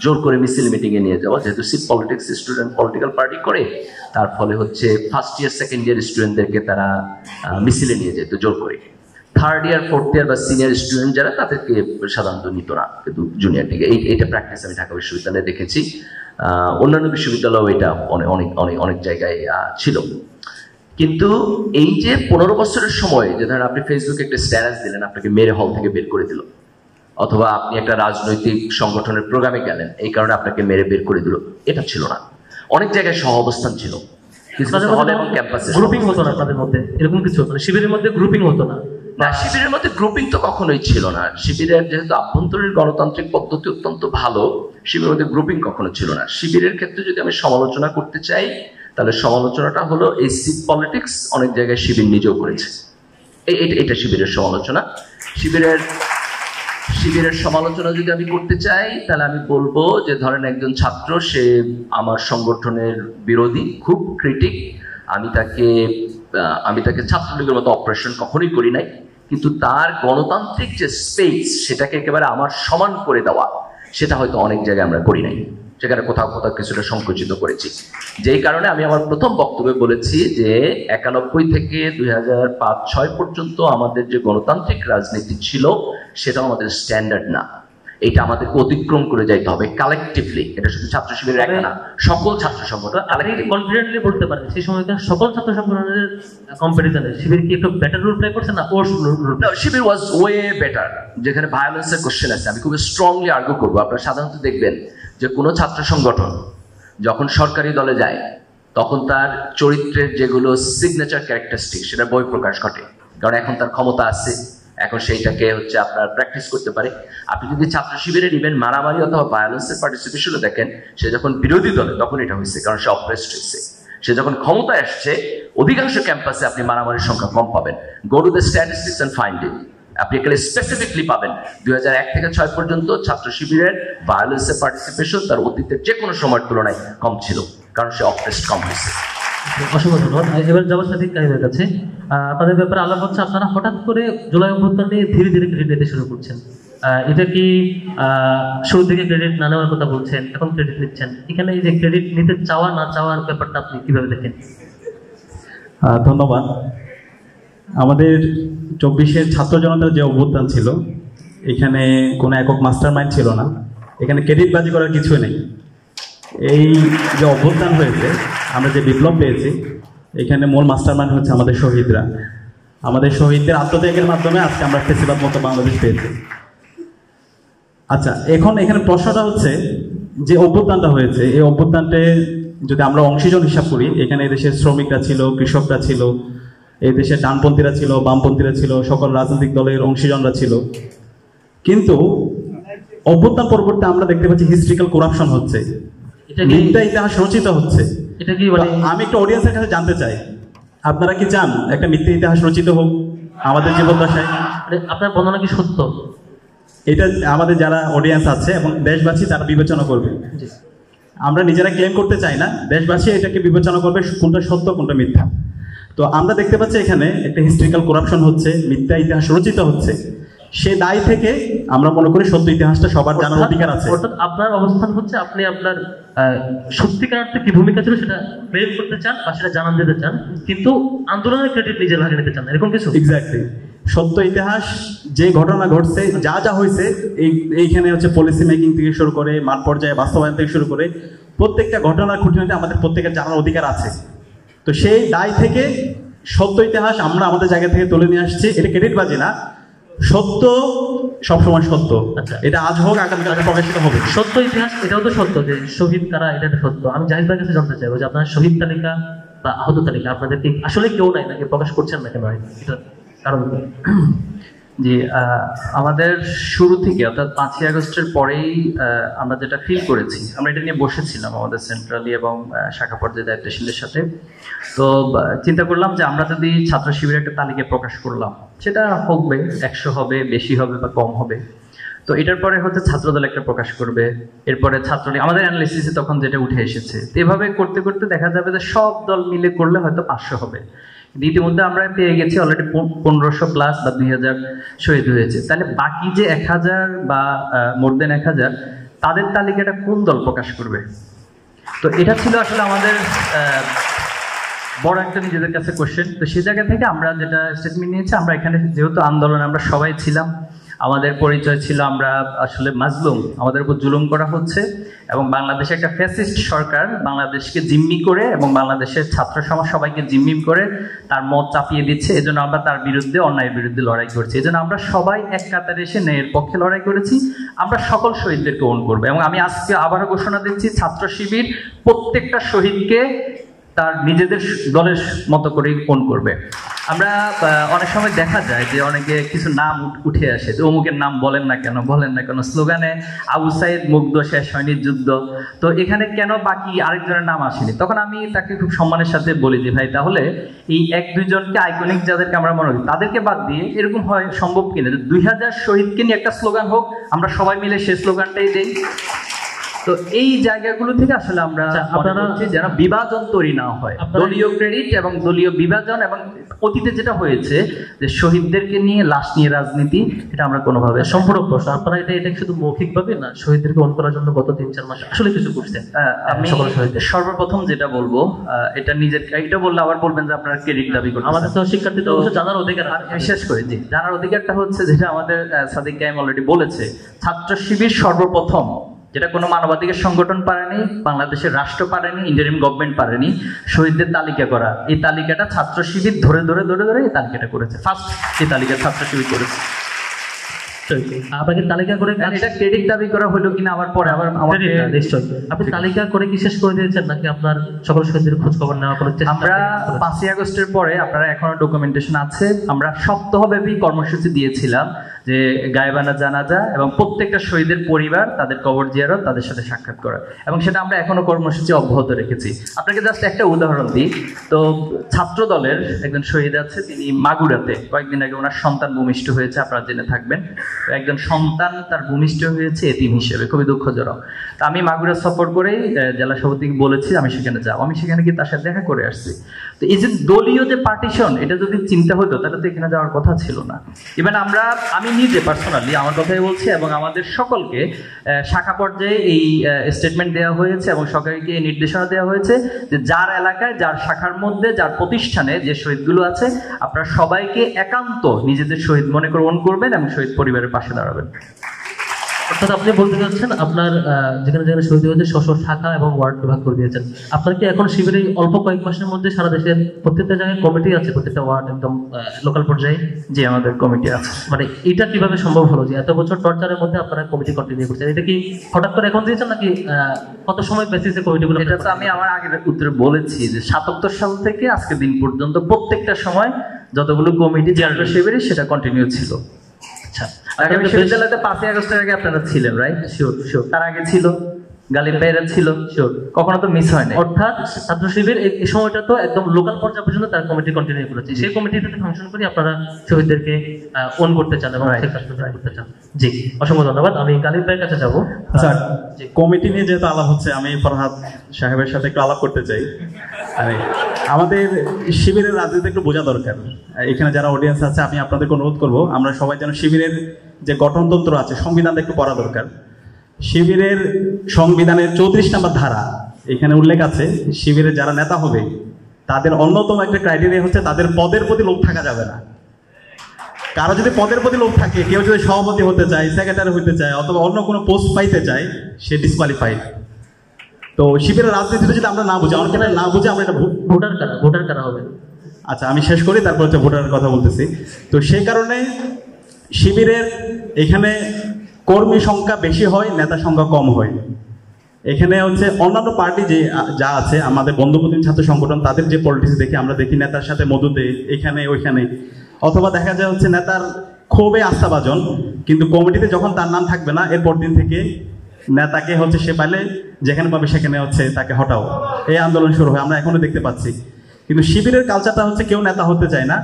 S3: জোর করে মিছিল মিটিংয়ে নিয়ে যাওয়া, যেহেতু seat politics student political party করে, তার ফলে হচ্ছে ফার্স্ট ইয়ার সেকেন্ড ইয়ার স্টুডেন্টদেরকে তারা মিছিলে নিয়ে যেত জোর করে। থার্ড ইয়ার ফোর্থ ইয়ার বা সিনিয়র স্টুডেন্ট যারা, তাদেরকে সাধারণত নিত না, কিন্তু জুনিয়র থেকে। এইটা প্র্যাকটিস আমি ঢাকা বিশ্ববিদ্যালয়ে দেখেছি, অন্যান্য বিশ্ববিদ্যালয়েও এটা অনেক অনেক অনেক অনেক জায়গায় ছিল। কিন্তু এই যে 15 বছরের সময়, যে ধরেন আপনি ফেসবুকে একটা স্ট্যাটাস দিলেন, আপনাকে মেরে হল থেকে বের করে দিল, অথবা আপনি একটা রাজনৈতিক সংগঠনের প্রোগ্রামে গেলেন, এই কারণে আপনাকে মেরে বের করে দিল, এটা ছিল না। অনেক জায়গায় সহ অবস্থান ছিল,
S1: গ্রুপিং হতো না আপনাদের মধ্যে, এরকম কিছু শিবিরের মধ্যে গ্রুপিং হতো না।
S3: না, শিবিরের মধ্যে গ্রুপিং তো কখনোই ছিল না। শিবিরের যেহেতু আভ্যন্তরীণ গণতান্ত্রিক পদ্ধতি অত্যন্ত ভালো, শিবিরের মধ্যে গ্রুপিং কখনো ছিল না। শিবিরের ক্ষেত্রে যদি আমি সমালোচনা করতে চাই, তাহলে সমালোচনাটা হলো এই সিট পলিটিক্স অনেক জায়গায় শিবির নিজেও করেছে, এটা শিবিরের সমালোচনা। শিবিরের সমালোচনা যদি আমি করতে চাই, তাহলে আমি বলবো যে ধরেন একজন ছাত্র, সে আমার সংগঠনের বিরোধী, খুব ক্রিটিক, আমি তাকে ছাত্রলীগের মতো অপারেশন কখনোই করি নাই, কিন্তু তার গণতান্ত্রিক যে স্পেস, সেটাকে একেবারে আমার সমান করে দেওয়া, সেটা হয়তো অনেক জায়গায় আমরা করি নাই, সেখানে কোথাও কোথাও কিছুটা সংকুচিত করেছি। যেই কারণে আমি আমার প্রথম বক্তব্যে বলেছি যে 91 থেকে 2005-06 পর্যন্ত আমাদের যে গণতান্ত্রিক রাজনীতি ছিল, সেটা আমাদের স্ট্যান্ডার্ড না। এটা আমাদেরকে অতিক্রম করে যাইতে হবে কালেকটিভলি। এটা শুধু ছাত্র শিবিরের একটা না, সকল ছাত্র সংগঠন
S1: কনফিডেন্টলি বলতে পারেন সেই সময়কার সকল ছাত্র সংগঠনের কম্পারিজনে শিবির কি একটু বেটার রোল প্লে করছে না ওয়ার্স রোল?
S3: শিবির ওয়াজ ওয়ে বেটার। যেখানে ভায়োলেন্সের কোশ্চেন আছে, আমি খুব স্ট্রংলি আর্গু করবো। আপনারা সাধারণত দেখবেন যে কোনো ছাত্র সংগঠন যখন সরকারি দলে যায়, তখন তার চরিত্রের যেগুলো সিগনেচার ক্যারেক্টারিস্টিক, সেটা বই প্রকাশ ঘটে, কারণ এখন তার ক্ষমতা আছে, এখন সেইটাকে হচ্ছে আপনার প্র্যাকটিস করতে পারে। আপনি যদি ছাত্র শিবিরের ইভেন মারামারি অথবা ভায়োলেন্সের পার্টিসিপেশনও দেখেন, সে যখন বিরোধী দলে, তখন এটা হয়েছে কারণ সে অপ্রেসড হয়েছে। সে যখন ক্ষমতায় আসছে, অধিকাংশ ক্যাম্পাসে আপনি মারামারির সংখ্যা কম পাবেন। Go to the statistics and find it. আপনি এখানে স্পেসিফিকলি পাবেন 2001 থেকে 2006 পর্যন্ত ছাত্র শিবিরের ভায়োলেন্সের পার্টিসিপেশন তার অতীতের যে কোনো সময়ের তুলনায় কম ছিল, কারণ সে অপ্রেসড কম হয়েছে।
S1: অসংখ্য ধন্যবাদ। এবার জবাব সাদিক কারিমের কাছে, আপনাদের ব্যাপারে আলাপ হচ্ছে, আপনারা হঠাৎ করে জুলাই অভ্যুত্থান নিয়ে ধীরে ধীরে ক্রেডিট নিতে শুরু করছেন। এটা কি শুরু থেকে ক্রেডিট না নেওয়ার কথা বলছেন, এখন ক্রেডিট নিচ্ছেন? এখানে এই যে ক্রেডিট নিতে চাওয়া না চাওয়ার ব্যাপারটা আপনি কিভাবে দেখেন?
S12: ধন্যবাদ। আমাদের 24-এর ছাত্র জনতার যে অভ্যুত্থান ছিল, এখানে কোনো একক মাস্টার মাইন্ড ছিল না, এখানে ক্রেডিটবাজি করার কিছুই নেই। এই যে অভ্যুত্থান হয়েছে, আমরা যে বিপ্লব পেয়েছি, এখানে মূল মাস্টার মাইন্ড হচ্ছে আমাদের শহীদরা। আমাদের শহীদদের আত্মত্যাগের মাধ্যমে আজকে আমরা ফেসিবাদ মুক্ত বাংলাদেশ পেয়েছি। আচ্ছা, এখন এখানে প্রশ্নটা হচ্ছে যে অভ্যুত্থানটা হয়েছে, এই অভ্যুত্থানটা যদি আমরা অংশীজন হিসাব করি, এখানে দেশের শ্রমিকরা ছিল, কৃষকরা ছিল, এই দেশের ডানপন্থীরা ছিল, বামপন্থীরা ছিল, সকল রাজনৈতিক দলের অংশীজনরা ছিল। কিন্তু অভ্যুত্থান পরবর্তী আমরা দেখতে পাচ্ছি হিস্ট্রিক্যাল করাপশন হচ্ছে, মিথ্যা ইতিহাস রচিত হচ্ছে।
S1: এটা কি মানে,
S12: আমি একটু অডিয়েন্সের কাছে জানতে চাই, আপনারা কি চান একটা মিথ্যা ইতিহাস রচিত হোক আমাদের জীবদ্দশায়?
S1: আপনার বর্ণনা কি সত্য?
S12: এটা আমাদের যারা অডিয়েন্স আছে এবং দেশবাসী তারা বিবেচনা করবে। আমরা নিজেরা ক্লেম করতে চাই না, দেশবাসী এটাকে বিবেচনা করবে কোনটা সত্য কোনটা মিথ্যা। তো আমরা দেখতে পাচ্ছি এখানে একটা হিস্ট্রিক্যাল করাপশন হচ্ছে, মিথ্যা ইতিহাস রচিত হচ্ছে। সে দায় থেকে আমরা মনে করি সত্য ইতিহাসটা সবার জানার অধিকার আছে।
S1: অর্থাৎ আপনার অবস্থান হচ্ছে, আপনি আপনার সত্যিকার অর্থে কি ভূমিকা ছিল সেটা ক্লেম করতে চান বা সেটা জানান দিতে চান, কিন্তু আন্দোলনের ক্রেডিট নিজের ভাগে নিতে চান, এরকম কিছু?
S12: এক্স্যাক্টলি। সত্য ইতিহাস, যে ঘটনা ঘটছে, যা যা হয়েছে, এইখানে হচ্ছে পলিসি মেকিং থেকে শুরু করে মাঠ পর্যায়ে বাস্তবায়ন থেকে শুরু করে প্রত্যেকটা ঘটনার খুঁটিনাটি আমাদের প্রত্যেকের জানার অধিকার আছে। তো সেই দায় থেকে সত্য ইতিহাস আমরা আমাদের জায়গা থেকে তুলে নিয়ে আসছি। এটা ক্রেডিটবাজি না, সত্য সবসময় সত্য। এটা আজ হোক আগামীকাল প্রকাশিত হবে।
S1: সত্য ইতিহাস, এটাও তো সত্য যে শহীদ কারা, এটা সত্য। আমি জাহিদ ভাইয়ের কাছে জানতে চাইবো যে আপনার শহীদ তালিকা বা আহত তালিকা আপনাদের কি আসলে কেউ নাই নাকি প্রকাশ করছেন না কেন? এটা কারণ
S11: জি, আমাদের শুরু থেকে অর্থাৎ 5ই আগস্টের পরেই আমরা যেটা ফিল করেছি, আমরা এটা নিয়ে বসেছিলাম আমাদের সেন্ট্রালি এবং শাখা পর্যায়ে দায়িত্বশীলদের সাথে। তো চিন্তা করলাম যে আমরা যদি ছাত্র শিবিরের একটা তালিকা প্রকাশ করলাম, সেটা হবে 100 হবে, বেশি হবে বা কম হবে। তো এটার পরে হচ্ছে ছাত্রদল একটা প্রকাশ করবে, এরপরে ছাত্রলীগ, আমাদের অ্যানালিসিসে তখন যেটা উঠে এসেছে। তো এভাবে করতে করতে দেখা যাবে যে সব দল মিলে করলে হয়তো 500 হবে। ইতিমধ্যে আমরা পেয়ে গেছি অলরেডি 1500 প্লাস বা 2000 শহীদ হয়েছে। তাহলে বাকি যে 1000 বা মোর দেন 1000, তাদের তালিকাটা কোন দল প্রকাশ করবে? তো এটা ছিল আসলে আমাদের বড় একটা নিজেদের কাছে কোশ্চেন। তো সেই জায়গা থেকে আমরা যেটা স্টেটমেন্ট নিয়েছি, আমরা এখানে যেহেতু আন্দোলনে আমরা সবাই ছিলাম, আমাদের পরিচয় ছিল আমরা আসলে মাজলুম, আমাদের উপর জুলুম করা হচ্ছে এবং বাংলাদেশে একটা ফ্যাসিস্ট সরকার বাংলাদেশকে জিম্মি করে এবং বাংলাদেশের ছাত্র সমাজ সবাইকে জিম্মি করে তার মত চাপিয়ে দিচ্ছে। এজন্য আমরা তার বিরুদ্ধে, অন্যায়ের বিরুদ্ধে লড়াই করছি। এজন্য আমরা সবাই এক কাতারে এসে ন্যায়ের পক্ষে লড়াই করেছি। আমরা সকল শহীদদেরকে ওন করবো এবং আমি আজকে আবারও ঘোষণা দিচ্ছি, ছাত্র শিবির প্রত্যেকটা শহীদকে তার নিজেদের দলের মতো করেই ফোন করবে। আমরা অনেক সময় দেখা যায় যে অনেকে কিছু নাম উঠে আসে, যে অমুকের নাম বলেন না কেন, বলেন না কেন, স্লোগানে আবু সাইদ মুগ্ধ, শেষ হয়নি যুদ্ধ, তো এখানে কেন বাকি আরেকজনের নাম আসেনি? তখন আমি তাকে খুব সম্মানের সাথে বলি যে ভাই, তাহলে এই 1-2 জনকে আইকনিক যাদেরকে আমরা মনে করি তাদেরকে বাদ দিয়ে এরকম হয় সম্ভব কিনা যে 2000 শহীদকে নিয়ে একটা স্লোগান হোক, আমরা সবাই মিলে সেই স্লোগানটাই দেই। তো এই জায়গাগুলো থেকে আসলে আমরা আপনারা যেন বিভাজন তৈরি না হয়, দলীয় ক্রেডিট এবং দলীয় বিভাজন, এবং অতীতে যেটা হয়েছে যে শহীদদেরকে নিয়ে লাশ নিয়ে রাজনীতি, এটা আমরা কোনোভাবে সম্পূর্ণ প্রশ্ন। আপনারা এটা শুধু মৌখিকভাবে না, শহীদদেরকে অন করার জন্য গত 3-4 মাস আসলে কিছু করছেন। আমি সর্বপ্রথম যেটা বলবো, এটা নিজের, এটা বললে আবার বলবেন যে আপনারা ক্রেডিট দাবি করছেন। আমাদের তো শিক্ষার্থীদের অবশ্য জানার অধিকার, শেষ করে জি, জানার অধিকারটা হচ্ছে যেটা আমাদের সাদিক কায়েম অলরেডি বলেছে, ছাত্র শিবির সর্বপ্রথম, যেটা কোনো মানবাধিকার সংগঠন পারেনি, বাংলাদেশের রাষ্ট্র পারেনি, ইন্টারিম গভর্নমেন্ট পারেনি, শহীদদের তালিকা করা। এই তালিকাটা ছাত্র শিবির ধরে ধরে ধরে ধরে এই তালিকাটা করেছে। ফার্স্ট এই তালিকা ছাত্র শিবির করেছে। আপনাকে তালিকা করে এটা ক্রেডিট দাবি করা হলো কিনা আবার পরে আবার আমাদের নিশ্চয় আপনি তালিকা করে কি শেষ করে দিয়েছেন নাকি আপনার সকল শহীদদের খোঁজ খবর নেওয়া করে? আমরা 5ই আগস্টের পরে, আপনারা এখনো ডকুমেন্টেশন আছে, আমরা সপ্তাহব্যাপী কর্মসূচি দিয়েছিলাম যে গায়েবানা জানাজা এবং প্রত্যেকটা শহীদের পরিবার, তাদের কবর জিয়ারত, তাদের সাথে সাক্ষাৎ করা, এবং সেটা আমরা এখনো কর্মসূচি অব্যাহত রেখেছি। আপনাকে জাস্ট একটা উদাহরণ দিই। তো ছাত্র দলের একজন শহীদ আছে, তিনি মাগুরাতে কয়েকদিন আগে ওনার সন্তান ভূমিষ্ঠ হয়েছে, আপনারা জেনে থাকবেন। একজন সন্তান তার ভূমিষ্ঠ হয়েছে এতিম হিসেবে, খুবই দুঃখজনক। তা আমি মাগুরা সফর করেই জেলা সভাপতিকে বলেছি আমি সেখানে যাবো, আমি সেখানে গিয়ে তার সাথে দেখা করে আসছি। তো এই যে দলীয় যে পার্টিশন, এটা যদি চিন্তা হতো তাহলে তো এখানে যাওয়ার কথা ছিল না। ইভেন আমি নিজে পার্সোনালি আমার কথাই বলছি, এবং আমাদের সকলকে শাখা পর্যায়ে এই স্টেটমেন্ট দেওয়া হয়েছে এবং সরকারকে এই নির্দেশনা দেওয়া হয়েছে যে যার এলাকায়, যার শাখার মধ্যে, যার প্রতিষ্ঠানে যে শহীদগুলো আছে, আপনারা সবাইকে একান্ত নিজেদের শহীদ মনে করে ওন করবেন এবং শহীদ পরিবারের পাশে দাঁড়াবেন।
S13: অর্থাৎ আপনি বলতে চাচ্ছেন আপনার যেখানে যেখানে শহীদ হয়েছে শাখা এবং ওয়ার্ড বিভাগ করে দিয়েছেন। আপনার কি এখন শিবিরে অল্প কয়েক মাসের মধ্যে সারা দেশের প্রত্যেকটা জায়গায় কমিটি আছে, প্রত্যেকটা ওয়ার্ড একদম লোকাল পর্যায়ে?
S11: জি, আমাদের কমিটি আছে।
S13: মানে এটা কিভাবে সম্ভব হলো যে এত বছর টর্চারের মধ্যে আপনারা কমিটি কন্টিনিউ করছেন? এটা কি হঠাৎ করে এখন দিয়েছেন নাকি কত সময় বেসিসে কমিটিগুলো?
S11: এটা তো আমি আমার আগের উত্তরে বলেছি যে 77 সাল থেকে আজকে দিন পর্যন্ত প্রত্যেকটা সময় যতগুলো কমিটি ছাত্র শিবিরে সেটা কন্টিনিউ ছিল। আচ্ছা, আগামী বিশ্ববিদ্যালয়তে 5ই আগস্টের আগে আপনারা ছিলেন, রাইট? Sure sure. তার আগে ছিল গালিব ভাইরা ছিল, শিওর, কখনো তো মিস হয় না।
S13: অর্থাৎ ছাত্র শিবির এই সময়টা তো একদম লোকাল পর্যায়ে পর্যন্ত তার কমিটি কন্টিনিউ করেছে। সেই কমিটিতে ফাংশন করে আপনারা শহীদদেরকে ওন করতে চান এবং করতে চান। জি, অসংখ্য ধন্যবাদ। আমি গালিব ভাইয়ের কাছে যাবো।
S12: আচ্ছা, কমিটি নিয়ে যেহেতু আলাপ হচ্ছে, আমি ফরহাদ সাহেবের সাথে একটু আলাপ করতে চাই। আরে আমাদের শিবিরের রাজনীতি একটু বোঝা দরকার। এখানে যারা অডিয়েন্স আছে, আমি আপনাদেরকে অনুরোধ করবো আমরা সবাই যেন শিবিরের যে গঠনতন্ত্র আছে, সংবিধানটা একটু পড়া দরকার। শিবিরের সংবিধানের 34 নম্বর ধারা, এখানে উল্লেখ আছে শিবিরের যারা নেতা হবে তাদের অন্যতম একটা ক্রাইটেরিয়া হচ্ছে তাদের পদের প্রতি লোভ থাকা যাবে না। কারো যদি পদের প্রতি লোভ থাকে, কেউ যদি সভাপতি হতে চায়, সেক্রেটারি হতে চায়, অথবা অন্য কোনো পোস্ট পাইতে চায়, সে ডিসকোয়ালিফাইড। তো শিবিরের রাজনীতিটা যদি আমরা না বুঝি, আমার কেন না বুঝে আমরা এটা
S13: ভোটার কারা হবে?
S12: আচ্ছা, আমি শেষ করি, তারপর হচ্ছে ভোটারের কথা বলতেছি। তো সেই কারণে শিবিরের এখানে কর্মী সংখ্যা বেশি হয়, নেতা সংখ্যা কম হয়। এখানে হচ্ছে অন্যান্য পার্টি যা আছে, আমাদের বন্ধুপ্রতিম ছাত্র সংগঠন, তাদের যে পলিটিক্স দেখি, আমরা দেখি নেতার সাথে মধুতে এখানে ওইখানে, অথবা দেখা যায় হচ্ছে নেতার খুবই আস্থাভাজন, কিন্তু কমিটিতে যখন তার নাম থাকবে না এরপর দিন থেকে নেতাকে হচ্ছে সে পাইলে যেখানে পাবে সেখানে হচ্ছে তাকে হটাও, এই আন্দোলন শুরু হয়, আমরা এখনো দেখতে পাচ্ছি। কিন্তু শিবিরের কালচারটা হচ্ছে কেউ নেতা হতে চায় না,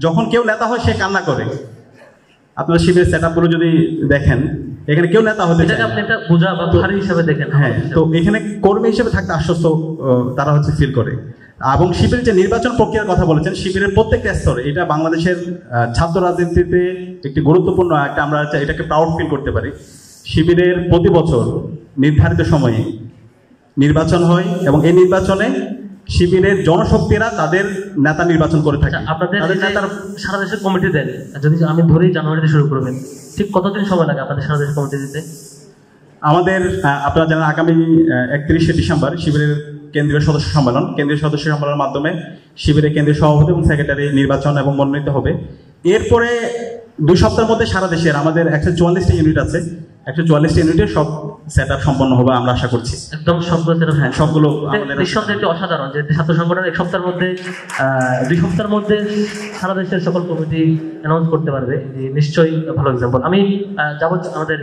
S12: যখন কেউ নেতা হয় সে কান্না করে। আপনারা শিবিরের সেট আপগুলো যদি দেখেন, এখানে কেউ নেতা হতে চায় না,
S13: আপনি একটা বোঝা বা ভারী হিসেবে দেখেন।
S12: হ্যাঁ, তো এখানে কর্মী হিসেবে থাকতে আশ্বস্ত তারা হচ্ছে ফিল করে। এবং শিবিরের যে নির্বাচন প্রক্রিয়ার কথা বলেছেন, শিবিরের প্রত্যেকটা স্তরে এটা বাংলাদেশের ছাত্র রাজনীতিতে একটি গুরুত্বপূর্ণ একটা, আমরা এটাকে প্রাউড ফিল করতে পারি। শিবিরের প্রতি বছর নির্ধারিত সময়ে নির্বাচন হয় এবং এই নির্বাচনে শিবিরের জনশক্তিরা তাদের নেতা নির্বাচন করে থাকে।
S13: আপনাদের সারা দেশের কমিটি দেন, যদি আমি ধরি জানুয়ারিতে শুরু করবেন, ঠিক কতদিন সময় লাগে আপনাদের সারা দেশের কমিটি দিতে?
S12: আমাদের আপনারা জানেন আগামী 31শে ডিসেম্বর শিবিরের কেন্দ্রীয় সদস্য সম্মেলন, কেন্দ্রীয় সদস্য সম্মেলনের মাধ্যমে শিবিরের কেন্দ্রীয় সভাপতি এবং সেক্রেটারি নির্বাচন এবং মনোনীত হবে। এরপরে 2 সপ্তাহের মধ্যে সারা দেশের আমাদের 144টি ইউনিট আছে, 144টি ইউনিটের সব সেট আপ সম্পন্ন হবে আমরা আশা করছি।
S13: একদম সবগুলো,
S12: হ্যাঁ সবগুলো আমাদের
S13: নিঃসন্দেহে একটি অসাধারণ যে ছাত্র সংগঠন 1 সপ্তাহের মধ্যে 2 সপ্তাহের মধ্যে সারা দেশের সকল কমিটি অ্যানাউন্স করতে পারবে, নিশ্চয়ই ভালো এক্সাম্পল। আমি যাবো আমাদের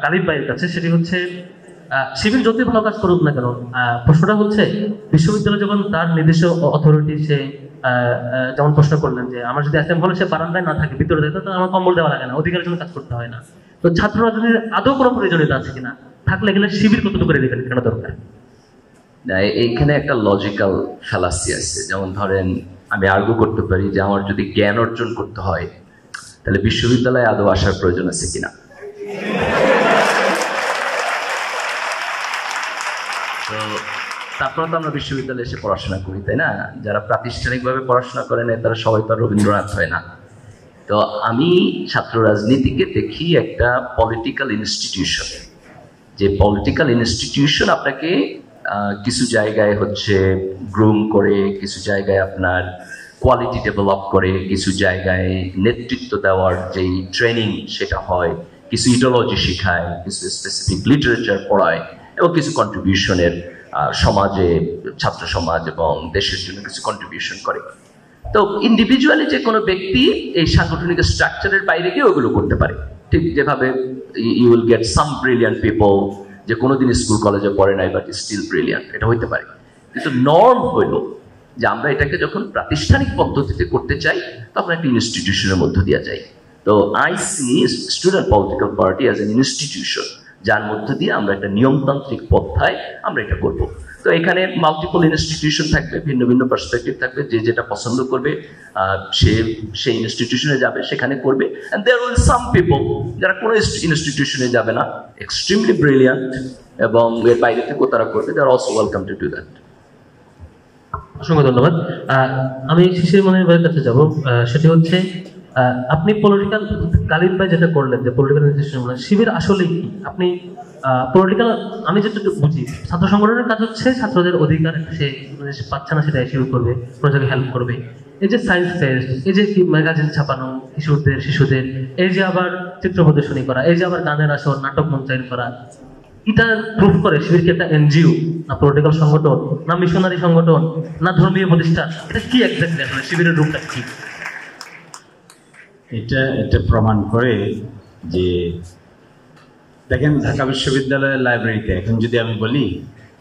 S13: গালিব ভাইয়ের কাছে, সেটি হচ্ছে শিবির যতই ভালো কাজ করুক না কেন, প্রশ্নটা হচ্ছে বিশ্ববিদ্যালয় যখন তার নিজস্ব অথরিটি সে যেমন প্রশ্ন করলেন যে আমার যদি অ্যাসেম্বল সে বারান্দায় না থাকে ভিতরে থাকে, তো আমার কম্বল দেওয়া লাগে না, অধিকারের জন্য কাজ করতে হয় না। তো ছাত্র রাজনীতির আদৌ কোনো প্রয়োজনীয়তা আছে কিনা, থাকলে গেলে শিবির কতটুকু করে দেবেন, কেন দরকার?
S3: এইখানে একটা লজিক্যাল ফ্যালাসি আছে। যেমন ধরেন, আমি আর্গু করতে পারি যে আমার যদি জ্ঞান অর্জন করতে হয় তাহলে বিশ্ববিদ্যালয়ে আদৌ আসার প্রয়োজন আছে কিনা। তো তারপরে তো আমরা বিশ্ববিদ্যালয়ে এসে পড়াশোনা করি, তাই না? যারা প্রাতিষ্ঠানিকভাবে পড়াশোনা করে না তারা সবাই তো আর রবীন্দ্রনাথ হয় না। তো আমি ছাত্র রাজনীতিকে দেখি একটা পলিটিক্যাল ইনস্টিটিউশন, যে পলিটিক্যাল ইনস্টিটিউশন আপনাকে কিছু জায়গায় হচ্ছে গ্রুম করে, কিছু জায়গায় আপনার কোয়ালিটি ডেভেলপ করে, কিছু জায়গায় নেতৃত্ব দেওয়ার যেই ট্রেনিং সেটা হয়, কিছু ইডিওলজি শেখায়, কিছু স্পেসিফিক লিটারেচার পড়ায় এবং কিছু কন্ট্রিবিউশনের সমাজে, ছাত্র সমাজ এবং দেশের জন্য কিছু কন্ট্রিবিউশন করে। তো ইন্ডিভিজুয়ালি যে কোনো ব্যক্তি এই সাংগঠনিক স্ট্রাকচারের বাইরে গিয়ে ওগুলো করতে পারে। ঠিক যেভাবে you will get some brilliant people যে কোনোদিন স্কুল কলেজে পড়ে নাই বাট স্টিল ব্রিলিয়ান্ট, এটা হইতে পারে। কিন্তু নর্ম হইল যে আমরা এটাকে যখন প্রাতিষ্ঠানিক পদ্ধতিতে করতে চাই তখন একটা ইনস্টিটিউশনের মধ্য দিয়ে যাই। তো I see student political party as an institution, যার মধ্য দিয়ে আমরা একটা নিয়মতান্ত্রিক পন্থায় আমরা এটা করব। তো এখানে মাল্টিপল ইনস্টিটিউশন থাকবে, ভিন্ন ভিন্ন পার্সপেক্টিভ থাকবে, যে যেটা পছন্দ করবে সে সেই ইনস্টিটিউশনে যাবে, সেখানে করবে। And there will some people যারা কোনো ইনস্টিটিউশনে যাবে না, এক্সট্রিমলি ব্রিলিয়ান্ট এবং এর বাইরে থেকেও তারা করবে, they are also welcome to do that.
S13: অসংখ্য ধন্যবাদ। আমি শিশির মনির ভাইয়ের কাছে যাব, সেটি হচ্ছে আপনি পলিটিক্যাল, গালিব ভাই যেটা করলেন যে পলিটিক্যাল ইনস্টিটিউশন, শিবির আসলে কি? আপনি পলিটিক্যাল, আমি যেটা বুঝি ছাত্র সংগঠনের কাজ হচ্ছে ছাত্রদের অধিকার সে পাচ্ছে না সেটা অ্যাচিভ করবে, প্রজাকে হেল্প করবে। এই যে সায়েন্স ফেস্ট, এই যে ম্যাগাজিন ছাপানো শিশুদের, এই যে আবার চিত্র প্রদর্শনী করা, এই যে আবার গানের আসর, নাটক মঞ্চায়ন করা, এটা প্রুভ করে শিবিরকে একটা এনজিও না পলিটিক্যাল সংগঠন না মিশনারি সংগঠন না ধর্মীয় প্রতিষ্ঠান? এটা কি এক্স্যাক্টলি আসলে শিবিরের রূপটা কি?
S10: এটা প্রমাণ করে যে দেখেন ঢাকা বিশ্ববিদ্যালয়ের লাইব্রেরিতে, এখন যদি আমি বলি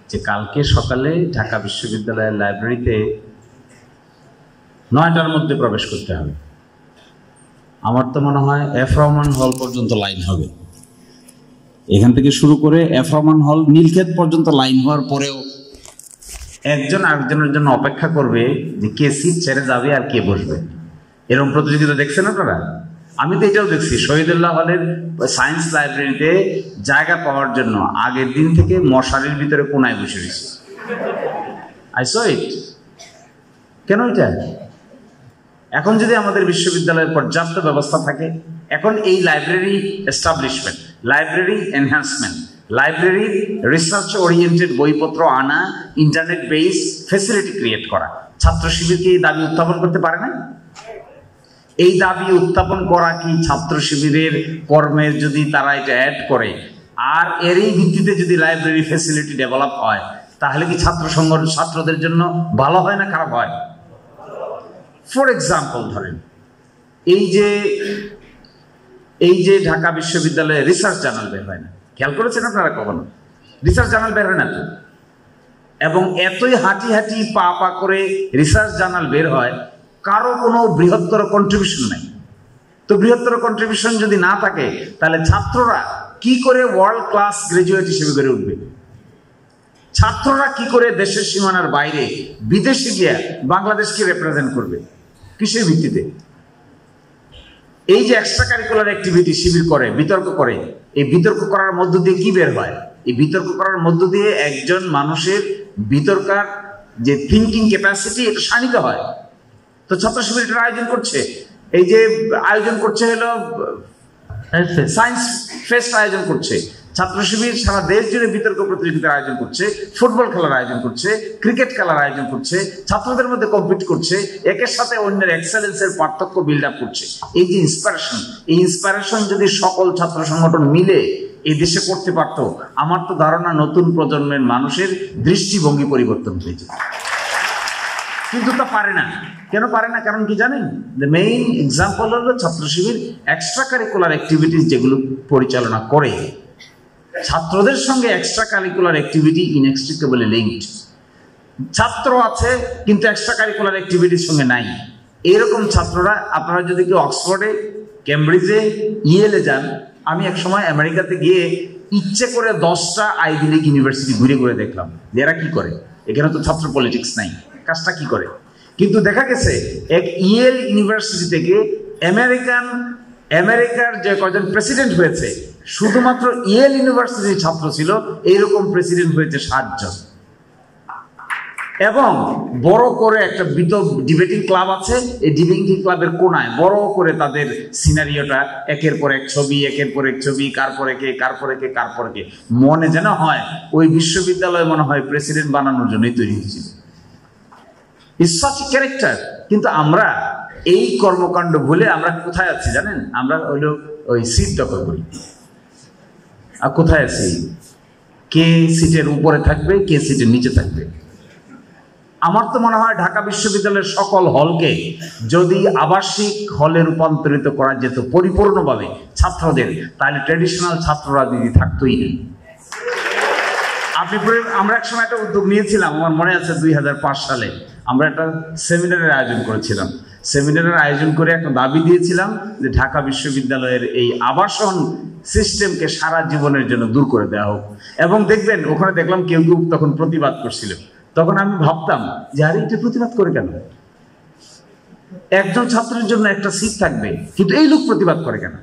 S10: যে কালকে সকালে ঢাকা বিশ্ববিদ্যালয়ের লাইব্রেরিতে 9টার মধ্যে প্রবেশ করতে হবে, আমার তো মনে হয় এফ রহমান হল পর্যন্ত লাইন হবে। এখান থেকে শুরু করে এফ রহমান হল, নীলক্ষেত পর্যন্ত লাইন হওয়ার পরেও একজন আরেকজনের জন্য অপেক্ষা করবে যে কে সিট ছেড়ে যাবে আর কে বসবে। এরকম প্রতিযোগিতা দেখছেন আপনারা? আমি তো এটাও দেখছি শহীদুল্লাহ হলের সায়েন্স লাইব্রেরিতে জায়গা পাওয়ার জন্য আগের দিন থেকে মশারির ভিতরে কোনায় বসে রয়েছে। আই স ইট। কেন এটা? এখন যদি আমাদের বিশ্ববিদ্যালয়ের পর্যাপ্ত ব্যবস্থা থাকে, এখন এই library establishment, library enhancement, library research oriented বইপত্র আনা, ইন্টারনেট বেস ফ্যাসিলিটি ক্রিয়েট করা, ছাত্র শিবিরকে এই দাবি উত্থাপন করতে পারে না? এই দাবি উত্থাপন করা কি ছাত্র শিবিরের কর্মের যদি তারা এটা অ্যাড করে আর এরই ভিত্তিতে যদি লাইব্রেরি ফ্যাসিলিটি ডেভেলপ হয়, তাহলে কি ছাত্র সংগঠন ছাত্রদের জন্য ভালো হয় না খারাপ হয়? ফর এক্সাম্পল ধরেন, এই যে এই যে ঢাকা বিশ্ববিদ্যালয়ে রিসার্চ জার্নাল বের হয় না, খেয়াল করেছেন আপনারা কখনো? রিসার্চ জার্নাল বের হয় না তো। এবং এতই হাঁটি হাঁটি পা পা করে রিসার্চ জার্নাল বের হয়, কারো কোনো বৃহত্তর কন্ট্রিবিউশন নাই। তো বৃহত্তর কন্ট্রিবিউশন যদি না থাকে, তাহলে ছাত্ররা কি করে ওয়ার্ল্ড ক্লাস গ্রাজুয়েট হিসেবে গড়ে উঠবে? ছাত্ররা কি করে দেশের সীমানার বাইরে বিদেশে গিয়ে বাংলাদেশকে রিপ্রেজেন্ট করবে? কিসের ভিত্তিতে? এই যে এক্সট্রা কারিকুলার অ্যাক্টিভিটি শিবির করে, বিতর্ক করে, এই বিতর্ক করার মধ্য দিয়ে কি বের হয়? এই বিতর্ক করার মধ্য দিয়ে একজন মানুষের বিতর্কার যে থিঙ্কিং ক্যাপাসিটি, এটা শানিত হয়। তো ছাত্র শিবির এটার আয়োজন করছে, এই যে আয়োজন করছে হলো সায়েন্স ফেস্ট আয়োজন করছে, ছাত্র শিবির সারা দেশ জুড়ে বিতর্ক প্রতিযোগিতার আয়োজন করছে, ফুটবল খেলার আয়োজন করছে, ক্রিকেট খেলার আয়োজন করছে, ছাত্রদের মধ্যে কম্পিট করছে, একের সাথে অন্যের এক্সেলেন্সের পার্থক্য বিল্ড আপ করছে। এই যে ইন্সপিরেশন, এই ইন্সপিরেশন যদি সকল ছাত্র সংগঠন মিলে এই দেশে করতে পারত, আমার তো ধারণা নতুন প্রজন্মের মানুষের দৃষ্টিভঙ্গি পরিবর্তন হয়েছে। কিন্তু তা পারে না। কেন পারে না? কারণ কি জানেন? দ্য মেইন এক্সাম্পল হলো ছাত্র শিবির এক্সট্রা কারিকুলার অ্যাক্টিভিটিস যেগুলো পরিচালনা করে, ছাত্রদের সঙ্গে এক্সট্রা কারিকুলার অ্যাক্টিভিটি ইনএক্সট্রিকেবলি লিঙ্কড। ছাত্র আছে কিন্তু এক্সট্রা কারিকুলার অ্যাক্টিভিটির সঙ্গে নাই। এরকম ছাত্ররা, আপনারা যদি কেউ অক্সফোর্ডে, কেমব্রিজে, ইয়েলে যান, আমি এক সময় আমেরিকাতে গিয়ে ইচ্ছে করে 10টা আইভি লিগ ইউনিভার্সিটি ঘুরে ঘুরে দেখলাম যে এরা কি করে। এখানে তো ছাত্র পলিটিক্স নাই, কাজটা কি করে? কিন্তু দেখা গেছে এক ইয়েল ইউনিভার্সিটি থেকে আমেরিকার যে কয়জন প্রেসিডেন্ট হয়েছে, শুধুমাত্র ইয়েল ইউনিভার্সিটির ছাত্র ছিল, এইরকম প্রেসিডেন্ট হয়েছে 7 জন। এবং বড় করে একটা ডিবেটিং ক্লাব আছে, এই ডিবেটিং ক্লাবের কোনায় বড় করে তাদের সিনারিওটা একের পর এক ছবি, একের পর এক ছবি, কার পরে কে, কার পরে কে, কার পরে কে, মনে যেন হয় ওই বিশ্ববিদ্যালয় মনে হয় প্রেসিডেন্ট বানানোর জন্যই তৈরি হয়েছিল। It's such a character. কিন্তু আমরা এই কর্মকাণ্ড ভুলে আমরা কোথায় আছি জানেন? আমরা হলো ওই সিট দখল করি। আর কোথায় আছি? কে সিটের উপরে থাকবে, কে সিটের নিচে থাকবে। আমার তো মনে হয় ঢাকা বিশ্ববিদ্যালয়ের সকল হলকে যদি আবাসিক হলে রূপান্তরিত করা যেত পরিপূর্ণভাবে ছাত্রদের, তাহলে ট্র্যাডিশনাল ছাত্র রাজনীতি থাকতোই না। আমরা এক সময় একটা উদ্যোগ নিয়েছিলাম, আমার মনে আছে 2005 সালে আমরা একটা সেমিনারের আয়োজন করেছিলাম। সেমিনারের আয়োজন করে একটা দাবি দিয়েছিলাম যে ঢাকা বিশ্ববিদ্যালয়ের এই আবাসন সিস্টেমকে সারা জীবনের জন্য দূর করে দেওয়া হোক। এবং দেখবেন ওখানে দেখলাম কেউ কেউ তখন প্রতিবাদ করছিল। তখন আমি ভাবতাম যে আরে এটা প্রতিবাদ করে কেন? একজন ছাত্রের জন্য একটা সিট থাকবে, কিন্তু এই লোক প্রতিবাদ করে কেন?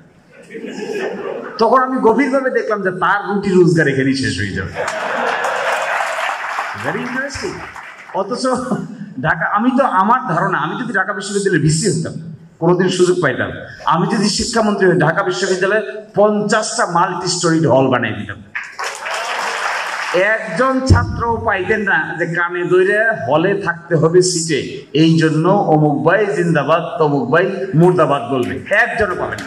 S10: তখন আমি গভীরভাবে দেখলাম যে তার রুটি রোজগার এখানেই শেষ হয়ে যাবে। Very interesting. অথচ ঢাকা, আমি তো আমার ধারণা, আমি যদি ঢাকা বিশ্ববিদ্যালয়ের ভিসি হতাম, কোনোদিন সুযোগ পাইতাম, আমি যদি শিক্ষামন্ত্রী হই, ঢাকা বিশ্ববিদ্যালয়ে 50টা মাল্টি স্টোরিড হল বানিয়ে দিতাম। একজন ছাত্র পাইতেন না যে কানে ধরে হলে থাকতে হবে সিটে, এই জন্য অমুক ভাই জিন্দাবাদ, তমুক ভাই মুর্দাবাদ বলবে, একজনও পাবে না।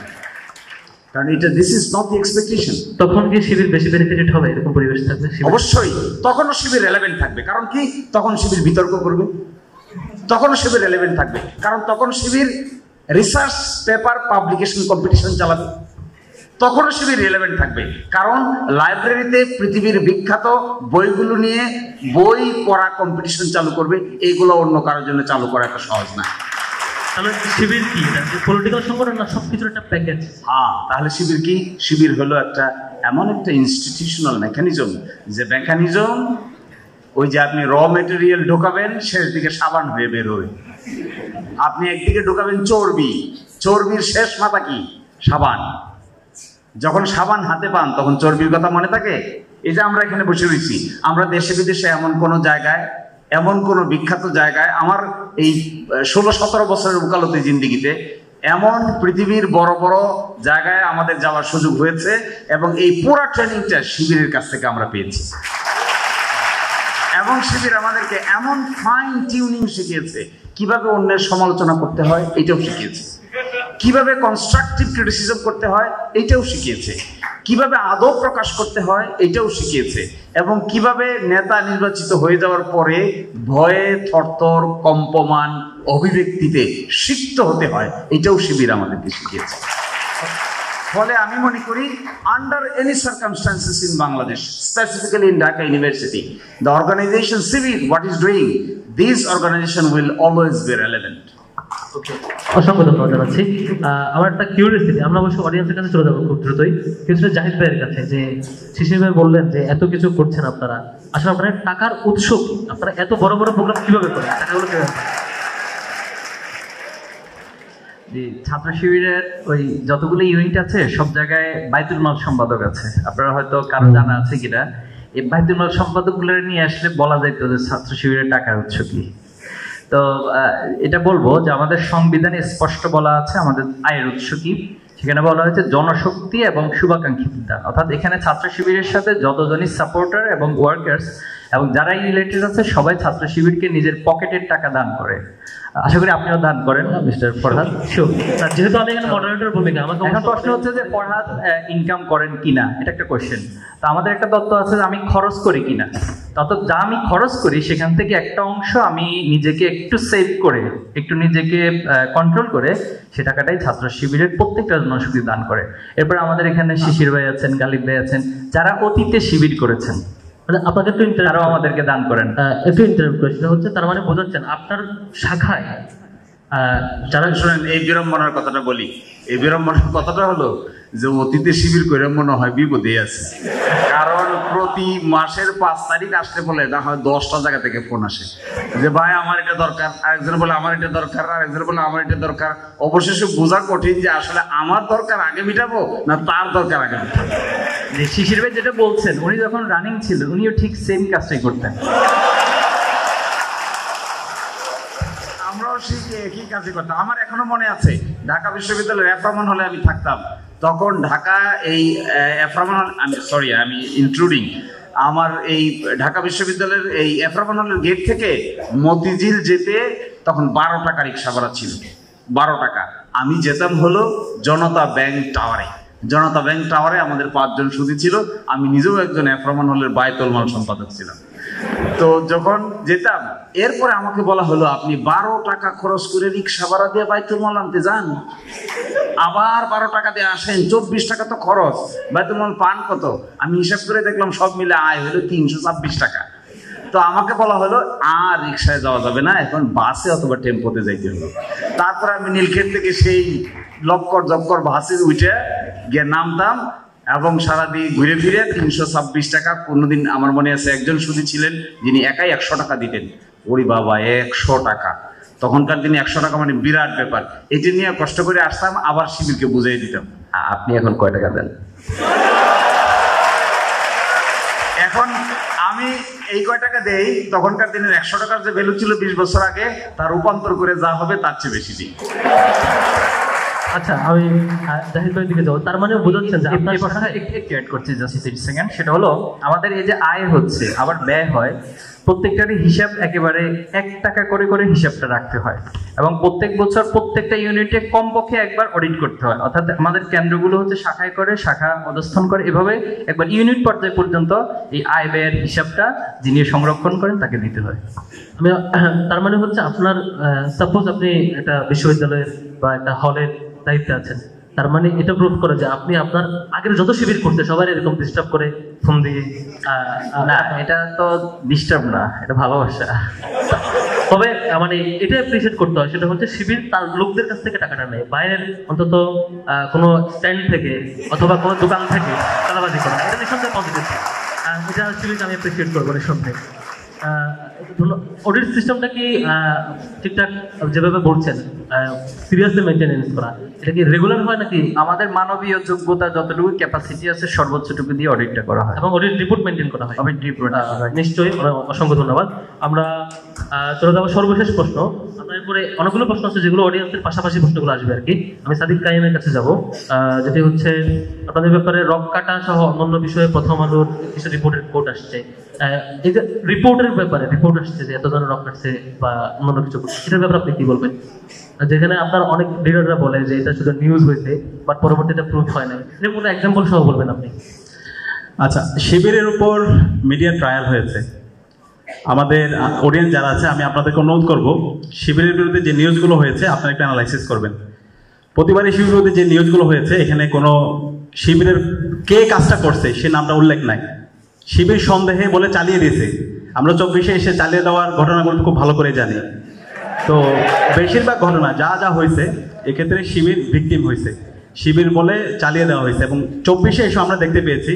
S10: কারণ এটা this is not the expectation.
S13: তখন কি শিবির বেশি বেনিফিটেড হবে এরকম পরিবেশ থাকবে?
S10: অবশ্যই তখনও শিবির রেলেভেন্ট থাকবে। কারণ কি? তখন শিবির বিতর্ক করবে, তখনও শিবির রেলেভেন্ট থাকবে। কারণ তখন শিবির রিসার্চ পেপার পাবলিকেশন কম্পিটিশন চালাবে, তখনও শিবির রিলেভেন্ট থাকবে। কারণ লাইব্রেরিতে পৃথিবীর বিখ্যাত বইগুলো নিয়ে বই পড়া কম্পিটিশন চালু করবে। এইগুলো অন্য কারোর জন্য চালু করা একটা সহজ না।
S13: তাহলে শিবির কি পলিটিক্যাল সংগঠন না সবকিছুর একটা প্যাকেজ?
S10: হ্যাঁ, তাহলে শিবির কি? শিবির হলো একটা এমন একটা ইনস্টিটিউশনাল মেকানিজম, যে মেকানিজম ওই যে আপনি র মেটেরিয়াল ঢোকাবেন, শেষ দিকে সাবান হয়ে বের হবে। আপনি একদিকে ঢোকাবেন চর্বি, চর্বির শেষ মাথা কি? সাবান। যখন সাবান হাতে পান তখন চর্বির কথা মনে থাকে? এই যে আমরা এখানে বসে রয়েছি, আমরা দেশে বিদেশে এমন কোনো জায়গায়, এমন কোনো বিখ্যাত জায়গায়, আমার এই 16-17 বছরের ওকালতি জিন্দিগিতে এমন পৃথিবীর বড় বড় জায়গায় আমাদের যাওয়ার সুযোগ হয়েছে, এবং এই পুরো ট্রেনিংটা শিবিরের কাছ থেকে আমরা পেয়েছি। এবং শিবির আমাদেরকে এমন ফাইন টিউনিং শিখিয়েছে, কিভাবে অন্যের সমালোচনা করতে হয় এটাও শিখিয়েছে, কিভাবে কনস্ট্রাকটিভ ক্রিটিসিজম করতে হয় এটাও শিখিয়েছে, কিভাবে আদব প্রকাশ করতে হয় এটাও শিখিয়েছে, এবং কিভাবে নেতা নির্বাচিত হয়ে যাওয়ার পরে ভয়ে থরথর কম্পমান অভিব্যক্তিতে সিক্ত হতে হয় এটাও শিবির আমাদেরকে শিখিয়েছে। ফলে আমি মনে করি under any circumstances in Bangladesh, specifically in Dhaka University, the organisation civil what is doing, this organisation will always be relevant.
S13: অসংখ্য ধন্যবাদ জানাচ্ছি। আমার একটা কিউরিয়াসিটি, আমরা অবশ্য অডিয়েন্সের কাছে চলে যাবো খুব দ্রুতই, কিছুটা জাহিদ ভাইয়ের কাছে, যে শিশির ভাই বললেন যে এত কিছু করছেন আপনারা, আসলে আপনার টাকার উৎস কি? আপনারা এত বড় বড় প্রোগ্রাম কিভাবে করেন? টাকাগুলো কিভাবে?
S4: ছাত্র শিবিরের ওই যতগুলো ইউনিট আছে সব জায়গায় বাইতুল মাল সম্পাদক আছে, আপনারা হয়তো কারো জানা আছে কিনা। এই বাইতুল মাল সম্পাদকগুলো নিয়ে আসলে বলা যাইতো যে ছাত্র শিবিরের টাকার উৎস কি। তো এটা বলবো যে আমাদের সংবিধানে স্পষ্ট বলা আছে আমাদের আয়ের উৎস কি। সেখানে বলা হয়েছে জনশক্তি এবং শুভাকাঙ্ক্ষী দান, অর্থাৎ এখানে ছাত্র শিবিরের সাথে যতজনই সাপোর্টার এবং ওয়ার্কার্স এবং যারাই রিলেটেড আছে সবাই ছাত্র শিবিরকে নিজের পকেটের টাকা দান করে। আশা করি আপনিও দান করেন মিস্টার ফরহাদ।
S13: যেহেতু আমি এখানে মডারেটর ভূমিকা, আমাকে
S4: এখন প্রশ্ন হচ্ছে যে ফরহাদ ইনকাম করেন কিনা, এটা একটা কোয়েশ্চেন। তো আমাদের একটা তত্ত্ব আছে যে আমি খরচ করি কিনা, তত যা আমি খরচ করি সেখান থেকে একটা অংশ আমি নিজেকে একটু সেভ করে, একটু নিজেকে কন্ট্রোল করে সে টাকাটাই ছাত্র শিবিরের প্রত্যেকটা জনশক্তি দান করে। এরপর আমাদের এখানে শিশির ভাই আছেন, গালিব ভাই আছেন, যারা অতীতে শিবির করেছেন,
S13: আপনাকে একটু
S4: তারাও আমাদেরকে দান করেন।
S13: একটু ইন্টারাপ্ট করেছিল হচ্ছে, তার মানে বোঝাচ্ছেন আপনার শাখায়
S10: যারা শোনেন, এই বিড়ম্বনার কথাটা বলি। এই বিড়ম্বনার কথাটা হলো যে অতীতে শিবির করে মনে হয় বিপদে আছে, কারণ প্রতি মাসের 5 তারিখ আসলে বলে না হয় 10টা জায়গা থেকে ফোন আসে যে ভাই আমার এটা দরকার, আরেকজন বলে আমার এটা দরকার, আরেকজন বলে আমার এটা দরকার। অবশেষে বোঝা কঠিন যে আসলে আমার দরকার আগে মিটাবো না তার দরকার আগে মিটাবো।
S4: শিশির ভাই যেটা বলছেন, উনি যখন রানিং ছিল উনিও ঠিক সেম কাজটাই করতেন।
S10: আমরাও ঠিক একই কাজই করতাম। আমার এখনো মনে আছে ঢাকা বিশ্ববিদ্যালয়ের এফরামান হলে আমি থাকতাম, তখন ঢাকা এই এফরামান হল, আমি ইনক্লুডিং আমার এই ঢাকা বিশ্ববিদ্যালয়ের এই এফরামান হলের গেট থেকে মতিঝিল যেতে তখন 12 টাকা রিক্সা ভাড়া ছিল, 12 টাকা। আমি যেতাম হলো জনতা ব্যাংক টাওয়ারে। জনতা ব্যাংক টাওয়ারে আমাদের 5 জন সুদী ছিল, আমি নিজেও একজন এফরামান হলের বাইতুল মাল সম্পাদক ছিলাম। তো যখন যেতাম, এরপরে আমাকে বলা হলো আপনি 12 টাকা খরচ করে রিক্সা ভাড়া দিয়ে বাইতুল মাল আনতে যান, আবার 12 টাকা দিয়ে আসেন, 24 টাকা তো খরচ, বাইতুল মাল পান কত? আমি হিসাব করে দেখলাম সব মিলে আয় হলো 326 টাকা। তো আমাকে বলা হলো আর রিক্সায় যাওয়া যাবে না, এখন বাসে অথবা টেম্পোতে যাইতে হলো। তারপরে আমি নীলক্ষেত থেকে সেই লক্কর জক্কর বাসে উঠে গিয়ে নামতাম এবং সারাদিন ঘুরে ফিরে 326 টাকা। কোনোদিন আমার মনে আছে একজন সুদী ছিলেন যিনি একাই 100 টাকা দিতেন। ওরে বাবা, 100 টাকা! তখনকার দিনে 100 টাকা মানে বিরাট ব্যাপার। এটি নিয়ে কষ্ট করে আসতাম, আবার শিবিরকে বুঝিয়ে দিতাম।
S3: আপনি এখন কয় টাকা দেন?
S10: এখন আমি এই কয় টাকা দেই, তখনকার দিনের 100 টাকার যে ভ্যালু ছিল 20 বছর আগে, তার রূপান্তর করে যা হবে তার চেয়ে বেশি দিই।
S13: আচ্ছা, আমি জাহিদ ভাইয়ের দিকে যাবো। তার মানে বোঝাচ্ছেন যে আপনার
S4: কথাটা একটু অ্যাড করছি, জাস্ট 30 সেকেন্ড। সেটা হলো আমাদের এই যে আয় হচ্ছে আবার ব্যয় হয়, প্রত্যেকটারই হিসাব একেবারে 1 টাকা করে করে হিসাবটা রাখতে হয় এবং প্রত্যেক বছর প্রত্যেকটা ইউনিটে কমপক্ষে একবার অডিট করতে হয়। অর্থাৎ আমাদের কেন্দ্রগুলো হচ্ছে শাখায় করে, শাখা অবস্থান করে, এভাবে একবার ইউনিট পর্যায়ে পর্যন্ত এই আয় ব্যয়ের হিসাবটা যিনি সংরক্ষণ করেন তাকে দিতে হয়।
S13: আমি তার মানে হচ্ছে আপনার সাপোজ আপনি একটা বিশ্ববিদ্যালয়ের বা একটা হলের দায়িত্বে আছেন, তার মানে এটা প্রুভ করে যে আপনি আপনার আগের যত শিবির করতে সবাই এরকম ডিস্টার্ব করে ফোন দিয়ে।
S4: না, এটা তো ডিস্টার্ব না, এটা ভালোবাসা।
S13: তবে মানে এটা অ্যাপ্রিশিয়েট করতে হয়, সেটা হচ্ছে শিবির তার লোকদের কাছ থেকে টাকাটা নেয়, বাইরের অন্তত কোনো স্ট্যান্ড থেকে অথবা কোনো দোকান থেকে চাঁদাবাজি করা, এটা নিঃসন্দেহে পজিটিভ। এটা শিবিরকে আমি অ্যাপ্রিশিয়েট করবো নিঃসন্দেহে। অডিট সিস্টেমটা কি ঠিকঠাক যেভাবে বলছেন সিরিয়াসলি মেনটেনেন্স করা, এটা কি রেগুলার হয় নাকি?
S4: আমাদের মানবীয় যোগ্যতা যতটুকু ক্যাপাসিটি আছে সর্বোচ্চটুকু দিয়ে অডিটটা করা হয়
S13: এবং অডিট রিপোর্ট মেনটেন করা হয়।
S4: অডিট রিপোর্ট
S13: নিশ্চয়ই, অসংখ্য ধন্যবাদ। আমরা চলে যাবো সর্বশেষ প্রশ্ন। আপনার এরপরে অনেকগুলো প্রশ্ন আছে যেগুলো অডিয়েন্সের পাশাপাশি প্রশ্নগুলো আসবে আর কি। আমি সাদিক কাইমের কাছে যাব, যেটি হচ্ছে আপনাদের ব্যাপারে রক কাটা সহ অন্যান্য বিষয়ে প্রথম আলোর কিছু রিপোর্টের কোট আসছে। এই যে রিপোর্টের ব্যাপারে রিপোর্ট আসছে যে এতজন রক কাটছে বা অন্যান্য কিছু, এটার ব্যাপারে আপনি কি বলবেন? যেখানে আপনার অনেক লিডাররা বলে যে এটা শুধু নিউজ হয়েছে বাট পরবর্তীতে প্রুফ হয় না, এর কোনো এক্সাম্পল সহ বলবেন আপনি?
S12: আচ্ছা, শিবিরের উপর মিডিয়া ট্রায়াল হয়েছে। আমাদের অডিয়েন্স যারা আছে, আমি আপনাদেরকে অনুরোধ করব শিবিরের বিরুদ্ধে যে নিউজগুলো হয়েছে আপনারা একটু অ্যানালাইসিস করবেন। প্রতিবারই শিবিরের যে নিউজগুলো হয়েছে এখানে কোনো শিবিরের কে কাজটা করছে সে নামটা উল্লেখ নাই, শিবির সন্দেহে বলে চালিয়ে দিয়েছে। আমরা 24-এ এসে চালিয়ে দেওয়ার ঘটনাগুলো খুব ভালো করে জানি। তো বেশিরভাগ ঘটনা যা যা হয়েছে এক্ষেত্রে শিবির ভিকটিম হয়েছে, শিবির বলে চালিয়ে দেওয়া হয়েছে। এবং 24-এ এসে আমরা দেখতে পেয়েছি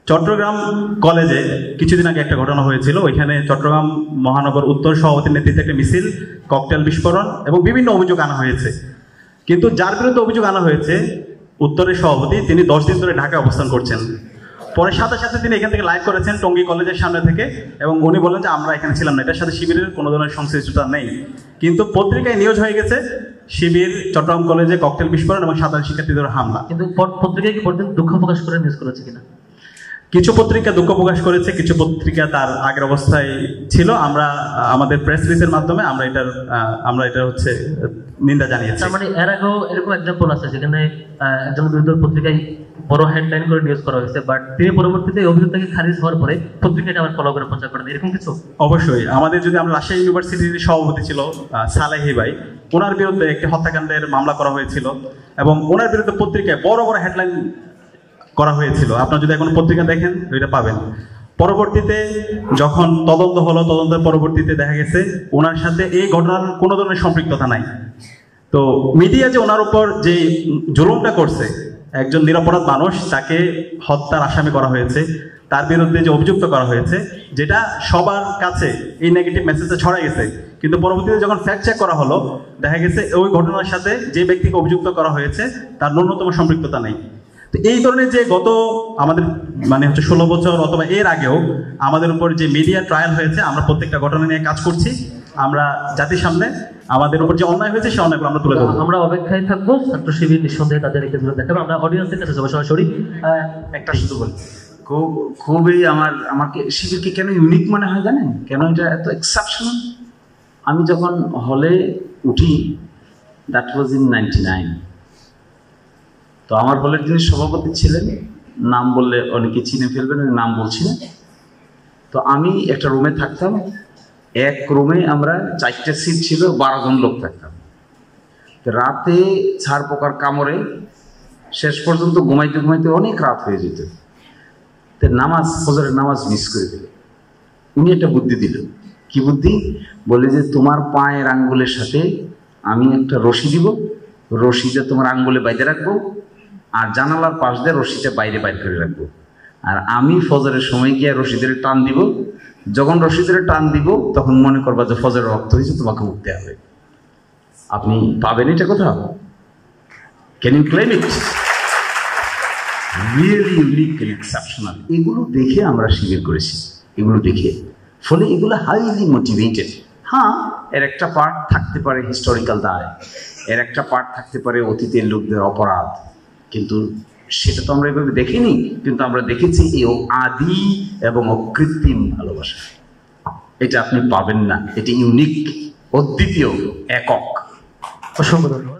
S12: চট্টগ্রাম কলেজে কিছুদিন আগে একটা ঘটনা হয়েছিল, ওইখানে চট্টগ্রাম মহানগর উত্তর সভাপতির নেতৃত্বে একটা মিছিল, ককটেল বিস্ফোরণ এবং বিভিন্ন অভিযোগ আনা হয়েছে। কিন্তু যার বিরুদ্ধে অভিযোগ আনা হয়েছে উত্তরের সভাপতি, তিনি 10 দিন ধরে ঢাকায় অবস্থান করছেন। পরে সাথে সাথে তিনি এখান থেকে লাইভ করেছেন টঙ্গী কলেজের সামনে থেকে, এবং উনি বলেন যে আমরা এখানে ছিলাম না, এটার সাথে শিবিরের কোনো ধরনের সংশ্লিষ্টতা নেই। কিন্তু পত্রিকায় নিউজ হয়ে গেছে শিবির চট্টগ্রাম কলেজে ককটেল বিস্ফোরণ এবং সাধারণ শিক্ষার্থীদের হামলা।
S13: কিন্তু পত্রিকায় কি পরদিন দুঃখ প্রকাশ করে নিউজ করেছে কিনা?
S12: কিছু পত্রিকা দুঃখ প্রকাশ করেছে, কিছু পত্রিকা তার আগের অবস্থায় ছিল। আমরা আমাদের প্রেস রিলিজের মাধ্যমে আমরা এটা হচ্ছে নিন্দা জানিয়েছি।
S13: তার মানে এর আগেও এরকম এক্সাম্পল আছে যেখানে একজন বিরোধী পত্রিকায় বড় হেডলাইন করে নিউজ করা হয়েছে, বাট তিনি পরবর্তীতে অভিযোগটাকে খারিজ হওয়ার পরে পত্রিকাটা আবার ফলো করে প্রচার করেন, এরকম কিছু?
S12: অবশ্যই। আমাদের যদি আমরা রাজশাহী ইউনিভার্সিটির সভাপতি ছিল সালেহি ভাই, ওনার বিরুদ্ধে একটি হত্যাকাণ্ডের মামলা করা হয়েছিল এবং ওনার বিরুদ্ধে পত্রিকায় বড় বড় হেডলাইন করা হয়েছিল। আপনারা যদি এখন পত্রিকা দেখেন ওইটা পাবেন। পরবর্তীতে যখন তদন্ত হলো, তদন্তের পরবর্তীতে দেখা গেছে ওনার সাথে এই ঘটনার কোনো ধরনের সম্পৃক্ততা নাই। তো মিডিয়া যে ওনার উপর যে জুলুমটা করছে, একজন নিরপরাধ মানুষ তাকে হত্যার আসামি করা হয়েছে, তার বিরুদ্ধে যে অভিযুক্ত করা হয়েছে, যেটা সবার কাছে এই নেগেটিভ মেসেজটা ছড়া গেছে। কিন্তু পরবর্তীতে যখন ফ্যাক্ট চেক করা হলো দেখা গেছে ওই ঘটনার সাথে যে ব্যক্তিকে অভিযুক্ত করা হয়েছে তার ন্যূনতম সম্পৃক্ততা নেই। তো এই ধরনের যে গত আমাদের 16 বছর অথবা এর আগেও আমাদের উপর যে মিডিয়া ট্রায়াল হয়েছে, আমরা প্রত্যেকটা ঘটনা নিয়ে কাজ করছি। আমরা জাতির সামনে আমাদের উপর যে অন্যায় হয়েছে সেই অন্যায়গুলো আমরা তুলে ধরবো।
S13: আমরা অপেক্ষায় থাকবো, ছাত্র শিবির নিঃসন্দেহে তাদের কেসগুলো দেখাবো। আমরা অডিয়েন্সের কাছে যাবো সরাসরি।
S10: একটা শুধু বলি, খুবই আমাকে শিবিরকে কেন ইউনিক মনে হয় জানেন? কেন এটা এত এক্সেপশনাল? আমি যখন হলে উঠি, দ্যাট ওয়াজ ইন 99। তো আমার হলের যিনি সভাপতি ছিলেন, নাম বললে অনেকে চিনে ফেলবেন, নাম বলছি না। তো আমি একটা রুমে থাকতাম, এক রুমে আমরা 4টে সিট ছিল, 12 জন লোক থাকতাম। তো রাতে ছাড় পোকার কামড়ে শেষ পর্যন্ত ঘুমাইতে ঘুমাইতে অনেক রাত হয়ে যেত। তো ফজরের নামাজ মিস করে দিল। উনি একটা বুদ্ধি দিল। কি বুদ্ধি? বলে যে তোমার পায়ের আঙ্গুলের সাথে আমি একটা রশি দিব, রশিটা তোমার আঙ্গুলে বাইরে রাখবো, আর জানালার পাশ দিয়ে রশিটা বাইরে বাইর করে রাখবো, আর আমি ফজরের সময় গিয়ে রশিদের টান দিব। যখন রশিদের টান দিব তখন মনে করবা যে ফজরের রক্ত হয়েছে, তোমাকে উঠতে হবে। আপনি পাবেন এটা কোথাও? Can you claim it? Really unique and exceptional. এগুলো দেখে আমরা শিবির করেছি, এগুলো দেখে। ফলে এগুলো হাইলি মোটিভেটেড। হ্যাঁ, এর একটা পার্ট থাকতে পারে হিস্টোরিক্যাল দায়, এর একটা পার্ট থাকতে পারে অতীতের লোকদের অপরাধ, কিন্তু সেটা তো আমরা এভাবে দেখিনি। কিন্তু আমরা দেখেছি এই আদি এবং অকৃত্রিম ভালোবাসা। এটা আপনি পাবেন না, এটি ইউনিক, অদ্বিতীয়, একক।
S13: অসংখ্য ধন্যবাদ।